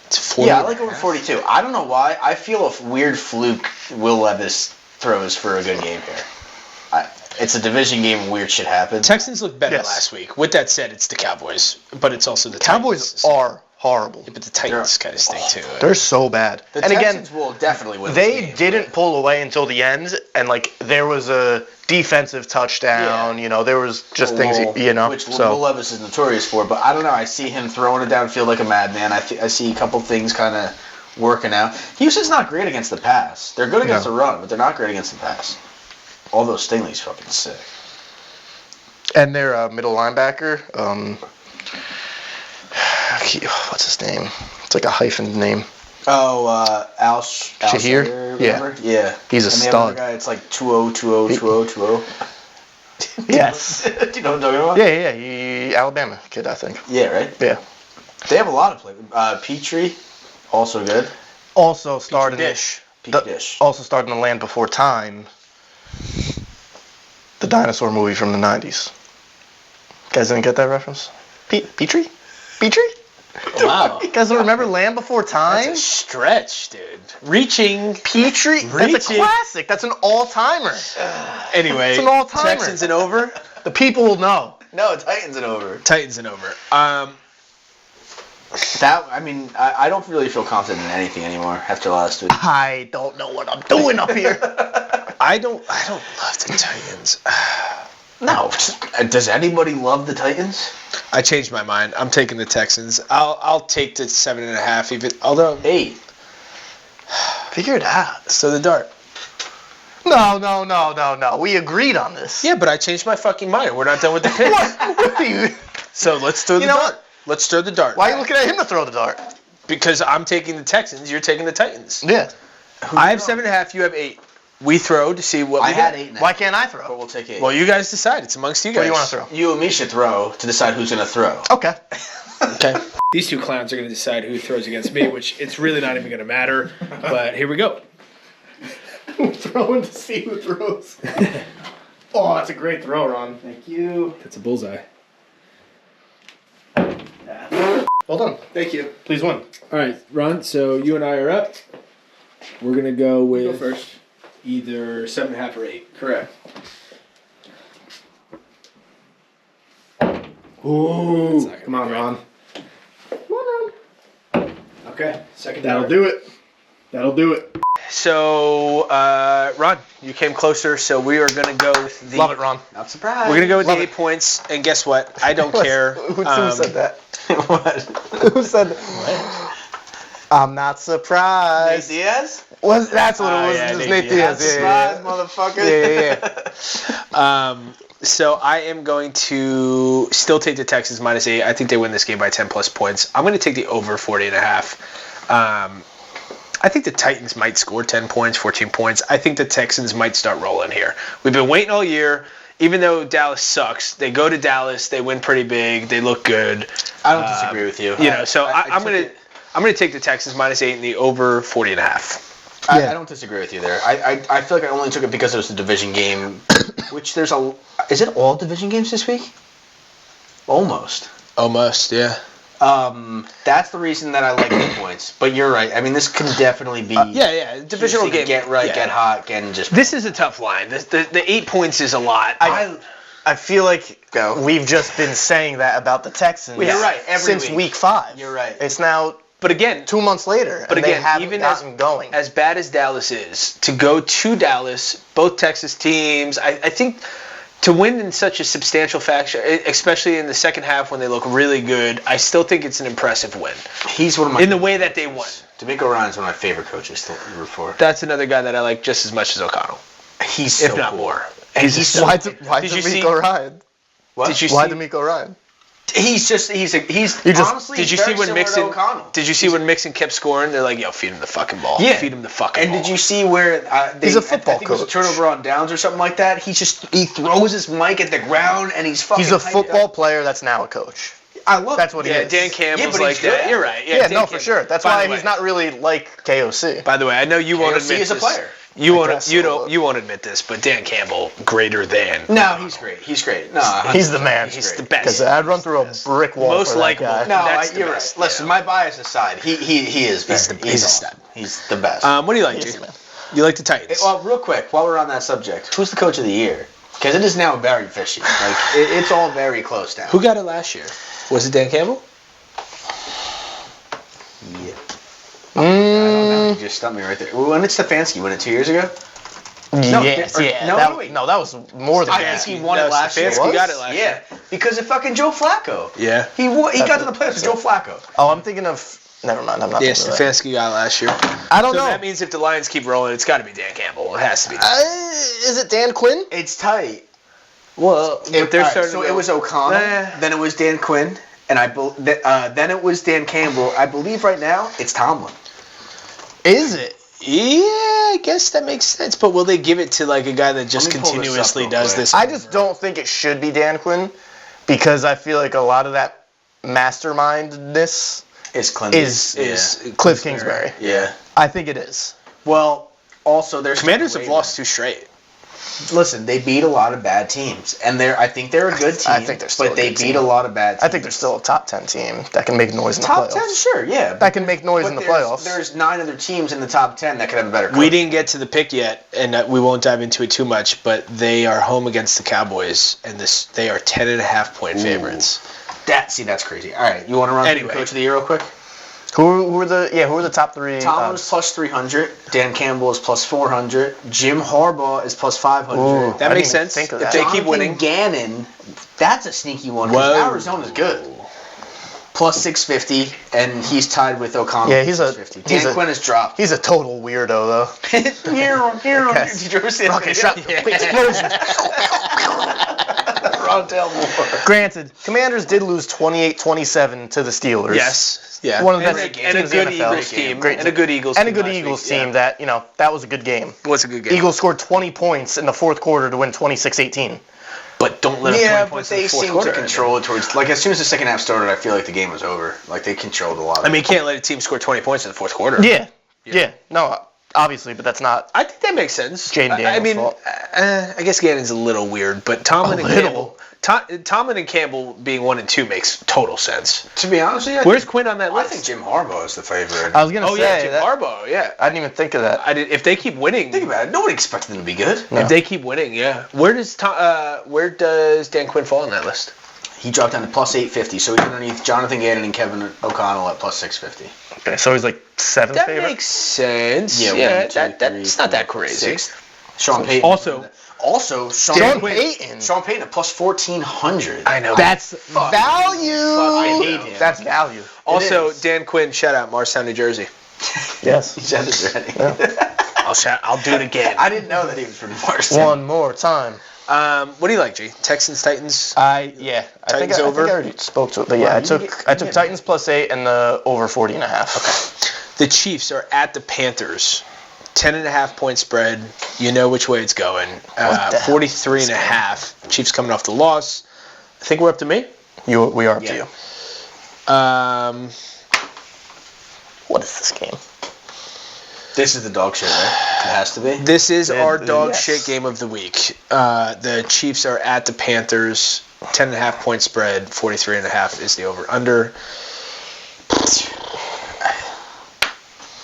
It's 40. Yeah, I like over 42. I don't know why. I feel a weird fluke Will Levis throws for a good game here. It's a division game and weird shit happens. Texans looked better Yes. last week. With that said, it's the Cowboys, but it's also the Cowboys Titans. are horrible. Yeah, but the Titans kind of stink too. They're so bad. The and Texans again, will definitely win this they game, didn't but- pull away until the end, and like there was a defensive touchdown. Yeah. You know, there was just things. You know, which so Will Levis is notorious for. But I don't know. I see him throwing it downfield like a madman. I see a couple things kind of working out. Houston's not great against the pass. They're good against the run, but they're not great against the pass. Although Stingley's fucking sick. and their middle linebacker. What's his name? It's like a hyphened name. Oh, Al Shahir? Yeah. Yeah. He's a and the stud. other guy, it's like 2-0. Yes. Do you know what I'm talking about? Yeah. He Alabama kid, I think. Yeah, right? Yeah. They have a lot of players. Petrie, also good. Also started Dish. Dish. Also starting to Land Before Time. The dinosaur movie from the 90s. Guys didn't get that reference? Petrie? Wow. You guys don't remember Land Before Time? That's a stretch, dude. Reaching. Petrie? That's a Reaching. classic. That's an all-timer. Anyway, It's an all-timer. Texans and over. The people will know. No, Titans and over. Titans and over. I don't really feel confident in anything anymore after last week. I don't know what I'm doing up here. I don't love the Titans. No. Does anybody love the Titans? I changed my mind. I'm taking the Texans. I'll take the 7.5 even. Although 8. Figure it out. so the dart. No. We agreed on this. Yeah, but I changed my fucking mind. We're not done with the pick. What are you? So let's throw the know dart. what? Let's throw the dart. Why are you looking at him to throw the dart? Because I'm taking the Texans. You're taking the Titans. Yeah. I have 7.5. You have 8. We throw to see what I we had get. 8 now. Why can't I But throw? we'll take 8. Well, you guys decide. It's amongst you guys. What do you want to throw? You and me should throw to decide who's going to throw. Okay. Okay. These two clowns are going to decide who throws against me, which it's really not even going to matter. But here we go. We're throwing to see who throws. Oh, that's a great throw, Ron. Thank you. That's a bullseye. Well done. Thank you. Please win. All right, Ron. So you and I are up. We're going to go with Go first. either 7.5 or 8. Correct. Ooh. Ooh. Come on, Ron. Okay. Second That'll dart. do it. That'll do it. So, Ron, you came closer, so we are going to go with the... Love it, Ron. Not surprised. We're going to go with Love the it. 8 points, and guess what? I don't care. Who said that? What? Who said that? I'm not surprised. Nate Diaz? That's what it was. yeah, It was Nate Nate Diaz. Diaz. Surprise, Yeah. motherfucker. Yeah. So I am going to still take the Texans -8. I think they win this game by 10 plus points. I'm going to take the over 40.5. I think the Titans might score 10 points, 14 points. I think the Texans might start rolling here. We've been waiting all year. Even though Dallas sucks, they go to Dallas. They win pretty big. They look good. I don't disagree with you. So I'm going to take the Texans -8 and the over 40.5. I don't disagree with you there. I feel like I only took it because it was a division game, which there's a... Is it all division games this week? Almost. Almost, yeah. That's the reason that I like the points. But you're right. I mean, this can definitely be... Divisional game. Get right, Yeah. get hot, get just... This is a tough line. The 8 points is a lot. I feel like we've just been saying that about the Texans. You're right. Every since week. week 5. You're right. It's now But again, 2 months later, but and again, they haven't even gotten going. as bad as Dallas is, to go to Dallas, both Texas teams, I think to win in such a substantial fashion, especially in the second half when they look really good, I still think it's an impressive win. He's one of my... In the way that they won. D'Amico Ryan's one of my favorite coaches to root for. That's another guy that I like just as much as O'Connell, He's if so not cool. more. And Why Did you D'Amico Ryan? What? Did you Why see? D'Amico Ryan? He's honestly Did you very see when similar Mixon? to O'Connell. Did you see when Mixon kept scoring? They're like, "Yo, feed him the fucking ball. Yeah. Feed him the fucking ball." And did you see where He's a football I think it was a coach. turnover on downs or something like that? He throws his mic at the ground and he's fucking. He's a hyped football up. player that's now a coach. I love. That's what he Yeah, is. Dan Campbell's but like he's good. that. You're right. Yeah, Dan no, for Campbell. sure. That's By why the he's way- not really like KOC. By the way, I know you won't KOC admit is a this. player. You I won't. guess You so. don't. You won't admit this, but Dan Campbell greater than. No, he's great. He's great. No, He's the man. He's the best. Because I'd run through a brick wall Most for that likable. guy. No, That's the you're best, right. Listen, my bias aside, he is. He's better. he's a awesome. stud. He's the best. What do you like, He's G? the man. You like the Titans? Well, real quick, while we're on that subject, who's the coach of the year? Because it is now very fishy. Like it's all very close now. Who got it last year? Was it Dan Campbell? Yeah. I don't know. You just stumped me right there. When did Stefanski win it 2 years ago? No, Yes, or- yeah. no, that, wait. no, that was more than I that. think he won it last year. Stefanski got it last year. Yeah, because of fucking Joe Flacco. Yeah. He got to the playoffs with Joe Flacco. Oh, I'm thinking of... Never mind, I'm not Yeah, thinking of that. Stefanski got it last year. I don't So know. that means if the Lions keep rolling, it's got to be Dan Campbell. It has to be. Is it Dan Quinn? It's tight. Well, They're starting so to it go- was O'Connell, Nah. then it was Dan Quinn, and then it was Dan Campbell. I believe right now it's Tomlin. Is it? Yeah, I guess that makes sense. But will they give it to like a guy that just Let me pull this up continuously real does quick. this? I just don't think it should be Dan Quinn because I feel like a lot of that mastermindness It's Clint. is Cliff Kingsbury. Yeah. I think it is. Well, also there's Commanders have lost 2 straight. Listen, they beat a lot of bad teams, and I think they're a good team. I think they're still but a they good beat team. a lot of bad teams. I think they're still a top 10 team that can make noise in the top playoffs. 10, sure, yeah. That can make noise in the there's- playoffs. There's 9 other teams in the top 10 that could have a better. We coach. didn't get to the pick yet, and we won't dive into it too much. But they are home against the Cowboys, and they are 10.5-point favorites. That's crazy. All right, you want to run through Anyway. the coach of the year real quick? Who are the top 3? Tomlin is plus 300. Dan Campbell is plus 400. Jim Harbaugh is plus 500. Ooh. That I makes didn't even sense. think of If that. they keep Jonathan winning. Gannon, that's a sneaky one because Whoa. Arizona's good. Plus 650, and he's tied with O'Connell. Yeah, with he's a- 650. he's Dan a- Quinn has dropped. He's a total weirdo, though. Did you ever see that Rocket video? shot. Explosion. Ron Moore. Granted, Commanders did lose 28-27 to the Steelers. Yes. Yeah. One of the and best a, and a teams in good the NFL. Eagles team. Great And a good Eagles And team a good last Eagles week, team yeah. that was a good game. What's a good game? Eagles scored 20 points in the fourth quarter to win 26-18. But don't let them Yeah, 20 but points in they the fourth seem quarter. to control it towards. Like as soon as the second half started, I feel like the game was over. Like they controlled a lot. Of I mean, you can't let a team score 20 points in the fourth quarter. Yeah. No, obviously, but that's not. I think that makes sense. Jaden Daniels' I mean, fault. I guess Gannon's a little weird, but Tomlin A and little. Campbell. Tomlin and Campbell being 1 and 2 makes total sense. To be honest with you, Where's Quinn on that I list? think Jim Harbaugh is the favorite. I was gonna Oh say yeah, Jim that. Harbaugh. Yeah. I didn't even think of that. If they keep winning, Think about it. Nobody expected them to be good. No. if they keep winning, yeah. Where does Dan Quinn fall on that list? He dropped down to plus 850, so he's underneath Jonathan Gannon and Kevin O'Connell at plus 650. Okay, so he's like 7th That favorite. makes sense. Yeah, Yeah, 1, 2, that's not that crazy. 6th. Sean Payton. Also, Sean Payton. Sean Payton at plus 1,400. I know. That's Fuck. value. I hate him. That's value. Also, is. Dan Quinn, shout out, Morristown, New Jersey. Yes. He said it already. I'll do it again. I didn't know that he was from Morristown. One more time. What do you like, G? Texans, Titans? I Titans think over? I already spoke to it, but yeah, I took Titans plus 8 and the over 40.5. Okay. The Chiefs are at the Panthers. 10.5 point spread. You know which way it's going. 43.5. Chiefs coming off the loss. I think we're up to me. We are up to you. What is this game? This is the dog shit, right? It has to be. This is our dog yes. shit game of the week. The Chiefs are at the Panthers. 10.5 point spread. 43.5 is the over/under.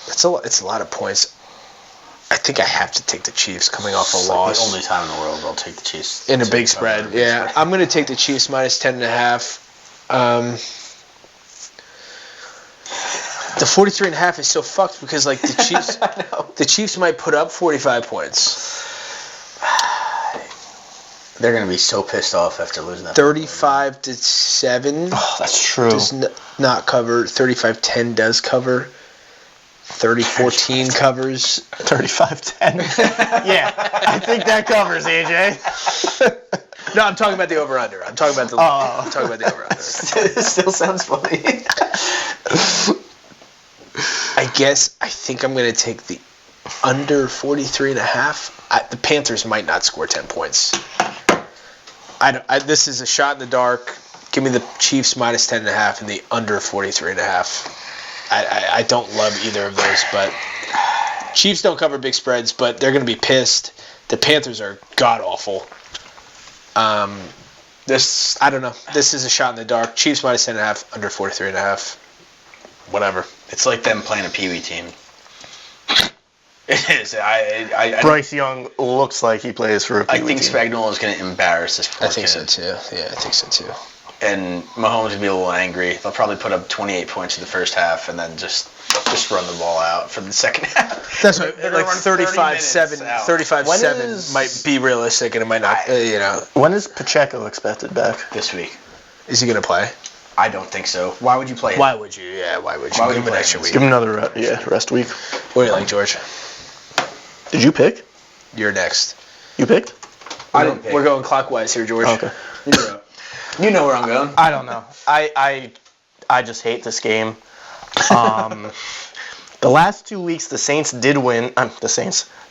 It's a lot of points. I think I have to take the Chiefs coming off a loss. The only time in the world I'll take the Chiefs. In a big spread, yeah. I'm going to take the Chiefs minus 10.5. The 43.5 is so fucked because like the Chiefs might put up 45 points. They're going to be so pissed off after losing that. 35-7 Oh, that's true. does not cover. 35-10 does cover. 30-14 covers. 35-10. Yeah, I think that covers, AJ. No, I'm talking about the over/under. I'm talking about the over/under. It still sounds funny. I think I'm going to take the under 43.5. The Panthers might not score 10 points. This is a shot in the dark. Give me the Chiefs minus 10.5 and the under 43.5. I don't love either of those, but Chiefs don't cover big spreads, but they're going to be pissed. The Panthers are god-awful. I don't know. This is a shot in the dark. Chiefs minus 10.5, under 43.5. Whatever. It's like them playing a peewee team. It is. Bryce Young looks like he plays for a I Pee Wee think team. Spagnuolo is going to embarrass this poor I think kid. so, too. Yeah, I think so, too. And Mahomes will be a little angry. They'll probably put up 28 points in the first half and then just run the ball out for the second half. That's right. They're Like gonna run 35-7. 35-7 might be realistic, and it might not. When is Pacheco expected back? This week. Is he going to play? I don't think so. Why would you play him? Why would you? Yeah, why would you? Why would Give you him an play extra him? week. Give him another rest week. What do you like, George? Did you pick? You're next. You picked? We're going clockwise here, George. Okay. You know where I'm going. I don't know. I just hate this game. The last 2 weeks, the Saints did win.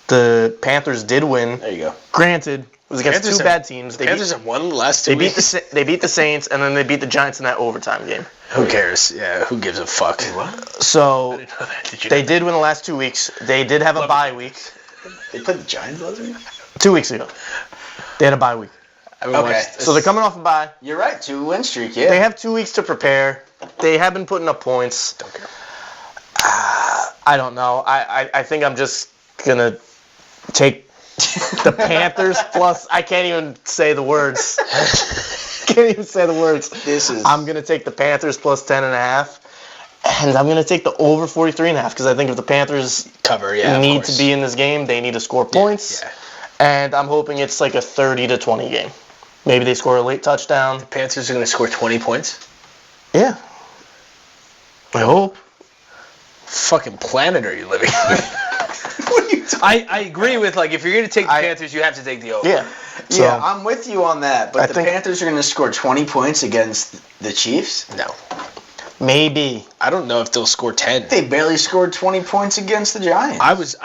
The Panthers did win. There you go. Granted, it was against Panthers two bad teams. The Panthers have won the last 2 They beat weeks. they beat the Saints, and then they beat the Giants in that overtime game. Who cares? Yeah, who gives a fuck? What? So I didn't know that. Did you they know did win the last 2 weeks. They did have a bye week They played the Giants last week? 2 weeks ago. They had a bye week. I haven't Okay. watched- So they're coming off a bye. You're right. 2-win streak, yeah. They have 2 weeks to prepare. They have been putting up points. Don't care. I don't know. I think I'm just gonna take the Panthers plus. I can't even say the words. Can't even say the words. I'm gonna take the Panthers plus 10.5, and I'm gonna take the over 43.5 because I think if the Panthers Cover, need to be in this game, they need to score points. Yeah. And I'm hoping it's like a 30-20 game. Maybe they score a late touchdown. Panthers are going to score 20 points? Yeah. I hope. Fucking planet are you living on? What are you talking I agree with, like, if you're going to take the Panthers, you have to take the over. Yeah. Yeah, I'm with you on that. But I the think- Panthers are going to score 20 points against the Chiefs? No. Maybe. I don't know if they'll score 10. They barely scored 20 points against the Giants.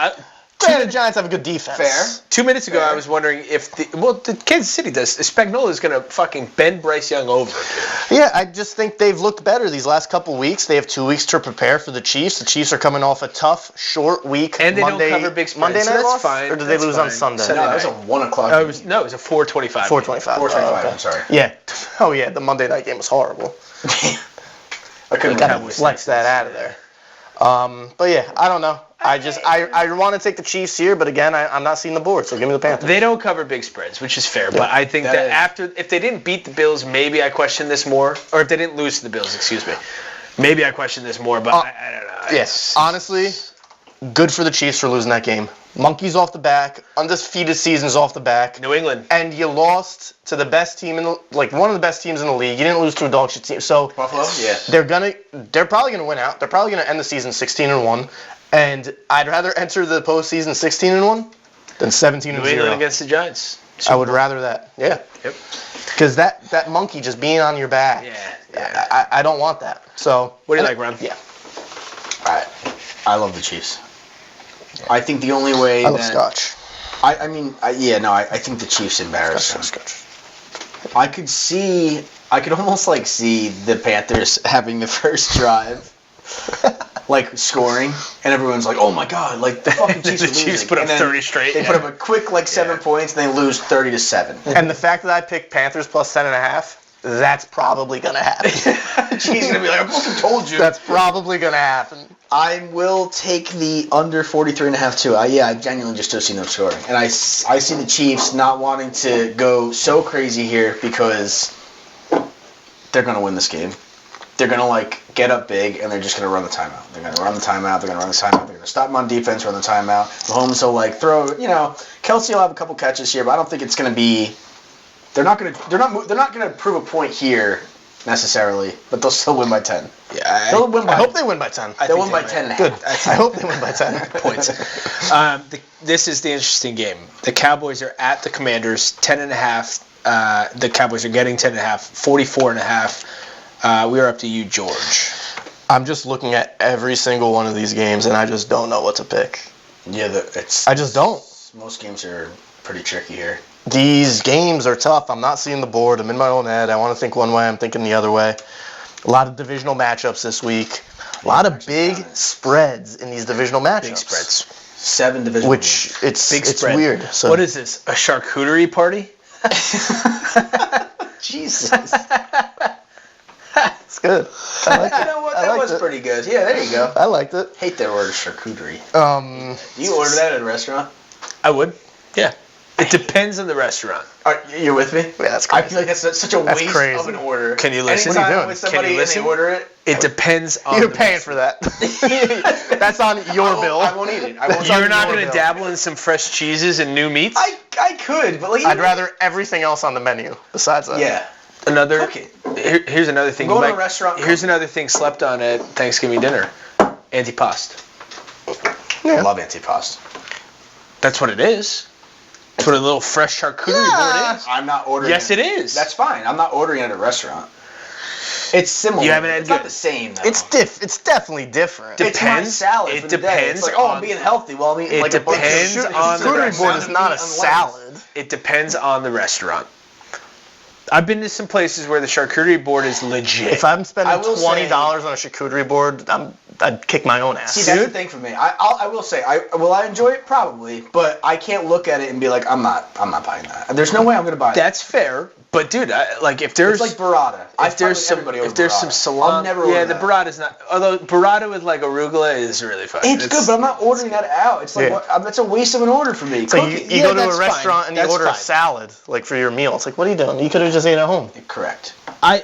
The Giants have a good defense. Fair. 2 minutes ago, Fair. I was wondering if the Kansas City does. Spagnuolo is going to fucking bend Bryce Young over. Yeah, I just think they've looked better these last couple weeks. They have 2 weeks to prepare for the Chiefs. The Chiefs are coming off a tough, short week. And they Monday, don't cover big spreads. Monday so night that's loss? fine. Or did they lose on Sunday? Sunday No, it was a night. 1 o'clock. It was a 4:25. 4:25. 4:25, okay. I'm sorry. Yeah. Oh, yeah, the Monday night game was horrible. I couldn't Got to remember. flex that out of there. But yeah, I don't know. I want to take the Chiefs here, but again, I'm not seeing the board, so give me the Panthers. They don't cover big spreads, which is fair. But I think that if they didn't beat the Bills, maybe I question this more. Or if they didn't lose to the Bills, excuse me. Maybe I question this more, but I don't know. Yes, honestly, good for the Chiefs for losing that game. Monkeys off the back, undefeated seasons off the back. New England. And you lost to the best team one of the best teams in the league. You didn't lose to a dog shit team. So Buffalo? Yeah. They're probably gonna win out. They're probably gonna end the season 16-1. And I'd rather enter the postseason 16-1 than 17-0. New England against the Giants. I would rather that. Yeah. Yep. Because that monkey just being on your back. Yeah. I don't want that. So. What do you like, Ron? Yeah. I love the Chiefs. I think the only way I love Scotch. I think the Chiefs embarrass them. Scotch. I could almost like see the Panthers having the first drive, like scoring, and everyone's like, "Oh my God!" Like the fucking Chiefs. The Chiefs put up 30 straight. They put up a quick 7 points, and they lose 30-7. And the fact that I picked Panthers plus 10.5, that's probably gonna happen. Chiefs gonna be like, "I fucking told you." That's probably gonna happen. I will take the under 43.5 too. I genuinely just don't see no scoring. And I see the Chiefs not wanting to go so crazy here because they're going to win this game. They're going to get up big and they're just going to run the timeout. They're going to run the timeout. They're going to run the timeout. They're going to stop them on defense, run the timeout. Mahomes will throw, Kelsey will have a couple catches here, but I don't think it's going to be they're not going to prove a point here necessarily, but they'll still win by 10. Yeah, I hope they win by 10. They'll win by 10. Good. I hope they win by 10 points. This is the interesting game. The Cowboys are at the Commanders, 10.5. The Cowboys are getting 10.5, 44.5. We are up to you, George. I'm just looking at every single one of these games, and I just don't know what to pick. Yeah, I just don't. Most games are pretty tricky here. These games are tough. I'm not seeing the board. I'm in my own head. I want to think one way. I'm thinking the other way. A lot of divisional matchups this week. A lot of big spreads in these divisional matchups. Big spreads. 7 divisional Which games. it's weird. So. What is this? A charcuterie party? Jesus. It's good. I like it. You know what? That was pretty good. Yeah, there you go. I liked it. Hate that word charcuterie. Do you order that at a restaurant? I would. Yeah. It depends on the restaurant. You're with me? Yeah, that's crazy. I feel like that's such a waste of an order. Can you listen? What are you doing? With somebody Can you listen? And they order it. It depends on. You're paying for that. That's on your bill. I won't eat it. You're not going to dabble in some fresh cheeses and new meats? I could, but I'd rather everything else on the menu besides that. Yeah. Here's another thing. Go to a restaurant. Here's another thing slept on at Thanksgiving dinner. Antipasto. Yeah. I love antipasto. That's what it is. That's what a little fresh charcuterie board is. I'm not ordering Yes, it is. That's fine. I'm not ordering it at a restaurant. It's similar. You haven't had it's good. not the same, though. It's definitely different. It's my salad It for the day. depends It's like, I'm on- being healthy while I'm eating It like a bunch of depends shit. on the charcuterie board is not a salad. It depends on the restaurant. I've been to some places where the charcuterie board is legit. If I'm spending I will $20 on a charcuterie board, I'd kick my own ass. See, that's the thing for me. I will say, will I enjoy it? Probably, but I can't look at it and be like, I'm not buying that. There's no way I'm gonna buy that. That's fair, but dude, if there's It's like burrata. if there's some salami, I'll never order the that. burrata's not. Although burrata with arugula is really fun. It's good, but I'm not ordering that out. It's like that's a waste of an order for me. So Cook you it. go to that's a restaurant fine. and you That's order a fine. salad for your meal. It's like, what are you doing? You could have just ate at home. Correct. I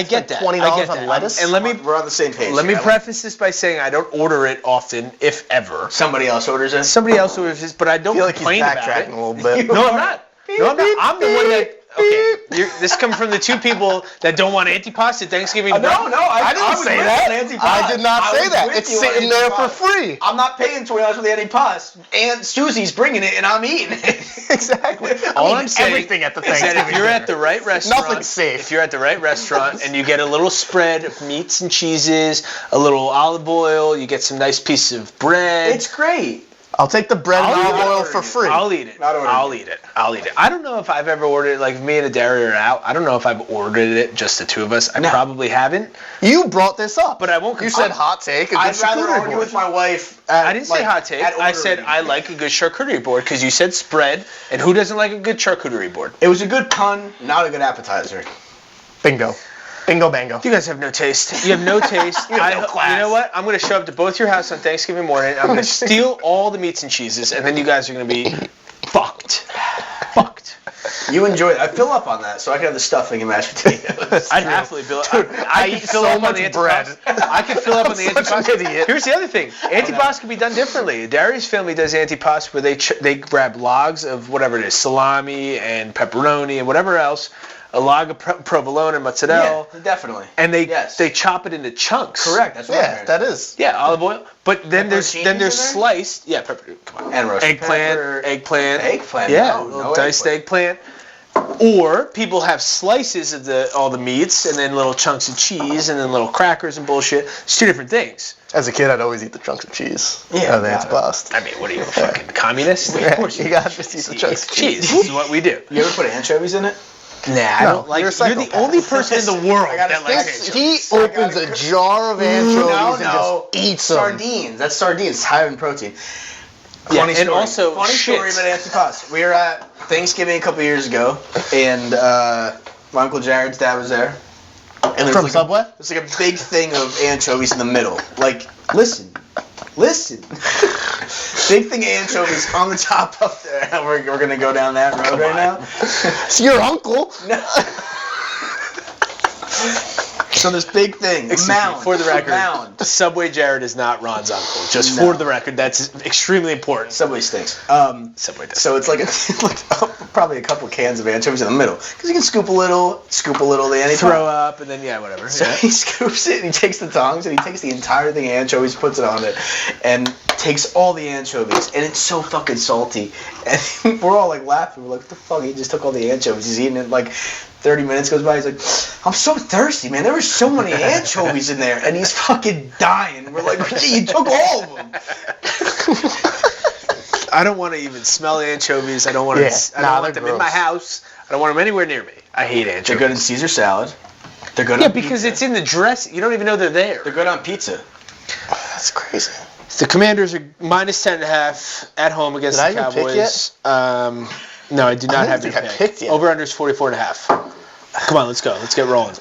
get that. $20 I get on that. lettuce? And let me We're on the same page. Let me here. preface this by saying I don't order it often, if ever. Somebody else orders it. Somebody else orders this, but I don't I feel like he's complain about backtracking it. a little bit. No, I'm not. No, I'm not. I'm the one that. Okay, this comes from the two people that don't want antipasto at Thanksgiving. No, I didn't say that. I did not say that. It's sitting there for free. I'm not paying $20 for the antipasto. Aunt Susie's bringing it, and I'm eating it. Exactly. All I'm saying everything at the is that Thanksgiving if you're dinner. at the right restaurant, Nothing's safe. If you're at the right restaurant and you get a little spread of meats and cheeses, a little olive oil, you get some nice piece of bread. It's great. I'll take the bread and olive oil for free. I'll eat it. I'll eat it. I don't know if I've ever ordered it, like if me and Adair are out. I don't know if I've ordered it, just the two of us. I probably haven't. You brought this up. But I won't. You said hot take. I'd rather argue with my wife. I didn't say hot take. I said I like a good charcuterie board because you said spread, and who doesn't like a good charcuterie board? It was a good pun, not a good appetizer. Bingo. Bingo bango. You guys have no taste. You have no taste. You have no class. You know what? I'm going to show up to both your house on Thanksgiving morning. I'm going to steal all the meats and cheeses, and then you guys are going to be fucked. Fucked. You enjoy it. I fill up on that, so I can have the stuffing and mashed potatoes. I'd happily fill up. I could eat fill so up on much the bread. antipasto. I could fill up on the I'm such an antipasto. idiot. Here's the other thing. Antipasto can be done differently. Darius' family does antipasto where they grab logs of whatever it is, salami and pepperoni and whatever else, a log of provolone and mozzarella. Yeah, definitely. And they chop it into chunks. Correct. That's what Yeah, that is. Yeah, olive oil. But then there's Pepperoncinis in there? sliced. Yeah, pepper. Come on. And roasted pepper. Eggplant. Eggplant. Yeah, No, a little no diced eggplant. Or people have slices of all the meats and then little chunks of cheese and then little crackers and bullshit. It's two different things. As a kid, I'd always eat the chunks of cheese. Yeah, the antipasto. I mean, what are you, a fucking communist? Yeah, Of course you gotta just eat the chunks of cheese. This is what we do. You ever put anchovies in it? Nah, I No, don't like. you're a You're the psychopath. only person in the world I gotta that likes fix- anchovies. He opens a jar of anchovies and just eats them. Sardines. That's sardines. It's higher in protein. Yeah, Funny and story. also funny shit. story about antipasto. We were at Thanksgiving a couple years ago, and my Uncle Jared's dad was there. And there was From like Subway? There's like a big thing of anchovies in the middle. Like, listen. Big thing of anchovies on the top of there. We're going to go down that road right now. It's your uncle. No. So this big thing, Excuse me, mound. for the record, Mound. Subway Jared is not Ron's uncle. Just No. for the record, that's extremely important. Subway stinks. Subway does. So it's like, probably a couple cans of anchovies in the middle. Because you can scoop a little, then he Throw up, and then, yeah, whatever. So Yeah. he scoops it and he takes the tongs and he takes the entire thing of anchovies, puts it on it, and takes all the anchovies. And it's so fucking salty. And we're all like laughing. We're like, what the fuck? He just took all the anchovies. He's eating it like 30 minutes goes by. He's like, I'm so thirsty, man. There were so many anchovies in there. And he's fucking dying. We're like, you took all of them. I don't want to even smell anchovies. I don't want to. Yeah, I don't want they're them in my gross. house. I don't want them anywhere near me. I hate They're anchovies. good in Caesar salad. They're good Yeah, on because pizza. it's in the dress. You don't even know they're there. They're good on pizza. That's crazy. The Commanders are minus 10.5 at home against Did I the even pick Cowboys. No, I do not don't have think your I pick. picked yet. Over under is 44.5. Come on, let's go. Let's get rolling.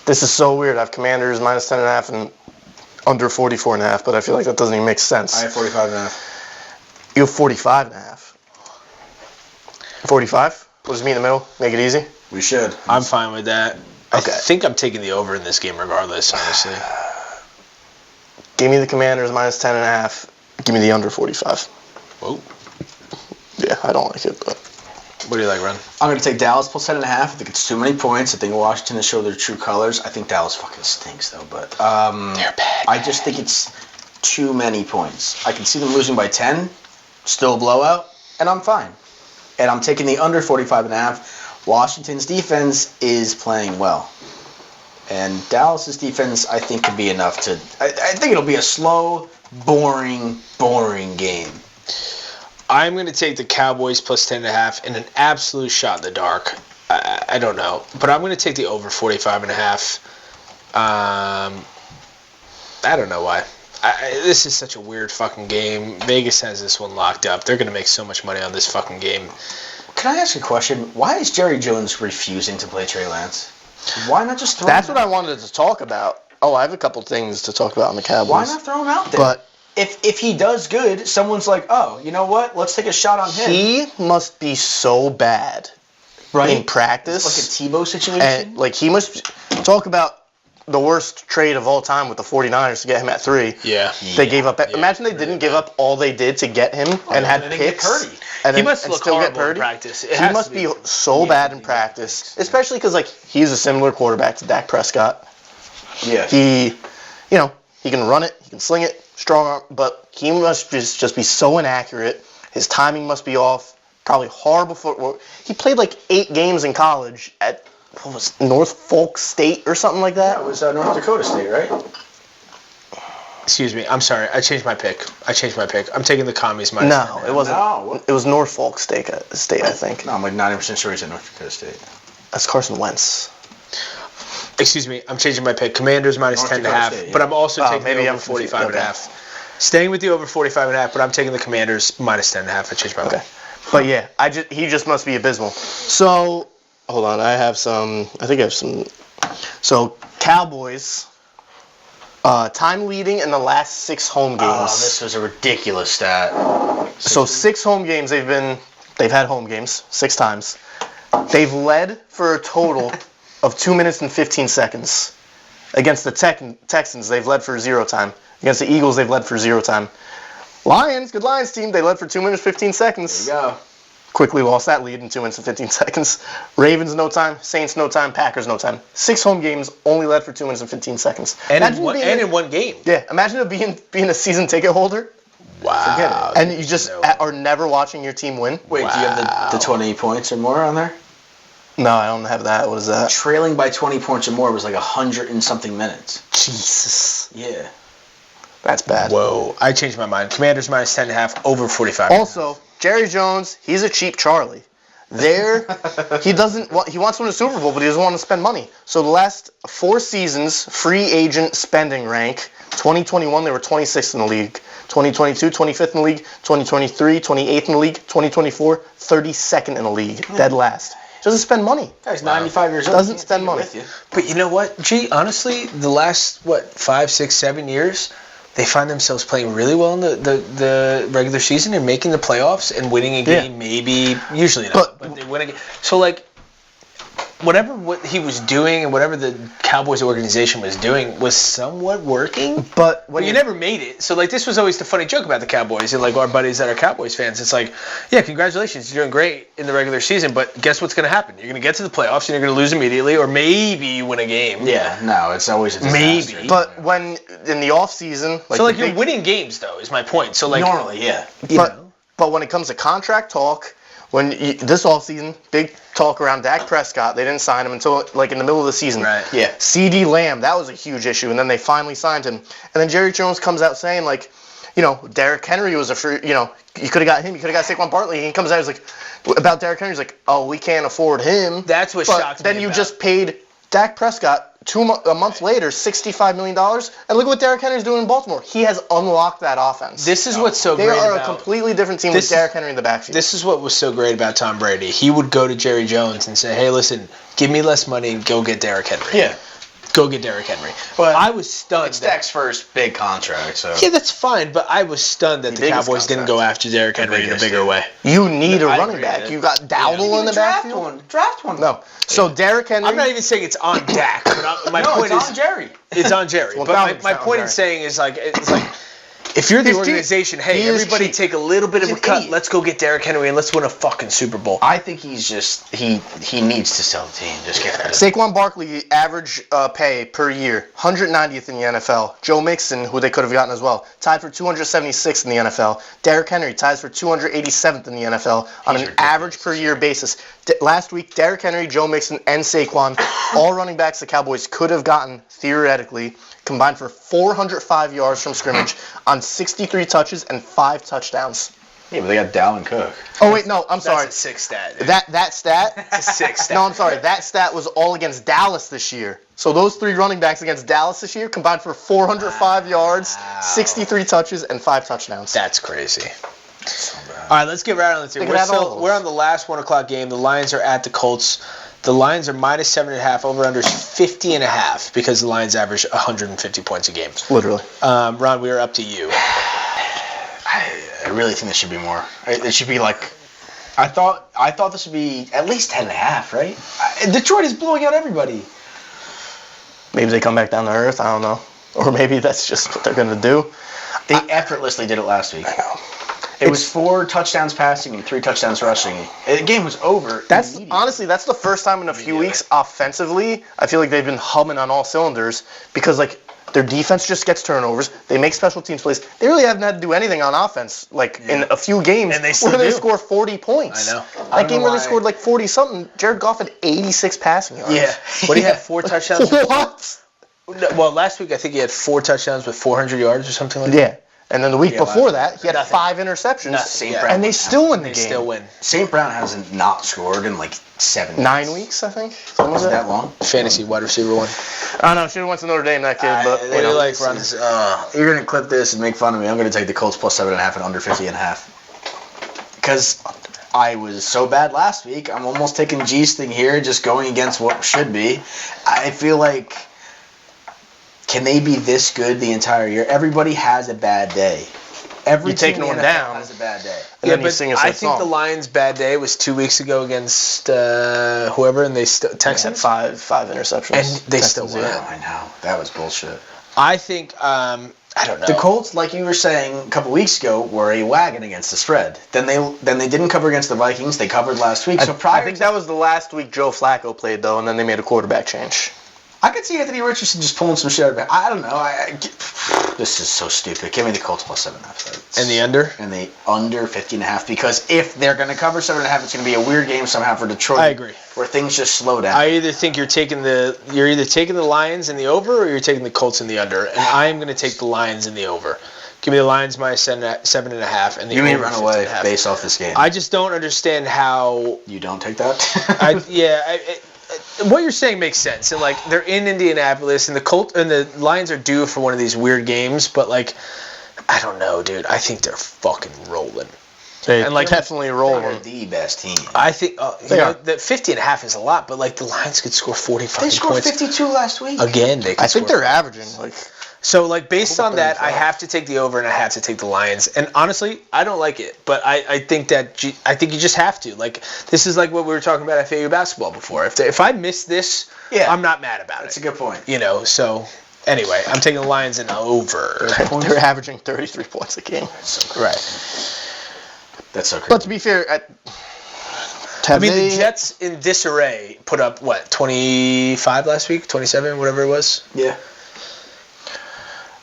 This is so weird. I have Commanders minus 10.5 and under 44.5, but I feel like that doesn't even make sense. I have 45.5. You have 45.5. 45? We'll just meet in the middle. Make it easy. We should. I'm fine with that. Okay. I think I'm taking the over in this game regardless, honestly. Give me the Commanders minus 10.5. Give me the under 45. Whoa. Yeah, I don't like it, but What do you like, Ron? I'm going to take Dallas plus 10.5. I think it's too many points. I think Washington has showed their true colors. I think Dallas fucking stinks, though. But They're bad. I just think it's too many points. I can see them losing by 10, still a blowout, and I'm fine. And I'm taking the under 45.5. Washington's defense is playing well. And Dallas's defense, I think, could be enough to... I think it'll be a slow, boring game. I'm going to take the Cowboys plus 10.5 in an absolute shot in the dark. I don't know. But I'm going to take the over 45.5. I don't know why. This is such a weird fucking game. Vegas has this one locked up. They're going to make so much money on this fucking game. Can I ask a question? Why is Jerry Jones refusing to play Trey Lance? Why not just throw that's him what I out? wanted to talk about. Oh, I have a couple things to talk about on the Cowboys. Why not throw him out there? But if he does good, someone's like, oh, you know what? Let's take a shot on him. he must be so bad in practice. It's like a Tebow situation. And like he must talk about the worst trade of all time with the 49ers to get him at 3. Yeah. They gave up. Yeah, Imagine they didn't give up all they did to get him and had and then get picks. Purdy. And He then, must and look still get horrible in Purdy. practice. It He has must to be so bad in practice, especially because like he's a similar quarterback to Dak Prescott. Yeah. He can run it, he can sling it, strong arm, but he must just be so inaccurate. His timing must be off. Probably horrible footwork. He played like 8 games in college at what was it, Norfolk State or something like that. That was North Dakota State, right? Excuse me. I'm sorry. I changed my pick. I'm taking the commies minus. No, it wasn't. No, what? It was Norfolk State, I think. No, I'm like 90% sure he's at North Dakota State. That's Carson Wentz. Excuse me. I'm changing my pick. Commanders minus North 10.5. Dakota State, yeah. But I'm also taking maybe the I'm over confused. 45.5. Staying with the over 45.5, but I'm taking the Commanders minus 10.5. I changed my pick. But yeah, he just must be abysmal. So hold on, I think I have some So Cowboys, time leading in the last 6 home games. Oh, this was a ridiculous stat. So 6 home games they've had home games 6 times. They've led for a total of 2 minutes and 15 seconds. Against the Texans, they've led for 0 time. Against the Eagles, they've led for 0 time. Lions, good Lions team, they led for 2 minutes 15 seconds. There you go. Quickly lost that lead in 2 minutes and 15 seconds. Ravens, no time. Saints, no time. Packers, no time. 6 home games, only led for 2 minutes and 15 seconds. And in one game. Yeah, imagine being a season ticket holder. Wow. Forget it. And you just are never watching your team win. Wait, do you have the 20 points or more on there? No, I don't have that. What is that? Trailing by 20 points or more was like 100 and something minutes. Jesus. Yeah. That's bad. Whoa. I changed my mind. Commanders minus 10.5, over 45. Also, Jerry Jones, he's a cheap Charlie. He wants to win a Super Bowl, but he doesn't want to spend money. So the last 4 seasons, free agent spending rank, 2021, they were 26th in the league. 2022, 25th in the league. 2023, 28th in the league. 2024, 32nd in the league. Dead last. Doesn't spend money. Guy's 95 years old. Doesn't spend money. But you know what, G? Honestly, the last, 5, 6, 7 years, they find themselves playing really well in the regular season and making the playoffs and winning a game, maybe, usually not, but they win a game. So, like, what he was doing and whatever the Cowboys organization was doing was somewhat working. But you never made it. So, like, this was always the funny joke about the Cowboys and, like, our buddies that are Cowboys fans. It's like, yeah, congratulations, you're doing great in the regular season, but guess what's going to happen? You're going to get to the playoffs and you're going to lose immediately, or maybe you win a game. Yeah, no, it's always a disaster. Maybe. But when in the off season, you're winning games though, is my point. So like normally, yeah. But when it comes to contract talk, this offseason, big talk around Dak Prescott. They didn't sign him until like in the middle of the season. Right. Yeah. CD Lamb, that was a huge issue, and then they finally signed him. And then Jerry Jones comes out saying like, Derrick Henry was a free, you could have got him, you could have got Saquon Barkley. And he comes out, he's like, about Derrick Henry, he's like, oh, we can't afford him. That's what shocked me. Then you just paid Dak Prescott a month later, $65 million. And look what Derrick Henry's doing in Baltimore. He has unlocked that offense. This is what's so great about... They are a completely different team with Derrick Henry in the backfield. This is what was so great about Tom Brady. He would go to Jerry Jones and say, hey, listen, give me less money and go get Derrick Henry. Yeah. Go get Derrick Henry. But I was stunned. It's Dak's first big contract, so... Yeah, that's fine, but I was stunned that the Cowboys didn't go after Derrick Henry in a bigger way. You need a running back. You got Dowdle in the backfield. Draft one. No. So Derrick Henry... I'm not even saying it's on Dak, but my point it's is... on Jerry. It's on Jerry. But my point in saying is like, it's like, if you're the organization, hey, everybody take a little bit of a cut. Let's go get Derrick Henry and let's win a fucking Super Bowl. I think he's just he needs to sell the team. Just get rid of it. Saquon Barkley average pay per year 190th in the NFL. Joe Mixon, who they could have gotten as well, tied for 276th in the NFL. Derrick Henry ties for 287th in the NFL on an average per year basis. Last week, Derrick Henry, Joe Mixon, and Saquon, all running backs the Cowboys could have gotten theoretically, combined for 405 yards from scrimmage on 63 touches and 5 touchdowns. Yeah, but they got Dalvin Cook. Oh, wait, no, I'm sorry. That's a sick stat. That stat? It's a sick stat. No, I'm sorry. That stat was all against Dallas this year. So those 3 running backs against Dallas this year combined for 405 yards, 63 touches, and 5 touchdowns. That's crazy. All right, let's get right on the team. We're on the last 1 o'clock game. The Lions are at the Colts. The Lions are minus 7.5. Over/under 50.5 because the Lions average 150 points a game. Literally. Ron, we are up to you. I really think this should be more. It should be like. I thought this would be at least 10.5, right? Detroit is blowing out everybody. Maybe they come back down to earth. I don't know. Or maybe that's just what they're going to do. They effortlessly did it last week. I know. It was 4 touchdowns passing and 3 touchdowns rushing. The game was over. Honestly, that's the first time in a few weeks offensively I feel like they've been humming on all cylinders because like their defense just gets turnovers. They make special teams plays. They really haven't had to do anything on offense in a few games and they score 40 points. I know. That game where they scored like 40 something. Jared Goff had 86 passing yards. Yeah. What do you have? 4 touchdowns? What? Well, last week I think he had 4 touchdowns with 400 yards or something like that. Yeah. And then the week before that, he had 5 interceptions. And they still win the game. They still win. St. Brown hasn't not scored in like 9 weeks, I think. Was it that long? Fantasy wide receiver 1. I don't know. Should have went to Notre Dame, that kid. But what do you like, Ron? You're going to clip this and make fun of me. I'm going to take the Colts plus 7.5 and under 50.5. Because I was so bad last week. I'm almost taking G's thing here, just going against what should be. I feel like, can they be this good the entire year? Everybody has a bad day. Every You're taking team in one the NFL down. has a bad day. And then you sing a I sad think song. the Lions' bad day was 2 weeks ago against whoever, and they Texans. Five interceptions. And they Texans, still won. yeah. I know. That was bullshit. I think I don't know. The Colts, like you were saying a couple weeks ago, were a wagon against the spread. Then they didn't cover against the Vikings. They covered last week. So I think that was the last week Joe Flacco played, though, and then they made a quarterback change. I could see Anthony Richardson just pulling some shit out of it. I don't know. This is so stupid. Give me the Colts plus 7.5. And the under? And the under 50.5, because if they're going to cover 7.5, it's going to be a weird game somehow for Detroit. I agree. Where things just slow down. I either think you're either taking the Lions in the over, or you're taking the Colts in the under, and I am going to take the Lions in the over. Give me the Lions minus 7.5, and the You may over run away 50.5. based off this game. I just don't understand how. You don't take that? What you're saying makes sense, and like they're in Indianapolis, and the Lions are due for one of these weird games, but like I don't know, dude. I think they're fucking rolling. And like definitely They're rolling. the best team. I think They are. that 50.5 is a lot, but like the Lions could score 40 fucking They scored points 52 last week. again. They could I think score they're averaging like. So, like, based on that, I 35. have to take the over and I have to take the Lions. And honestly, I don't like it, but I think I think you just have to. Like, this is like what we were talking about at FAU basketball before. If I miss this, Yeah. I'm not mad about That's a it. good point. You know, so anyway, I'm taking the Lions in over. They're averaging 33 points a game. Right. That's so crazy. But to be fair, I mean, the Jets in disarray put up, 25 last week? 27, whatever it was? Yeah.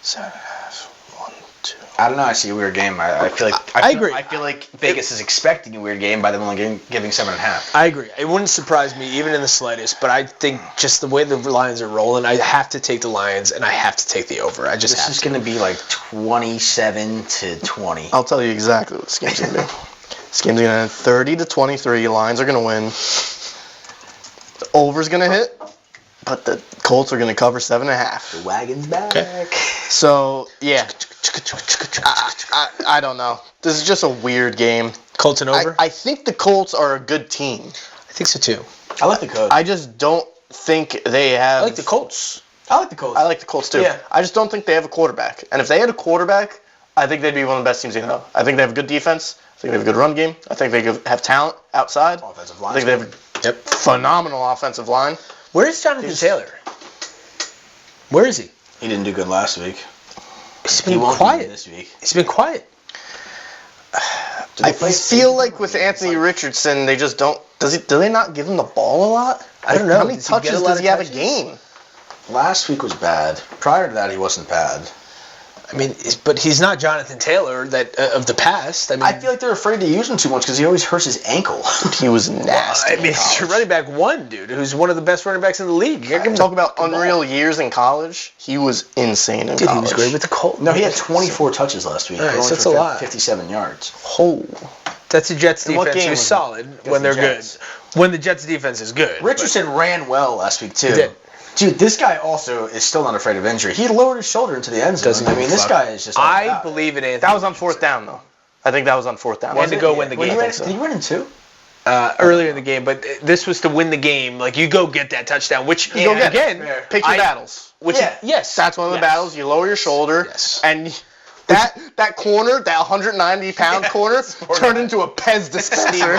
7.5, 1, 2. I don't know. I see a weird game. I feel like I agree. I feel like Vegas is expecting a weird game by them only giving 7.5. I agree. It wouldn't surprise me even in the slightest, but I think just the way the Lions are rolling, I have to take the Lions and I have to take the over. I just This have is to. going to be like 27-20. I'll tell you exactly what this game's gonna be. This game's gonna end 30-23. Lions are gonna win. The over's gonna hit, but the Colts are gonna cover 7.5. The wagon's back. Okay. So yeah, I don't know. This is just a weird game. Colts and over? I think the Colts are a good team. I think so too. I like the Colts. I just don't think they have. I like the Colts. I like the Colts. I like the Colts too. Yeah. I just don't think they have a quarterback. And if they had a quarterback, I think they'd be one of the best teams in the NFL. I think they have a good defense. I think they have a good run game. I think they have talent outside. Offensive I line. think they have a phenomenal offensive line. Where's Jonathan Taylor? Where is he? He didn't do good last week. He's He been won't do quiet. good this week. He's been quiet. I feel like with Anthony Richardson, they just don't. Do they not give him the ball a lot? I don't know. How many Does he get touches a lot does of he have a touches? game? Last week was bad. Prior to that, he wasn't bad. I mean, but he's not Jonathan Taylor of the past. I mean, I feel like they're afraid to use him too much because he always hurts his ankle. He was nasty. I mean, it's your running back one, dude, who's one of the best running backs in the league. You gotta give him Talk about unreal years in college. He was insane in Dude, he college. was great with the Colts. No, he had 24 touches last week. All right, Going so that's for a lot. 57 yards. Oh. That's the Jets In what defense game who's was it? solid when the they're good. Jets. When the Jets defense is good. Richardson ran well last week too. He did. Dude, this guy also is still not afraid of injury. He lowered his shoulder into the end zone. Doesn't I give mean, a this fuck. guy is just. I believe in Anthony. That was on fourth down, though. I think that was on fourth down. And to go win the Well, game. he I ran, think so. Did he run in two? Earlier in the game, but this was to win the game. Like, you go get that touchdown, which, You go get it. again, Fair. Pick your battles. which, Yeah. yes. That's one of the yes. battles. You lower your shoulder, Yes. and that corner, that 190-pound corner, turned into a Pez dispenser.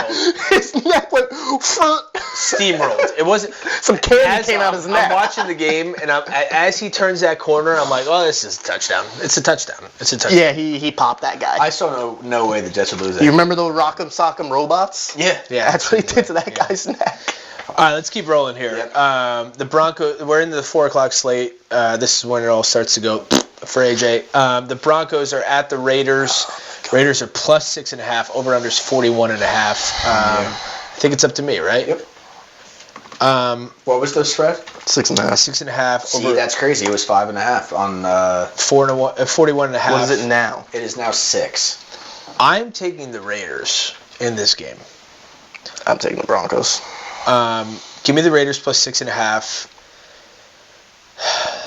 His neck went Steamrolled. It wasn't. Some candy As came out of his neck. I'm watching the game, and as he turns that corner, I'm like, oh, this is a touchdown. It's a touchdown. It's a touchdown. Yeah, he popped that guy. I saw no way the Jets would lose that. You remember those Rock'em Sock'em robots? Yeah. Yeah. That's what he did to that guy's neck. All right, let's keep rolling here. Yep. The Broncos, we're into the 4 o'clock slate. This is when it all starts to go for AJ. The Broncos are at the Raiders. Raiders are plus 6.5. Over-under's 41.5. I think it's up to me, right? Yep. What was the spread? 6.5. 6.5. See, that's crazy. It was 5.5 on. 41.5. What is it now? It is now 6. I'm taking the Raiders in this game. I'm taking the Broncos. Give me the Raiders plus 6.5.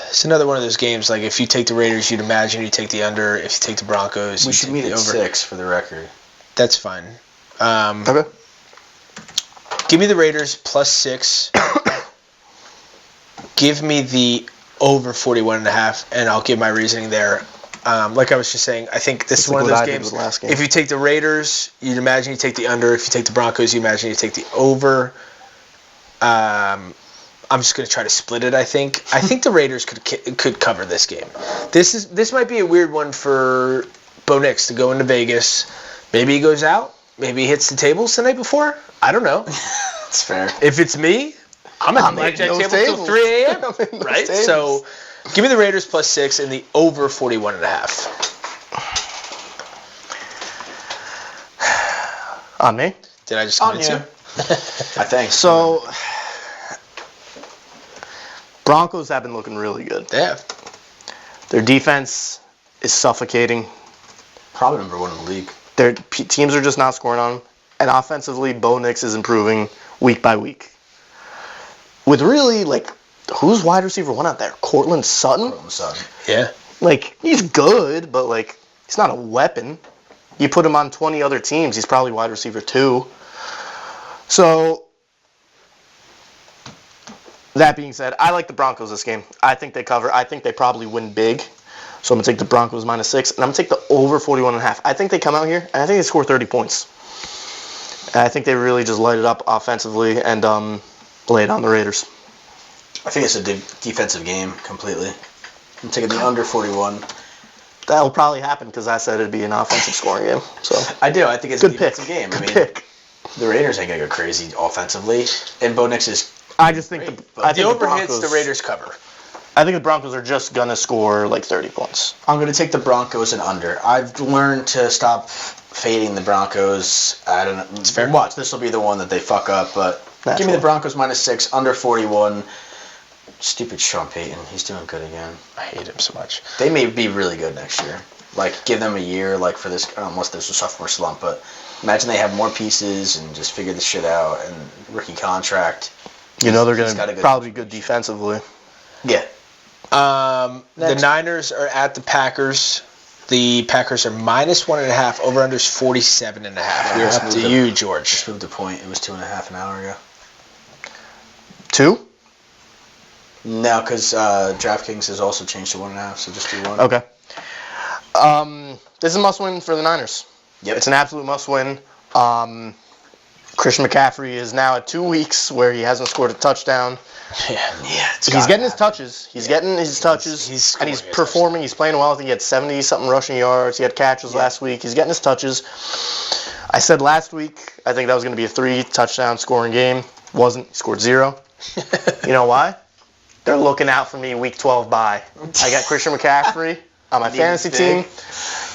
It's another one of those games. Like, if you take the Raiders, you'd imagine you take the under. If you take the Broncos, We you should take meet the at over. 6 for the record. That's fine. Okay. Give me the Raiders +6. Give me the over 41.5, and I'll give my reasoning there. Like I was just saying, I think this is one of those games. If you take the Raiders, you'd imagine you take the under. If you take the Broncos, you imagine you take the over. I'm just going to try to split it, I think. I think the Raiders could cover this game. This might be a weird one for Bo Nix to go into Vegas. Maybe he goes out. Maybe he hits the tables the night before. I don't know. That's fair. If it's me, I'm at the blackjack table till 3 a.m. Right? Tables. So give me the Raiders +6 and the over 41.5. On me? Did I just convince you? I think. So, Broncos have been looking really good. They have. Their defense is suffocating. Probably number 1 in the league. Their teams are just not scoring on them. And offensively, Bo Nix is improving week by week. With really, who's wide receiver 1 out there? Cortland Sutton? Yeah. He's good, but, he's not a weapon. You put him on 20 other teams, he's probably wide receiver 2. So, that being said, I like the Broncos this game. I think they cover. I think they probably win big. So I'm going to take the Broncos -6, and I'm going to take the over 41.5. I think they come out here, and I think they score 30 points. And I think they really just light it up offensively and lay it on the Raiders. I think it's a defensive game completely. I'm taking the under 41. That'll probably happen because I said it'd be an offensive scoring game. So I do. I think it's good a defensive pick. game. Good pick. The Raiders ain't going to go crazy offensively, and Bo Nix is... I just think the over hits, the Raiders cover. I think the Broncos are just going to score 30 points. I'm going to take the Broncos and under. I've learned to stop fading the Broncos. I don't know. It's fair. Watch, this will be the one that they fuck up, but give me the Broncos -6, under 41. Stupid Sean Payton. He's doing good again. I hate him so much. They may be really good next year. Give them a year, for this, unless there's a sophomore slump, but imagine they have more pieces and just figure this shit out, and rookie contract. They're going to probably be good defensively. Yeah. The Niners are at the Packers. The Packers are -1.5. Over/under is 47.5. We're up to you, George. Just moved the point. It was 2.5 an hour ago. 2? No, because DraftKings has also changed to 1.5, so just do 1. Okay. This is a must-win for the Niners. Yep. It's an absolute must-win. Christian McCaffrey is now at 2 weeks where he hasn't scored a touchdown. Yeah. He's getting his touches. He's getting his touches. He's performing. He's playing well. I think he had 70-something rushing yards. He had catches last week. He's getting his touches. I said last week, I think that was going to be a 3-touchdown scoring game. Wasn't. He scored 0. You know why? They're looking out for me week 12 bye. I got Christian McCaffrey on my fantasy team.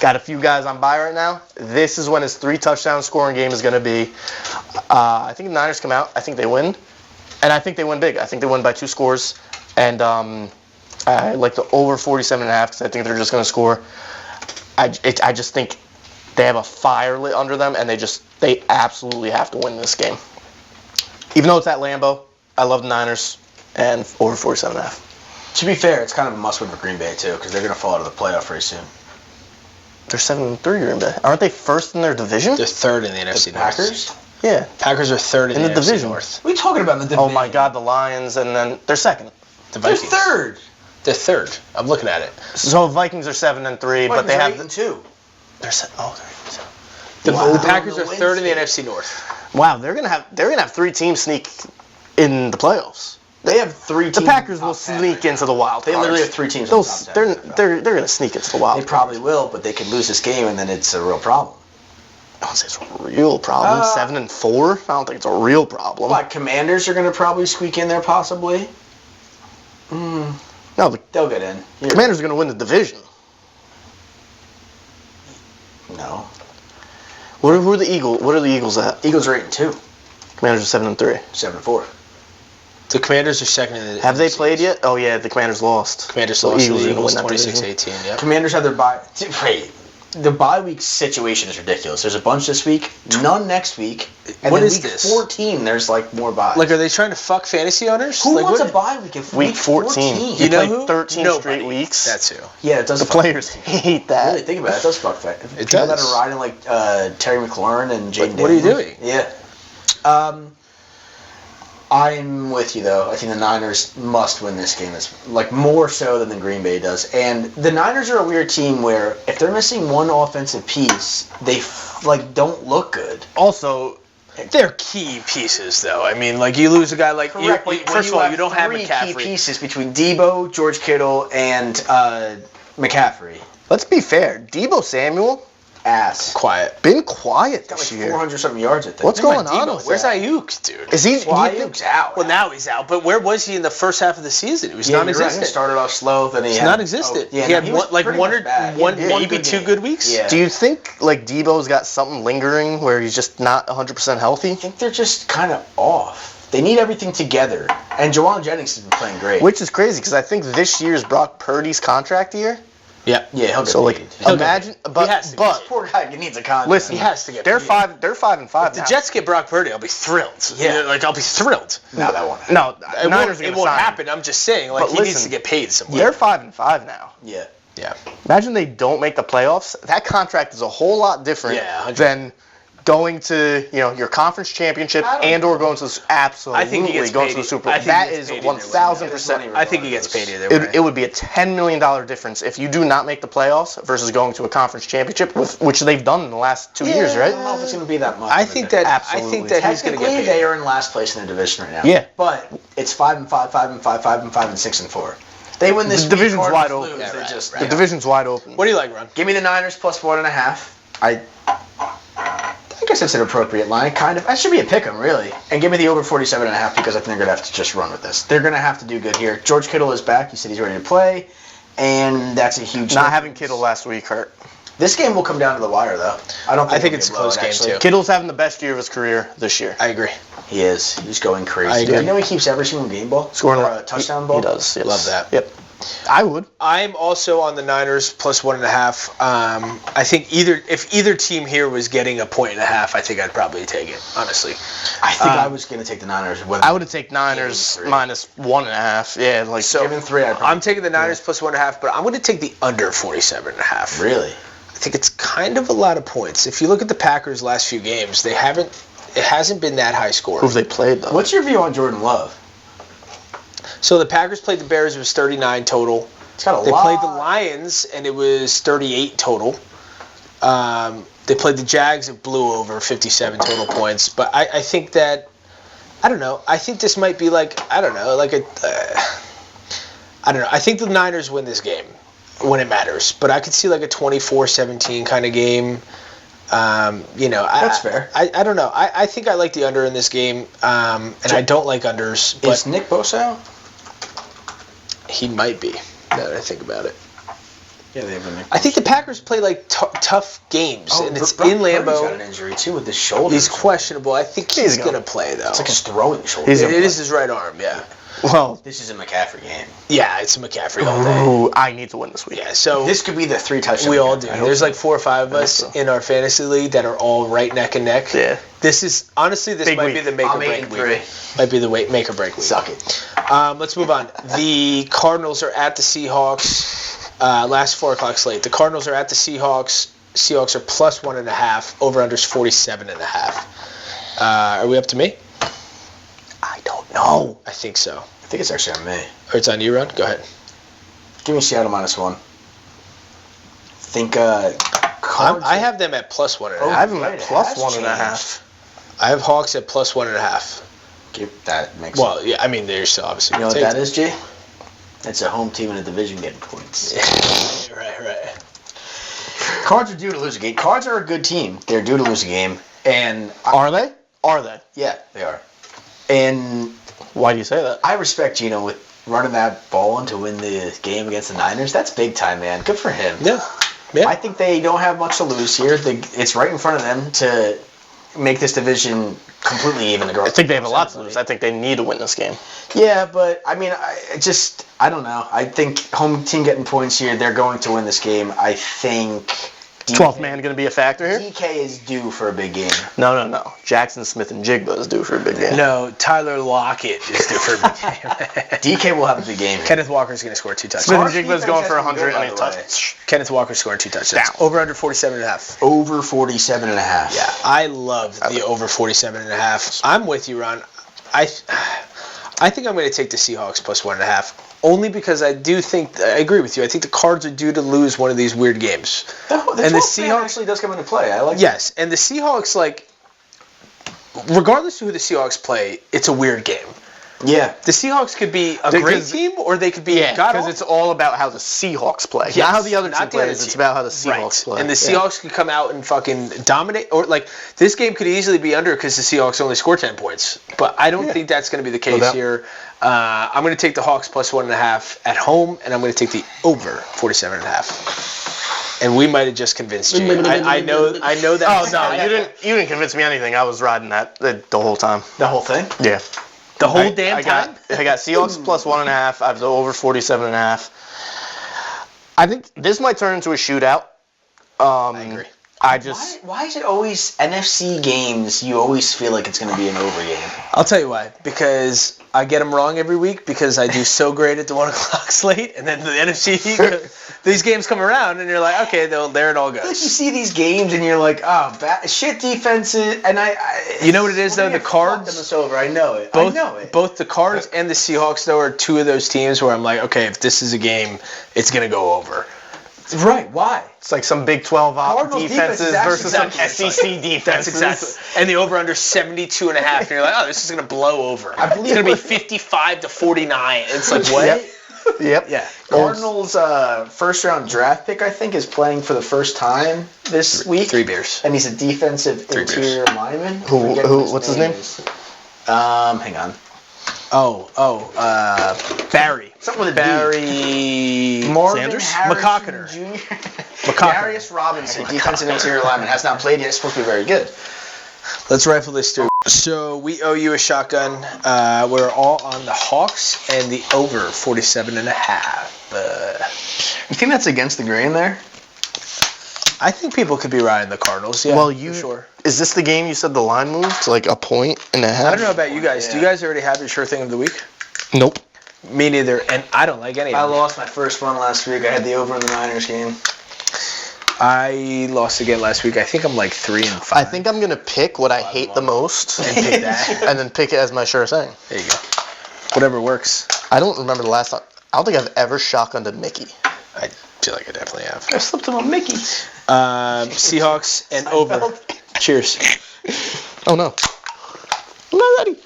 Got a few guys on bye right now. This is when his 3-touchdown scoring game is going to be. I think the Niners come out. I think they win. And I think they win big. I think they win by 2 scores. And I like the over 47.5 because I think they're just going to score. I just think they have a fire lit under them, and they absolutely have to win this game. Even though it's at Lambeau, I love the Niners, and over 47.5. To be fair, it's kind of a must-win for Green Bay, too, because they're going to fall out of the playoff very soon. They're 7-3 Green Bay. Aren't they first in their division? They're third in the NFC North. Packers? Yeah. Packers are third in the NFC division. North. What are you talking about in the division? Oh, my God, the Lions, and then they're second. The Vikings. They're third. They're third. I'm looking at it. So Vikings are 7-3, but they have 8-2. They're The Wow. Packers are third in the NFC North. Wow, they're gonna have 3 teams sneak in the playoffs. They have 3 teams. The Packers will sneak into the wild They cards. literally have 3 teams. They're gonna sneak into the wild. They probably will, but they could lose this game, and then it's a real problem. I don't say it's a real problem. 7-4. I don't think it's a real problem. Like Commanders are going to probably squeak in there, possibly. No, the They'll get in. Commanders are gonna win the division. No. Who are the Eagles? What are the Eagles at? Eagles are 8-2. Commanders are 7-3. 7-4. The Commanders are second in the Have they played yet? Oh yeah, the Commanders lost. Commanders So lost Eagles to are the gonna Eagles win that division. 26-18. Yep. Commanders have their bye. Wait. the bye week situation is ridiculous. There's a bunch this week, none next week, and What then is week this? 14 there's like more buys. Like, are they trying to fuck fantasy owners? Who like, wants what- a bye week if Week 14. You You know play who? 13 Nobody. straight weeks. That's who. Yeah, it does. The fuck players hate that. Really think about it. It does fuck that. It People does. that are riding like Terry McLaurin and Jaden What are you Daniels. doing? Yeah. I'm with you though. I think the Niners must win this game. It's like more so than the Green Bay does. And the Niners are a weird team where if they're missing one offensive piece, they don't look good. Also, They're key pieces, though. I mean, like, you lose a guy like... Correct. First of all, you don't have three key McCaffrey. pieces between Debo, George Kittle, and McCaffrey. let's be fair. Debo Samuel Ass. Quiet. been quiet Got this like year. 400 something yards. I think. What's going on Debo, with where's that? Ayuk, dude? Is he? Well, do you Ayuk's out. Well, now he's out, but where was he in the first half of the season? He was Yeah, you're right. non-existent. He started off slow, then he He's had non-existent. yeah, he no, had was one, like pretty one much or bad. one, He had maybe good two game. good weeks. Yeah. Do you think like Debo's got something lingering where he's just not 100% healthy? I think they're just kind of off. They need everything together. And Jawan Jennings has been playing great. Which is crazy because I think this year's Brock Purdy's contract year. Yeah. yeah, he'll get So like, paid. He'll imagine, get paid. He has to but This poor guy needs a contract. listen, He has to get they're paid. 5 and 5 If the now. Jets get Brock Purdy, I'll be thrilled. Yeah. Like, I'll be thrilled. No, that won't happen. No, It Niners won't, are gonna sign him. happen. I'm just saying, like, But he needs listen, to get paid somewhere. They're 5 and 5 now. Yeah. Yeah. Imagine they don't make the playoffs. That contract is a whole lot different Yeah, 100%. than going to your conference championship I don't and or going to the absolutely I think he gets going paid. to the Super Bowl. I think he That gets is paid either way. 1,000%. I think he gets paid either way. It would be a $10 million difference if you do not make the playoffs versus going to a conference championship, which they've done in the last 2 years, I right? don't know if it's going to be that much. I think that Absolutely. he's going to Technically, get they paid. are in last place in their division right now. Yeah. But it's 5 and 5, 5 and 5, 5 and 5, and 6 and 4. They win this The week, division's Cardinals wide open. lose, Yeah, they right, just- right. The division's wide open. What do you like, Ron? Give me the Niners plus 1.5. I guess it's an appropriate line, kind of. That should be a pick 'em, really. And give me the over 47.5 because I think they're going to have to just run with this. They're going to have to do good here. George Kittle is back. He said he's ready to play. And that's a huge Not difference. having Kittle last week hurt. This game will come down to the wire, though. I think it'll it's be a close blowout, game, actually. too. Kittle's having the best year of his career this year. I agree. He is. He's going crazy. I agree. You know he keeps every single game ball? Scoring Or a touchdown ball? He does. Yes. Love that. Yep. I would. I'm also on the Niners plus 1.5. I think if either team here was getting 1.5 points, I think I'd probably take it, honestly. I think I was going to take the Niners. I would have taken Niners Give him 3. minus 1.5. Yeah, like So Given 3, I'd probably I'm taking the Niners plus 1.5, but I'm going to take the under 47.5. Really? I think it's kind of a lot of points. If you look at the Packers' last few games, it hasn't been that high scoring. who've they played though? What's your view on Jordan Love? So the Packers played the Bears, it was 39 total. He's got a They lot. played the Lions, and it was 38 total. They played the Jags, it blew over 57 total points. But I think that, I don't know, I think this might be like, I don't know, I don't know. I think the Niners win this game when it matters. But I could see like a 24-17 kind of game. That's fair. I don't know. I think I like the under in this game, and I don't like unders. But Is Nick Bosa out? he might be, now that I think about it. Yeah, they have a Nick I think the Packers play like tough games, and it's Brock in Purdy's got Lambeau. an injury too with his shoulder. He's questionable. I think he's He's going to gonna- play, though. It's like his throwing shoulder. He's It is his right arm, yeah. Well, This is a McCaffrey game. Yeah, it's a McCaffrey all day. ooh, I need to win this week. Yeah, so This could be the 3 touchdown. we all game. do. I hope There's so. like 4 or 5 of us so. in our fantasy league that are all right neck and neck. Yeah. This is, honestly, this Big might week. be the make or I'm break 8-3. week. Might be the make or break week. Suck it. Let's move on. The Cardinals are at the Seahawks. Last 4 o'clock slate. The Cardinals are at the Seahawks. Seahawks are plus 1.5. Over unders 47.5. Are we up to me? I don't know. I think so. I think it's actually on me. Or it's on you, Ron? Go ahead. Give me Seattle -1. Think Cards. I have them at plus 1.5. Oh, I have him right, at it plus has 1.5. I have Hawks at plus 1.5. That makes Well, yeah, I mean, they're still obviously. You know what gonna that is, G? It's a home team in a division getting points. take- Right. Cards are due to lose a game. Cards are a good team. They're due to lose a game. And Are they? Are they? yeah, they are. And Why do you say that? I respect Gino with running that ball in to win the game against the Niners. That's big time, man. Good for him. Yeah. Yeah. I think they don't have much to lose here. It's right in front of them to make this division completely even. I think they have a lot to lose. I think they need to win this game. Yeah, but I mean, I don't know. I think home team getting points here. They're going to win this game. I think 12th man going to be a factor here? DK is due for a big game. No. Jackson Smith and Jigba is due for a big game. No, Tyler Lockett is due for a big game. DK will have a big game. Kenneth Walker's going to score 2 Smith touchdowns. and Jigba is going for 100 by and the a touchdown. Kenneth Walker scoring 2 touchdowns. Down. Over under 47.5. Over 47.5. Yeah, I love the over 47.5. I'm with you, Ron. I think I'm going to take the Seahawks plus 1.5. Only because I agree with you. I think the Cards are due to lose one of these weird games. The and the Seahawks actually does come into play. I like. Yes, and the Seahawks, like, regardless of who the Seahawks play, it's a weird game. Yeah. The Seahawks could be a great team, or they could be because it's all about how the Seahawks play, yes, not how the other not team the other plays. team. It's about how the Seahawks play. And the Seahawks could come out and fucking dominate, or like this game could easily be under because the Seahawks only score 10 points. But I don't think that's going to be the case here. I'm going to take the Hawks plus 1.5 at home, and I'm going to take the over 47.5. And we might have just convinced you. I know that. Oh no, you didn't convince me anything. I was riding that the whole time. The whole thing. Yeah. The whole damn time? I got Seahawks plus 1.5. I have the over 47.5. I think this might turn into a shootout. I agree. Why is it always NFC games? You always feel like it's going to be an over game. I'll tell you why. Because I get them wrong every week because I do so great at the 1 o'clock slate, and then the NFC, these games come around, and you're like, okay, there it all goes. Like you see these games, and you're like, oh, shit defenses, and you know what it is though? The Cards. This over. I know it. Both the Cards and the Seahawks though are two of those teams where I'm like, okay, if this is a game, it's gonna go over. Right? Why? It's like some Big 12 defense defenses versus some SEC defenses. That's exactly. And the over under 72.5, and you're like, oh, this is gonna blow over. It's gonna be 55-49. It's like what? Yep. Yeah. Cardinals' first round draft pick, I think, is playing for the first time this week. 3 beers. And he's a defensive interior lineman. Who? What's his name? Hang on. Barry. Something with a Barry Marvin Sanders? Harrison McCockiner. Jr. Darius Robinson, defensive interior lineman, has not played yet. It's supposed to be very good. Let's rifle this through. So we owe you a shotgun. We're all on the Hawks and the over 47.5. You think that's against the grain there? I think people could be riding the Cardinals. Yeah, well, for sure. Is this the game you said the line moved to like 1.5? I don't know about you guys. Yeah. Do you guys already have your sure thing of the week? Nope. Me neither, and I don't like any of them. I lost my first one last week. I had the over in the Niners game. I lost again last week. I think I'm like 3-5. I think I'm gonna pick what I hate the most and pick that, and then pick it as my sure thing. There you go. Whatever works. I don't remember the last time. I don't think I've ever shotgunned a Mickey. I feel like I definitely have. I slipped him on Mickey. Seahawks and over. Cheers. Oh no. I'm not ready.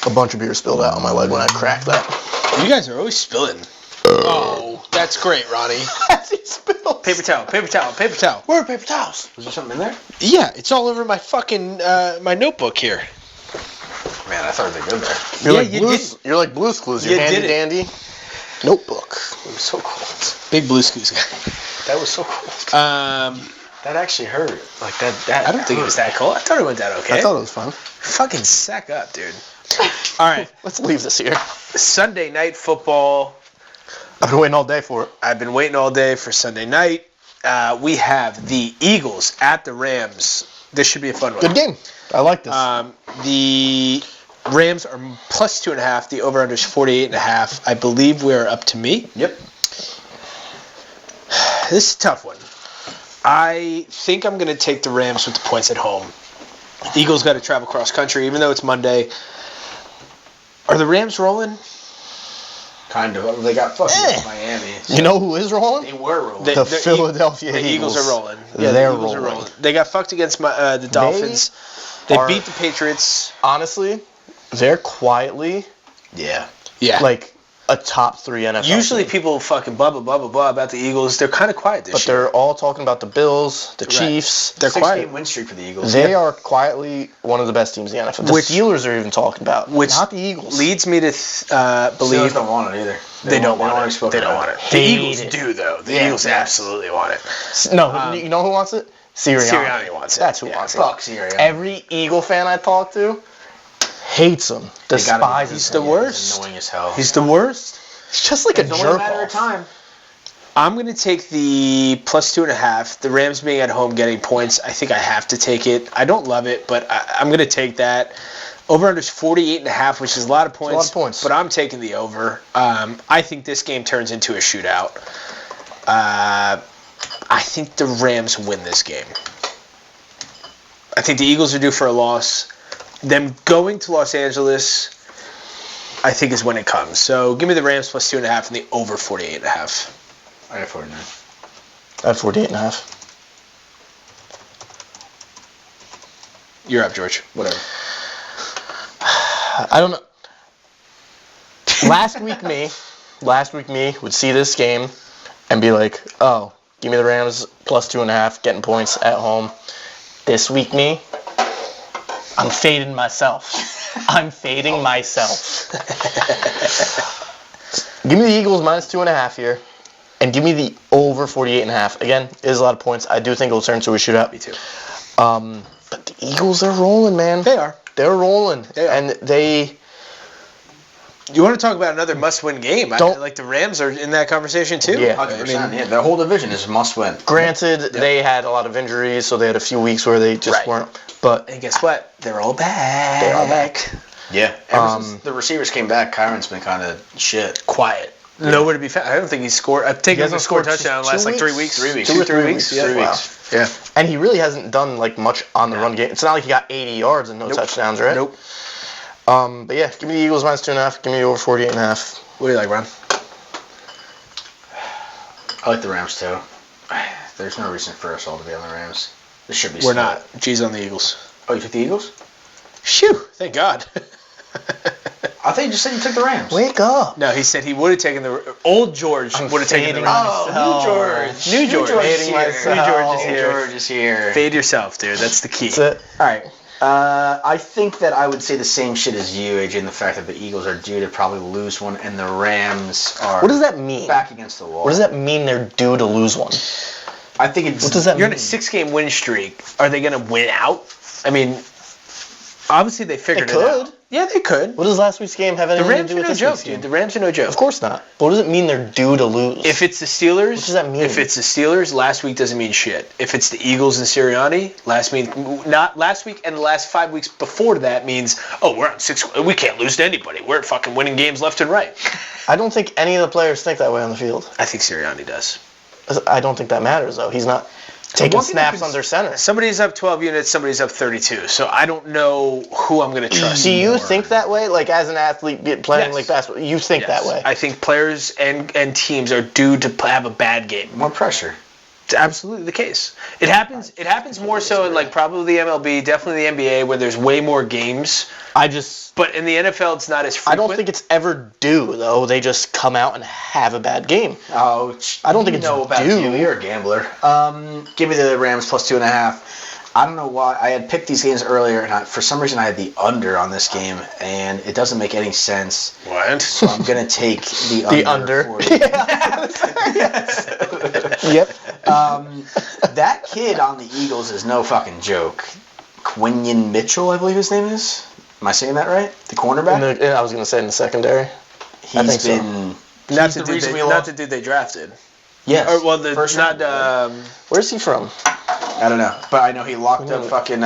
A bunch of beer spilled out on my leg when I cracked that. You guys are always spilling. Oh, that's great, Ronnie. Paper towel. Where are paper towels? Was there something in there? Yeah, it's all over my fucking my notebook here. Man, I thought they were good there. You're like Blue's Clues. You You're did handy dandy. Notebook. It was so cold. Big Blue Scoos guy. That was so cold. That actually hurt. Like that. I don't think it was that cold. I thought it went that okay. I thought it was fun. Fucking sack up, dude. All right, let's leave this here. Sunday night football. I've been waiting all day for it. I've been waiting all day for Sunday night. We have the Eagles at the Rams. This should be a fun one. Good game. I like this. The Rams are plus 2.5. The over-under is 48.5. I believe we are up to me. Yep. This is a tough one. I think I'm going to take the Rams with the points at home. The Eagles got to travel cross country, even though it's Monday. Are the Rams rolling? Kind of. They got fucking Miami. So you know who is rolling? They were rolling. The Philadelphia Eagles. The Eagles are rolling. Yeah, they're the Eagles rolling. are rolling. They got fucked against the Dolphins. They beat the Patriots. Honestly, they're quietly, yeah, like a top 3 NFL Usually team. people fucking blah, blah, blah, blah, blah about the Eagles. They're kind of quiet this year. But they're all talking about the Bills, the Chiefs. They're quiet. 6-game win streak for the Eagles. They are quietly one of the best teams in the NFL. The Steelers are even talking about, not the Eagles. Leads me to believe Steelers don't want it either. They don't want it. They don't want it. The Eagles do, though. The Eagles absolutely want it. No, you know who wants it? Sirianni wants it. That's who Yeah. wants it. Fuck Sirianni. Every Eagle fan I talk to hates him, despises He's him. the worst. He's annoying as hell. He's the worst. It's just like It's a only a jerk matter of off. time. I'm going to take the plus 2.5. The Rams being at home getting points, I think I have to take it. I don't love it, but I'm going to take that. Over-under is 48.5, which is a lot of points. It's a lot of points. But I'm taking the over. I think this game turns into a shootout. I think the Rams win this game. I think the Eagles are due for a loss. Them going to Los Angeles, I think, is when it comes. So give me the Rams plus 2.5 and the over 48.5. I got 49. I have 48.5. You're up, George. Whatever. I don't know. Last week me would see this game and be like, oh, give me the Rams plus 2.5, getting points at home. This week me, I'm fading myself. I'm fading myself. Give me the Eagles minus 2.5 here, and give me the over 48.5. Again, it is a lot of points. I do think it'll turn to a shootout. Me too. But the Eagles are rolling, man. They are. They're rolling. They are. And they... You want to talk about another must-win game? Don't- Like the Rams are in that conversation too. Yeah. 100%. Yeah, their whole division is a must-win. Granted, they had a lot of injuries, so they had a few weeks where they just Right. weren't. But And guess what? They're all back. They are back. Yeah. Ever since the receivers came back, Kyron's been kind of shit. Quiet. Nowhere to be found. I don't think he scored. I've taken him to score a touchdown in the last like 3 weeks. 3 weeks. 2 or 3 3 weeks. weeks. Yeah. 3 Wow. weeks. Yeah. And he really hasn't done like much on the run game. It's not like he got 80 yards and no touchdowns, right? Nope. But yeah, give me the Eagles minus 2.5. Give me over 48.5. What do you like, Ron? I like the Rams too. There's no reason for us all to be on the Rams. This should be We're split. not. G's on the Eagles. Oh, you took the Eagles? Phew. Thank God. I thought you just said you took the Rams. Wake up. No, he said he would have taken the old George I'm would have taken the fading Rams. Oh, New George. New George. is Hating here. myself. New George is New here. George is here. Fade yourself, dude. That's the key. That's it. All right. I think that I would say the same shit as you, AJ, in the fact that the Eagles are due to probably lose one, and the Rams are What does that mean? back against the wall. What does that mean they're due to lose one? I think it's. What does that You're on mean? a 6-game win streak. Are they going to win out? I mean, obviously they figured They it out. could. Yeah, they could. What does last week's game have The anything Rams to are do with no this joke, week's dude. game? The Rams are no joke. Of course not. But what does it mean they're due to lose? If it's the Steelers, What does that mean? If it's the Steelers, last week doesn't mean shit. If it's the Eagles and Sirianni, not last week and the last 5 weeks before that means, oh, we're on 6. We can't lose to anybody. We're fucking winning games left and right. I don't think any of the players think that way on the field. I think Sirianni does. I don't think that matters, though. He's not taking one thing that snaps can- under center. Somebody's up 12 units, somebody's up 32. So I don't know who I'm going to trust. Do you more. think that way? Like, as an athlete playing Yes. like basketball, you think Yes. that way? I think players and teams are due to have a bad game. more pressure. It's absolutely the case. It happens more so in like probably the MLB, definitely the NBA, where there's way more games. But in the NFL, it's not as I frequent. don't think it's ever due, though. They just come out and have a bad game. Oh, I don't think it's know about due. you. You're a gambler. Give me the Rams plus 2.5. I don't know why. I had picked these games earlier, and for some reason I had the under on this game, and it doesn't make any sense. What? So I'm gonna take the under. The under. for the- Yep. That kid on the Eagles is no fucking joke. Quinion Mitchell, I believe his name is. Am I saying that right? The cornerback. I was going to say in the secondary. I think He's so. been. Not he's the the dude reason we not lost. the dude they drafted. Yes. Or well, the First not round. Where's he from? I don't know, but I know he locked up fucking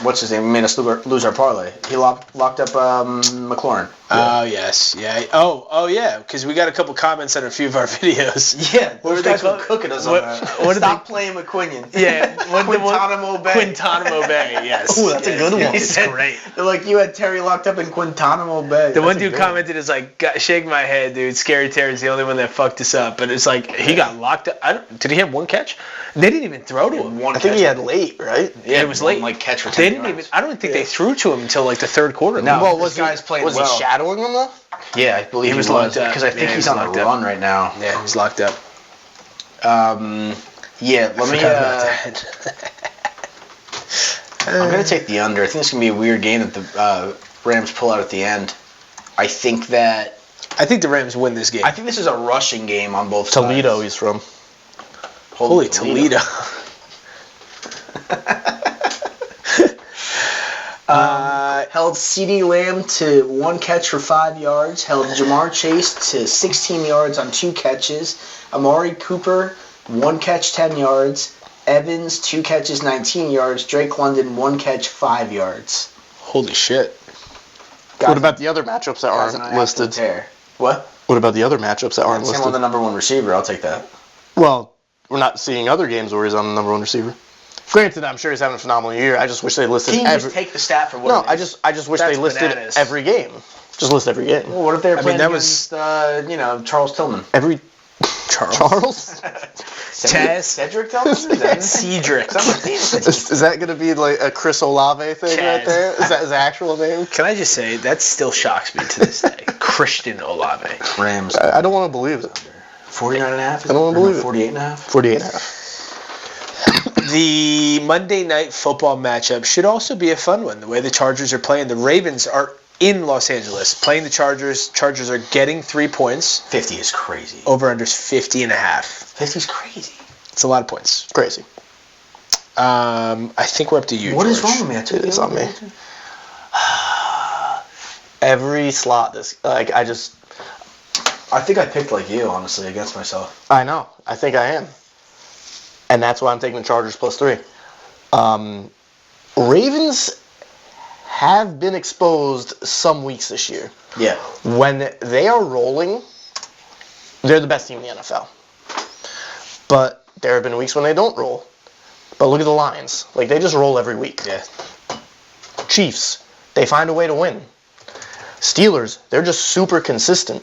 what's his name? Made us lose our parlay. He locked up McLaurin. Oh yes, yeah. Oh yeah, because we got a couple comments on a few of our videos. Yeah, What were those they guys were called? cooking us What- on that. what did Stop playing with Quinion. Yeah, Guantanamo Bay. Guantanamo Bay. Yes. Ooh, that's a good one. He It's said, great. They're like, you had Terry locked up in Guantanamo Bay. The one That's a dude good commented is like, "Shake my head, dude. Scary Terry's the only one that fucked us up." But it's like he got locked up. Did he have one catch? They didn't even throw to him. One I think catch. he had late, right? Yeah, it was late. Like catch for 10 They didn't yards. even. I don't think they threw to him until like the third quarter. No. Well, this guy's playing was well. he shadowing him, though? Yeah, I believe He he was was locked up. because I think Yeah, he he's was on locked the up. run right now. Yeah, he's locked up. Yeah, let me. Forgot about that. I'm gonna take the under. I think it's gonna be a weird game that the Rams pull out at the end. I think that. I think the Rams win this game. I think this is a rushing game on both Toledo, sides. he's from. Holy Toledo. Held CeeDee Lamb to 1 catch for 5 yards. Held Jamar Chase to 16 yards on 2 catches. Amari Cooper, 1 catch, 10 yards. Evans, 2 catches, 19 yards. Drake London, 1 catch, 5 yards. Holy shit. What about the other matchups that aren't listed? What? What about the other matchups that aren't Same listed? on the number 1 receiver. I'll take that. Well, we're not seeing other games where he's on the number 1 receiver. Granted, I'm sure he's having a phenomenal year. I just wish they listed Can you just take the stat for what No, it is? I just wish they listed bananas. every game. Just list every game. Well, what if they were playing that against, Charles Tillman? Every Charles? Cedric Tillman? Cedric. Is that going to be like a Chris Olave thing right there? Is that his actual name? Can I just say, that still shocks me to this day. Christian Olave. Rams. I don't want to believe it. 49.5? I don't want to believe it. 48.5? 48.5. The Monday Night Football matchup should also be a fun one. The way the Chargers are playing, the Ravens are in Los Angeles playing the Chargers. Chargers are getting 3 points. 50 is crazy. Over under's 50.5. 50 is crazy. It's a lot of points. Crazy. I think we're up to you. What George. is wrong with me? I took It's on me. Every slot, I think I picked like you, honestly, against myself. I know. I think I am. And that's why I'm taking the Chargers +3. Ravens have been exposed some weeks this year. Yeah. When they are rolling, they're the best team in the NFL. But there have been weeks when they don't roll. But look at the Lions. Like, they just roll every week. Yeah. Chiefs, they find a way to win. Steelers, they're just super consistent.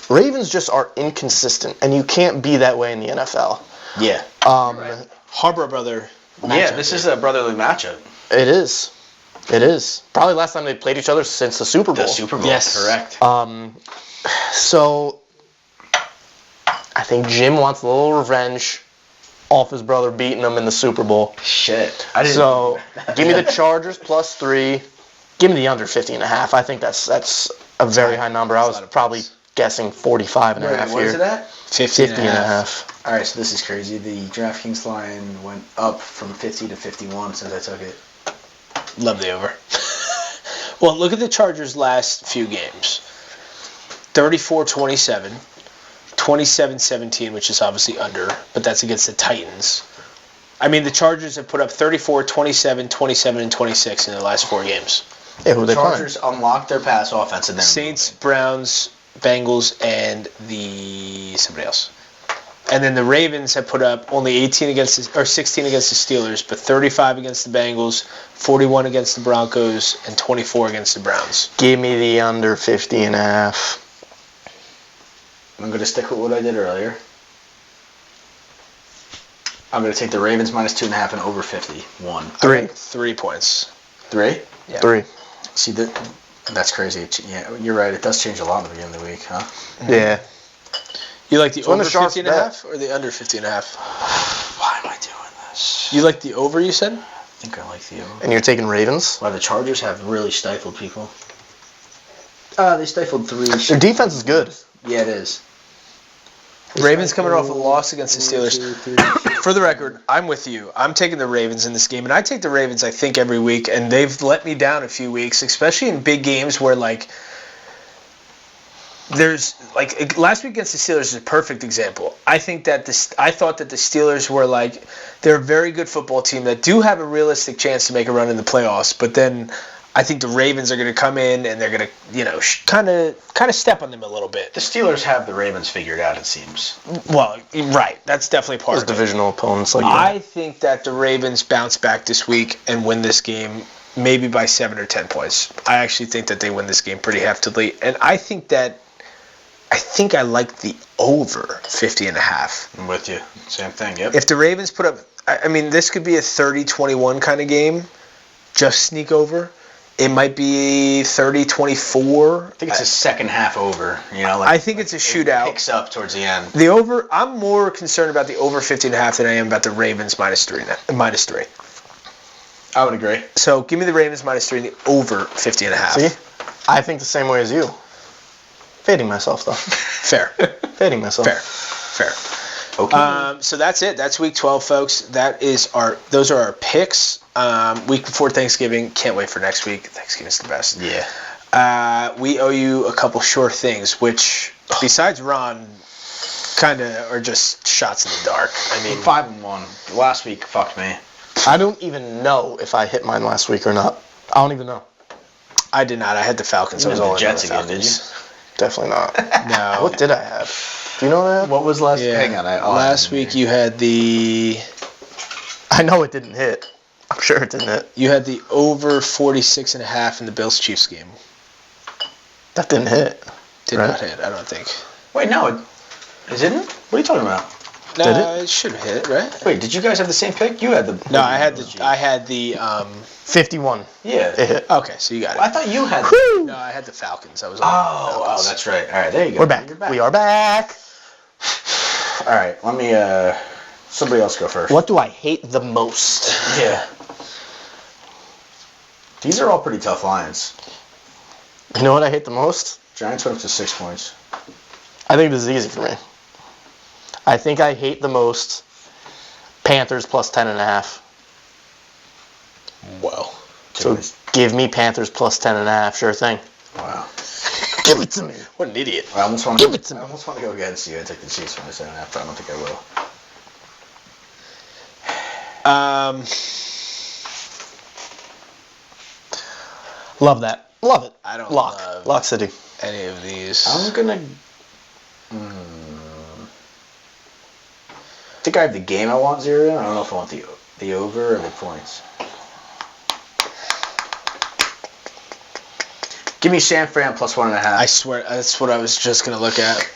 Ravens just are inconsistent, and you can't be that way in the NFL. Yeah. Harbor brother. Yeah, this is a brotherly matchup. It is. It is. Probably last time they played each other since the Super Bowl. The Super Bowl, Yes. correct. So, I think Jim wants a little revenge off his brother beating him in the Super Bowl. Shit. So, give me the Chargers +3. Give me the under 50.5. I think that's a very high number. I was probably guessing 45.5 What is it here. at? 50.5. All right, so this is crazy. The DraftKings line went up from 50 to 51 since I took it. Love the over. Well, look at the Chargers' last few games. 34-27, 27-17, which is obviously under, but that's against the Titans. I mean, the Chargers have put up 34, 27, 27, and 26 in their last 4 games. Yeah, who are they playing? Chargers unlocked their pass offense in there. Saints, Browns, Bengals, and somebody else. And then the Ravens have put up only 16 against the Steelers, but 35 against the Bengals, 41 against the Broncos, and 24 against the Browns. Give me the under 50.5. I'm going to stick with what I did earlier. I'm going to take the Ravens -2.5 and over 51. 3. 3 points. 3? Yeah. 3. See, that's crazy. Yeah, you're right. It does change a lot at the beginning of the week, huh? Yeah. You like the So when over the Sharks 50.5 or the under 50.5? Why am I doing this? You like the over, you said? I think I like the over. And you're taking Ravens? Wow, the Chargers have really stifled people. They stifled 3. Their defense is good. Yeah, it is. Ravens coming off a loss against the Steelers. For the record, I'm with you. I'm taking the Ravens in this game, and I take the Ravens, I think, every week, and they've let me down a few weeks, especially in big games where, there's last week against the Steelers is a perfect example. I thought that the Steelers were they're a very good football team that do have a realistic chance to make a run in the playoffs, but then I think the Ravens are going to come in and they're going to, kind of step on them a little bit. The Steelers have the Ravens figured out, it seems. Well, right. That's definitely part Those of it. divisional opponents like I think that the Ravens bounce back this week and win this game maybe by 7 or 10 points. I actually think that they win this game pretty heftily. And I think I like the over 50.5. I'm with you. Same thing, yep. If the Ravens put up, this could be a 30-21 kind of game, just sneak over. It might be 30-24. I think it's a second half over. I think it's a shootout. It picks up towards the end. The over. I'm more concerned about the over 50.5 than I am about the Ravens -3. I would agree. So give me the Ravens -3 and the over 50.5. See? I think the same way as you. Fading myself, though. Fair. Fading myself. Fair. Okay. So that's it. That's week 12, folks. Those are our picks. Week before Thanksgiving. Can't wait for next week. Thanksgiving's the best. Yeah. We owe you a couple sure things, which besides Ron, kind of are just shots in the dark. I mean, 5-1. Last week fucked me. I don't even know if I hit mine last week or not. I don't even know. I did not. I had the Falcons. I was all the Jets in on again, the did you? Falcons. Definitely not. No. What did I have? Do you know what I had? What was last? Yeah. Hang on. Last week you had the I know it didn't hit. I'm sure it didn't hit. you had the over 46.5 in the Bills Chiefs game. That didn't hit. Did Right. not hit. I don't think. Wait, no, it didn't. What are you talking about? No, Did it? it should have hit, right? Wait, did you guys have the same pick? You had the. No, I had the 51. Yeah. It hit. Okay, so you got it. I thought you had. Woo! No, I had the Falcons. I was on the Oh, Falcons. that's right. All right, there you go. We're back. You're back. We are back. All right, let me. Somebody else go first. What do I hate the most? Yeah. These are all pretty tough lines. You know what I hate the most? Giants went up to 6 points. I think this is easy for me. I think I hate the most Panthers plus 10.5. Well, So give me Panthers plus 10.5. Sure thing. Wow. Give it to me. what an idiot. I almost want Give it to me. I almost want to go against you and take the Chiefs when I say that, but I don't think I will. Love that. Love it. I don't Lock. love Lock City. any of these. I'm gonna. I think I have the game I want 0. I don't know if I want the over or the points. Give me San Fran plus 1.5. I swear, that's what I was just gonna look at.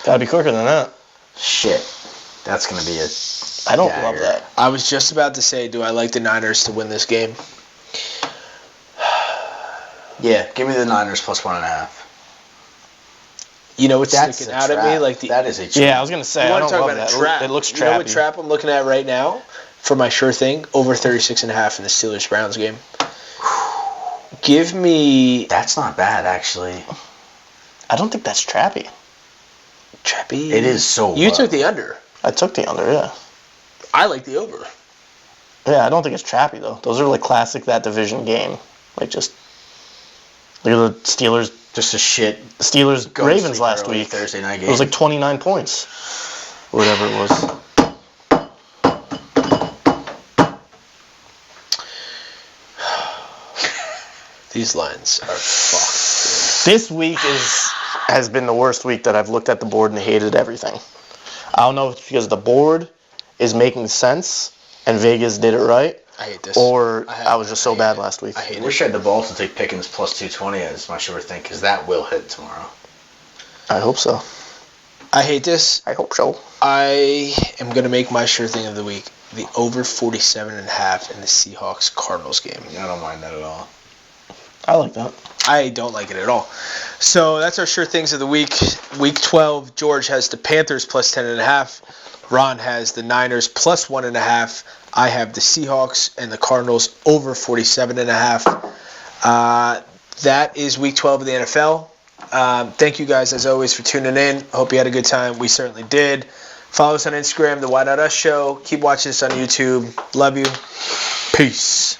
Gotta be quicker than that. Shit, that's gonna be a. I don't dagger. love that. I was just about to say, do I like the Niners to win this game? Yeah, give me the Niners plus 1.5. You know what's That's sticking a out at me? trap. Like the That is a trap. Yeah, I was gonna say you I want don't to talk love about that. a trap? It looks You know what trappy. trap I'm looking at right now for my sure thing? Over 36.5 in the Steelers Browns game. Give me That's not bad, actually. I don't think that's trappy. Trappy. It is so You low. took the under. I took the under, yeah. I like the over. Yeah, I don't think it's trappy though. Those are like classic that division game. Like just look at the Steelers. Just a shit. Steelers Go to Ravens sleep last early week. Thursday night game. It was like 29 points. Or whatever it was. These lines are fucked. This week has been the worst week that I've looked at the board and hated everything. I don't know if it's because the board is making sense and Vegas did it right, I hate this. or I was just so bad last week. I hate I it. wish I had the balls to take Pickens plus 220 as my sure thing, because that will hit tomorrow. I hope so. I hate this. I hope so. I am going to make my sure thing of the week the over 47.5 in the Seahawks Cardinals game. I don't mind that at all. I like that. I don't like it at all. So that's our sure things of the week. Week 12, George has the Panthers plus 10.5. Ron has the Niners plus 1.5. I have the Seahawks and the Cardinals over 47.5. That is week 12 of the NFL. Thank you guys, as always, for tuning in. Hope you had a good time. We certainly did. Follow us on Instagram, The Why Not Us Show. Keep watching us on YouTube. Love you. Peace.